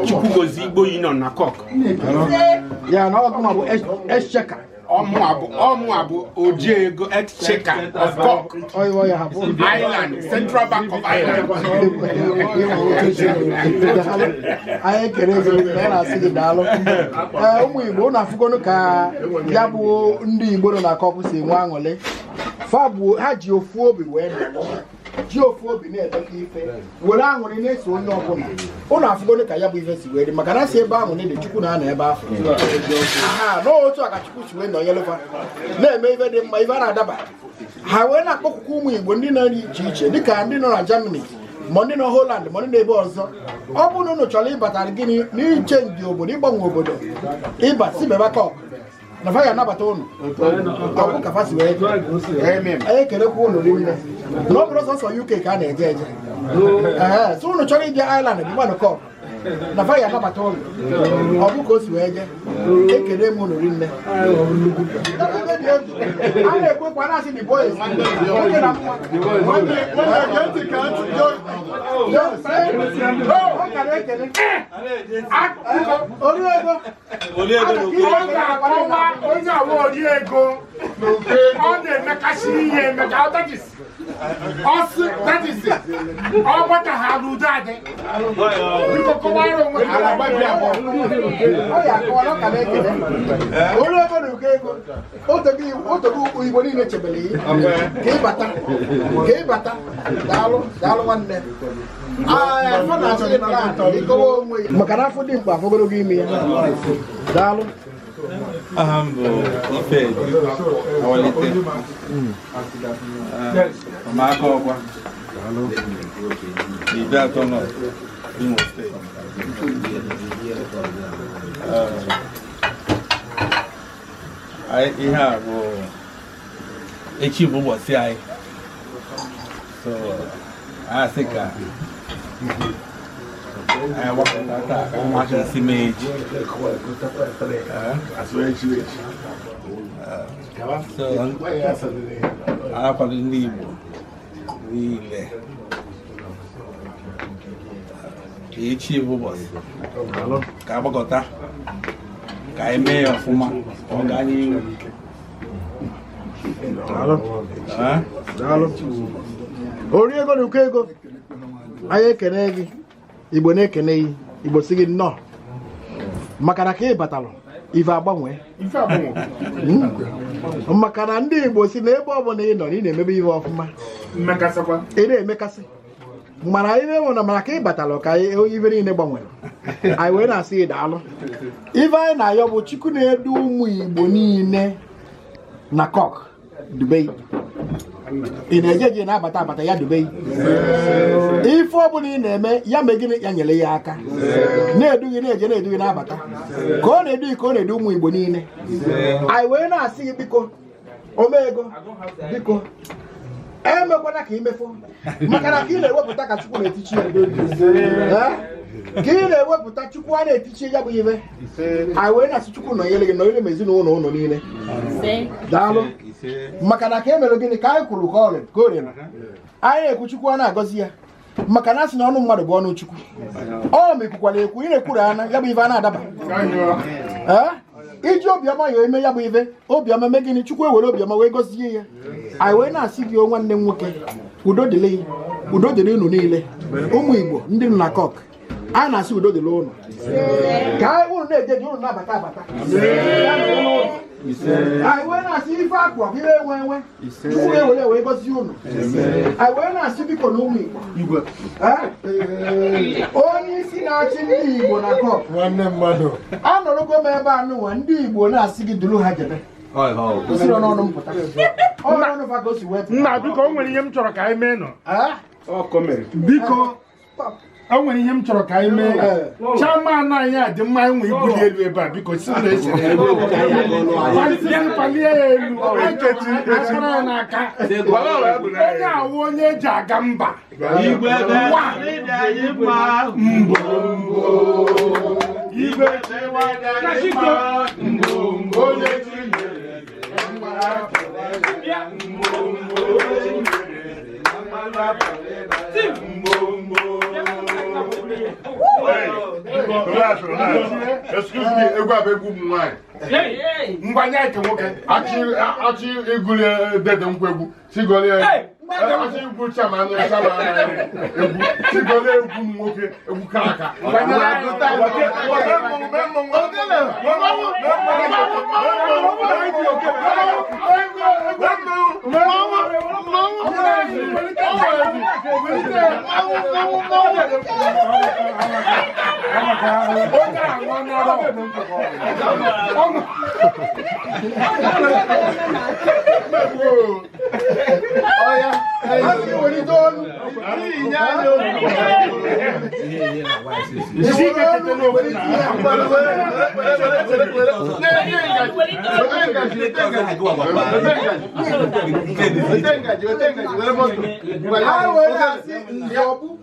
Chukwu gozie Igbo yi nọ na Cork ya na ọgụma bụ Exchequer ọmụa bụ ojiego Exchequer of Cork Ireland Central Bank of Ireland anyị ekere gị na ya na-asị gị daalụ ụmụ Igbo unu afụgonu ka ya bụ ndị Igbo nọ na Cork si enwe aṅụrị ha ji ofu obi wee ji ofu obi na-edekọ ife were aṅụrị na-eso onye ọbụla ụnụ afụgonu ka ya bụ ife si wee dị maka na si ebe ahụ na-ede Chukwu na-anọ ebe ahụ n'otu a ka Chukwu si wee nọnyelụfa na-eme ife dị mma ife a na-adaba ha wee na-akpọkwukwa ụmụ Igbo ndị nọ iche iche dịka ndị nọ na Germany ma ndị nọ Holland ma ndị na-ebe ọzọ ọ bụrụ na ụnụ chọrọ ịbata gịnị n'iche ndị obodo ịgbanwe obodo ịba si beba Cork na fa ya anabata ụnụ ọkụ ka fa si wee anyị ekelekwa ụnụ rinne na ọ bụrụ sọsọ UK ka a na-eje eje so ụnụ chọrọ ịbịa Ireland bụ mmadụ Cork na fa ya anabata ụnụ ọ bụ ka o si wee je ekele m ụnụ rinne a na-ekwekwa na-asị dị boys onye na mma maka na afọ dị mkpa afọgoro gị ime ya daalụ aha m bụ ife awalite ọmaka ọkwa ide atọ nọ Imo steeti ihe a bụ echi bụ ụbọchị anyị so a sị ka anyị gbapụta taa ka mmasị isi mee echi anakwado ndị Igbo niile echi bụ ụbọchị ka agbakọta ka anyị mee ya ọfụma ka ọ gaa n'ihu. ori ego na ụkọ ego anyị ekene gị Igbo na-ekene gị Igbo si gị nnọọ maka na ka ị batalụ ife agbanwe maka na ndị Igbo si na ebe ọbụla ị nọ na ị na-emebe ihe ọfụma ị na-emekasị mana anyị na-enwe na mana ka ị batalụ ka ife niile gbanwere anyị wee na-asị gị daalụ. Ife anyị na-ayọ bụ Chukwu na-edu ụmụ Igbo niile na Cork Dubai. Ị na-eje gị na-abata abata ya Dubai. Ife ọbụla ị na-eme ya mee gịnị ya nyere ya aka na-edu gị na-eje na-edu gị na-abata ka ọ na-edu gị ka ọ na-edu ụmụ Igbo niile. Anyị wee na-asị gị biko omego biko emekwana ka imefu maka na ka ị na-ewepụta ka Chukwu na-etichi ya ka ị na-ewepụta Chukwu a na-etichi ya bụ ibe. Anyị wee na-asị Chukwu nọnyere gị nọnyere m ezinụlọ ụlọ niile daalụ maka na ka e mere gịnị ka anyị kwuru ka ọrịa anyị na-ekwu Chukwu a na-agọzi ya maka na asị na ọnụ mmadụ bụ ọnụ Chukwu ọ mekwukwara ekwu ị na-ekwuru ana ya bụ ibe a na-adaba iji obiọma ya eme ya bụ ibe obiọma mee gịnị Chukwu ewere obiọma wee gọzie ya. Anyị wee na-asị gị nwanne m nwoke udo dịrị unu niile ụmụ Igbo ndị nọ na Cork a na-asị udo dịrị unu ka unu na-eje dị unu na-abata abata. Anyị wee na-asị ife akwa ihe enwe Chukwu ewere wee gọzie unu. Anyị wee na-asị biko na ụmụ Igbo onye isi na-achị ndị Igbo na Cork nwanne mmadụ anọrọgo m ebe anụnwa ndị Igbo na-asị gị duru ha jebe kwụsịrị n'ọnụ mpụta ọnụ fa ka o si wee nna biko o nwere ihe m chọrọ ka anyị mee nọ biko o nwere ihe m chọrọ ka anyị mee chairman anyị a dị mma enwe ibuli elu ebe a biko si na echere palie ya elu akara ya n'aka onye awụ onye eji aga mba igwe Excuse me, egwu abụ egwu ụmụ nwaanyị. Mgbanye eke nwoke achị ịgụli dede nkwa egwu sigoli achị igwu chama anụ chama egwu sigoli egwu nwoke egwu karaka.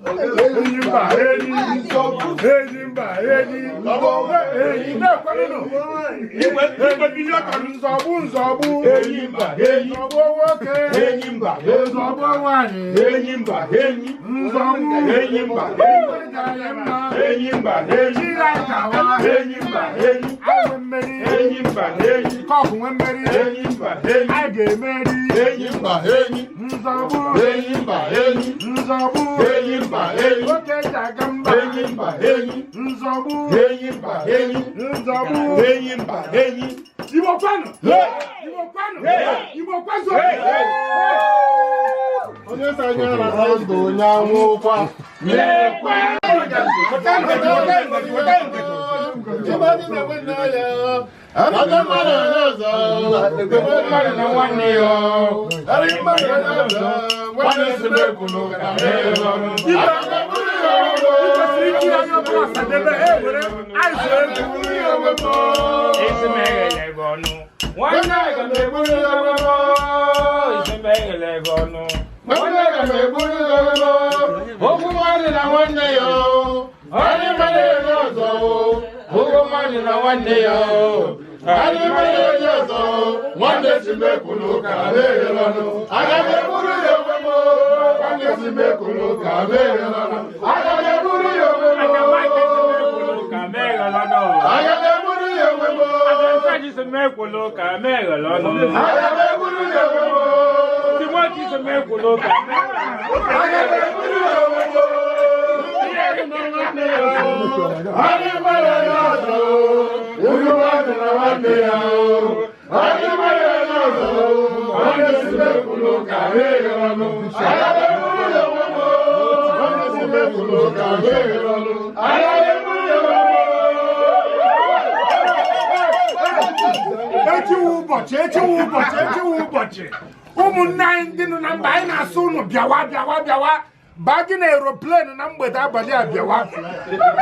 Enyimba enyi enyimba enyi nzọgbu enyimba enyi nwoke enyimba nzọgbu nwanyị enyimba enyi nzọgbu enyimba enyimba enyi enyimba enyi awe mmeri enyimba enyi kọkụ nwe mmeri enyimba enyi a ga-emeri enyimba enyi nzọgbu enyimba enyi nzọgbu enyimba enyi oke jaga mba enyimba enyi nzọgbu enyimba enyi nzọgbu enyimba enyi Igbo kwanu Igbo kwanu Igbo kwazo onye sanya na ndụ onye anwụkwa lekwa ụmụnne anyị ndị nọ na mba anyị na-asụ ụnụ bịawa baa gị na aeroplane na mgbede abalị a bịawa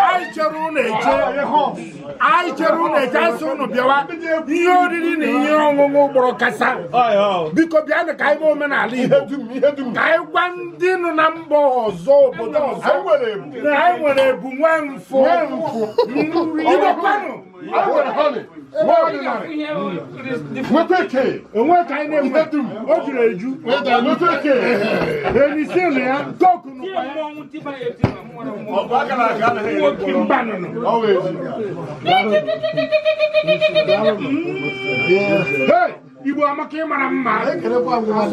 anyị chere ụnụ eche asị ụnụ bịawa ihe oriri na ihe ọṅụṅụ gbọrọ kasa biko bịanụ ka anyị mee omenala Igbo ka anyị gwa ndị nọ na mba ọzọ obodo ọzọ na anyị nwere ebu nwee mfụ Igbo kwanụ onwe ka anyị na-enwe o juru eju enisinu ya toku Igbo amaka ịmara mma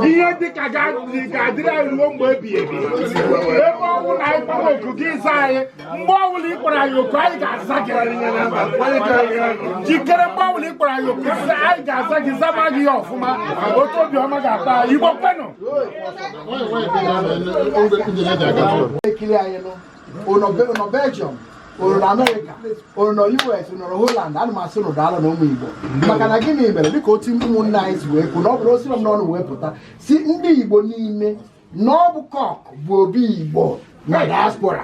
ihe dịka ga-adịrị anyị ruo mgbe ebighị ebi ebe ọnwụ na anyị kpọrọ oku gị ịza anyị mgbe ọbụla ị kpọrọ anyị oku anyị ga-aza gị jikere mgbe ọbụla ị kpọrọ anyị oku anyị ga-aza gị zama gị ọfụma otu obiọma ga-akpa Igbo kwenụ ekiri anyị nọ Belgium unu na Amerịka unu nọ US unu nọ Holland ana m asị unu daalụ na ụmụ Igbo maka na gịnị mere dịka otu ụmụnne anyị si wee kwu na ọ bụrụ osiri m n'ọnụ wee pụta si ndị Igbo niile na ọ bụ Cork bụ obi Igbo na diaspora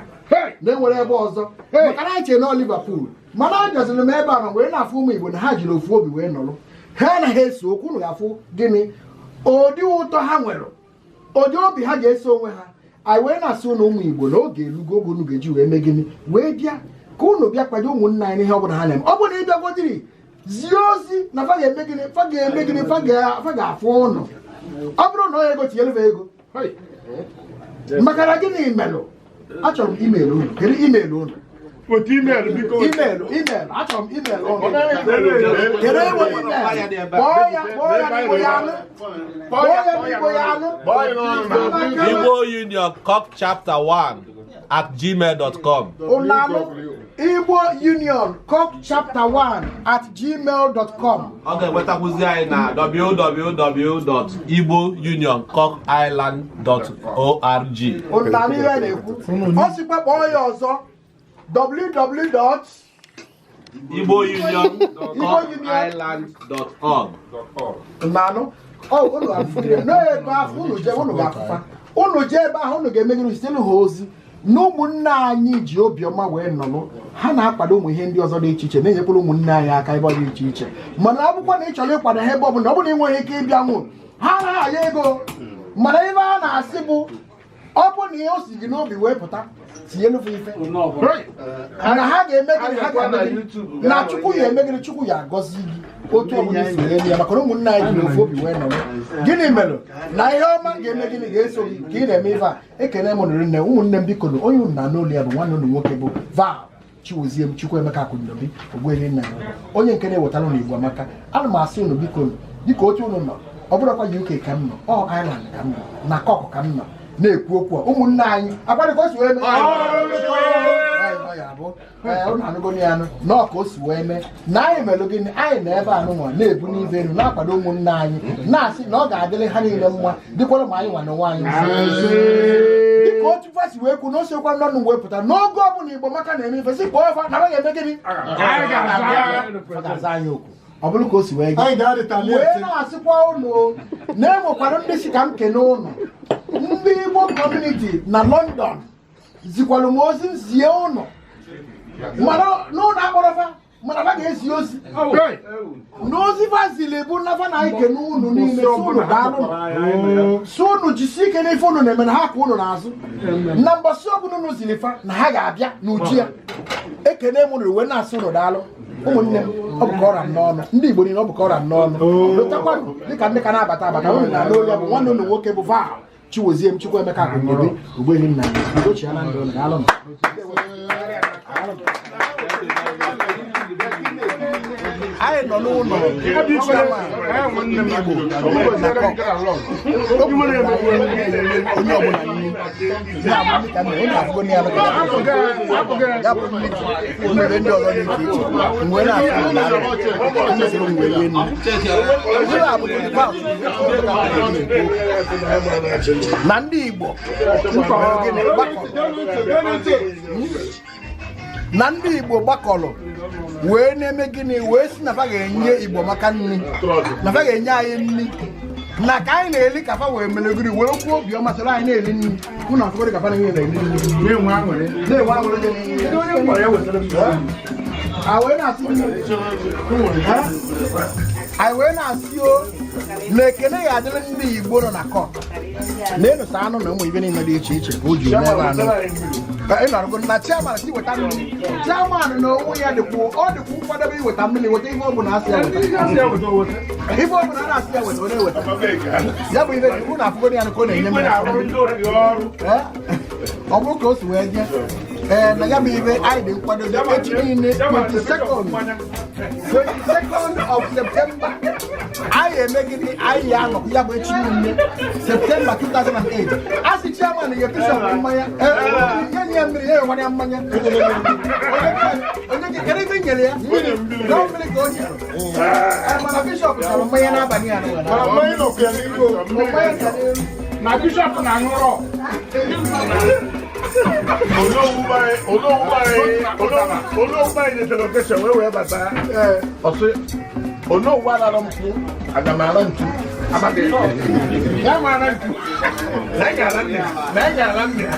na-enwere ebe ọzọ maka na anyị chere na Liverpool mana a bịaziri m ebe a na wee na-afụ ụmụ Igbo na ha jiri ofu obi wee nọrọ ha anaghị eso okwu unu ga-afụ gịnị ụdị ụtọ ha nwere ụdị obi ha ga-eso onwe ha anyị wee na-asị ụnụ ụmụ Igbo na oge elugo oge unu ga-eji wee mee gịnị wee bịa ka unu bịa kwado ụmụnna anyị n'ihe ọbụla ha na-eme ọ bụrụ na ịbịa godiri zie ozi na fa ga-eme gịnị fa ga-afụ ụnụ ọ bụrụ na onye ego tinyere fa ego maka na gịnị melụ achọrọ m email unu kedu email unu otu email biko email achọrọ m email unu kedu ewe email kpọọ ya n'igbo ya anụ Igbo Union Cork Chapter 1 @gmail.com. Igbo Union Cork Chapter 1 @gmail.com. Ọ ga-enwetakwuzi anyị na www.igbounioncorkisland.org. Ọ sịkwa kpọọ ya ọzọ www.igbounioncorkisland.org. Unu jee ebe ahụ unu ga-emegide site ha ozi na ụmụnne anyị ji obiọma wee nọrọ ha na-akwado ụmụ ihe ndị ọzọ dị iche iche na-enyekwara ụmụnne anyị aka ebe ọ dị iche iche mana akwụkwọ na ị chọrọ ịkwado ha ebe ọ bụla ọ bụla ị nweghị ike ịbịa nwụ ha anaghị aya ego mana ebe a na-asị bụ ọ bụ na ihe o si gị n'obi wee pụta tinye n'ofe ife na ha ga-eme gịnị ha ga-eme na Chukwu ya eme gịnị Chukwu ya agọzi gị otu ọbụla isi elu ya maka na ụmụnna anyị ji n'ofe obi wee nọrọ gịnị mere na ihe ọma ga-eme gịnị ga-eso gị ka ị na-eme ife a ekene m nụrụ nne ụmụnne m biko onye unu na n'olu ya bụ nwanne unu nwoke bụ Val Chiwozie m Chukwuemeka Akụndobi Ogbuehi nna ya onye nke na-ewetara unu Igbo amaka ana m asị unu biko dịka otu unu nọ ọ bụrụkwa UK ka m nọ ọ Ireland ka m nọ na Cork ka m nọ na-ekwu okwu a ụmụnne anyị agbalị ka o si wee mee ụnụ anụgo ya anụ nọọ ka o si wee mee na anyị melụ gịnị anyị na ebe anụnwa na-ebu n'ive elu na-akwado ụmụnne anyị na-asị na ọ ga-adịrị ha niile mma dịkwara ma anyị nwa na nwa anyị dịka otu fasi wee kwu na o sekwa nnọnụ wee pụta n'oge ọbụla Igbo maka na-eme ife si kpọọ ọfa na ọ ga-eme gịnị ga-aza anyị okwu ọ bụrụ ka o si wee gaa wee na-asịkwa ụnụ na-enwekwara ndị si ka m kene ụnụ ndị Igbo kọmuniti na London zikwara m ozi zie ụnụ mana n'ụlọ akpọrọfa mana fa ga-esi ozi n'ozi fazili bụ nafa na anyị kene ụnụ niile ụnụ daalụ si ụnụ jisi ike n'ife ụnụ na-eme na ha ka ụnụ n'azụ na mbọsị ọbụla ụnụ ziri fa na ha ga-abịa n'uju ya ekene m ụnụ wee na-asị ụnụ daalụ ụmụnne m ọ bụ ka ọra m n'ọnụ ndị Igbo niile ọ bụ ka ọra m n'ọnụ lotakwanụ dịka ndị ka na-abata abata ụnụ na n'olu ya bụ nwanne ụnụ nwoke bụ Val Chiwozie m Chukwuemeka Akụndobi Ogbuehi nna ya udochiala ndị ụnụ daalụ anyị nọ n'ụlọ onye ọbụla onye afụgo ya bụ mmere ndị ọzọ dị iche iche mgbe na-asịrị mgbe rie nri na ndị Igbo na ndị Igbo gbakọrọ wee na-eme gịnị wee si na fa ga-enye Igbo maka nri na fa ga-enye anyị nri na ka anyị na-eli ka fa wee mere gịnị wee kwuo obiọma soro anyị na-eli nri ụnụ afụgoro ka fa na-enye na-eli nri na-enwe aṅụrị anyị wee na-asị o na ekene ya adịrị ndị Igbo nọ na Cork na-enosa anụ na ụmụ ibe niile dị iche iche ka o ji eme ebe anụ ịnọrọgo na chairman si weta mmiri chairman na onwe ya dịkwa nkwadebe iweta mmiri weta ihe ọ bụla asị ya weta ife ọ bụla na-asị ya weta ọ na-eweta ya bụ ibe dị ụnụ afụgoro ya ka ọ na-enye mmiri ọ bụrụ ka o si wee je na ya bụ ibe anyị dị nkwadobe echi niile 22nd of September anyị eme gịnị anyị ya anọ ya bụ echi niile September 2008 a sị chairman ya bishọp mmanya nye ya mmiri ya enwere ya mmanya onye kere ibe nyere ya mmiri ka o nyere mana bishọp chọrọ mmanya n'abalị ya na bishọp na-aṅụrọ olóòwú báyìí ní tẹlifíṣàn wẹ́wẹ́ bàtà ọ̀sẹ̀ olóòwú alára mpú àdàmàrà ntú amadé yàmàrà ntú nàgàrà mbìà.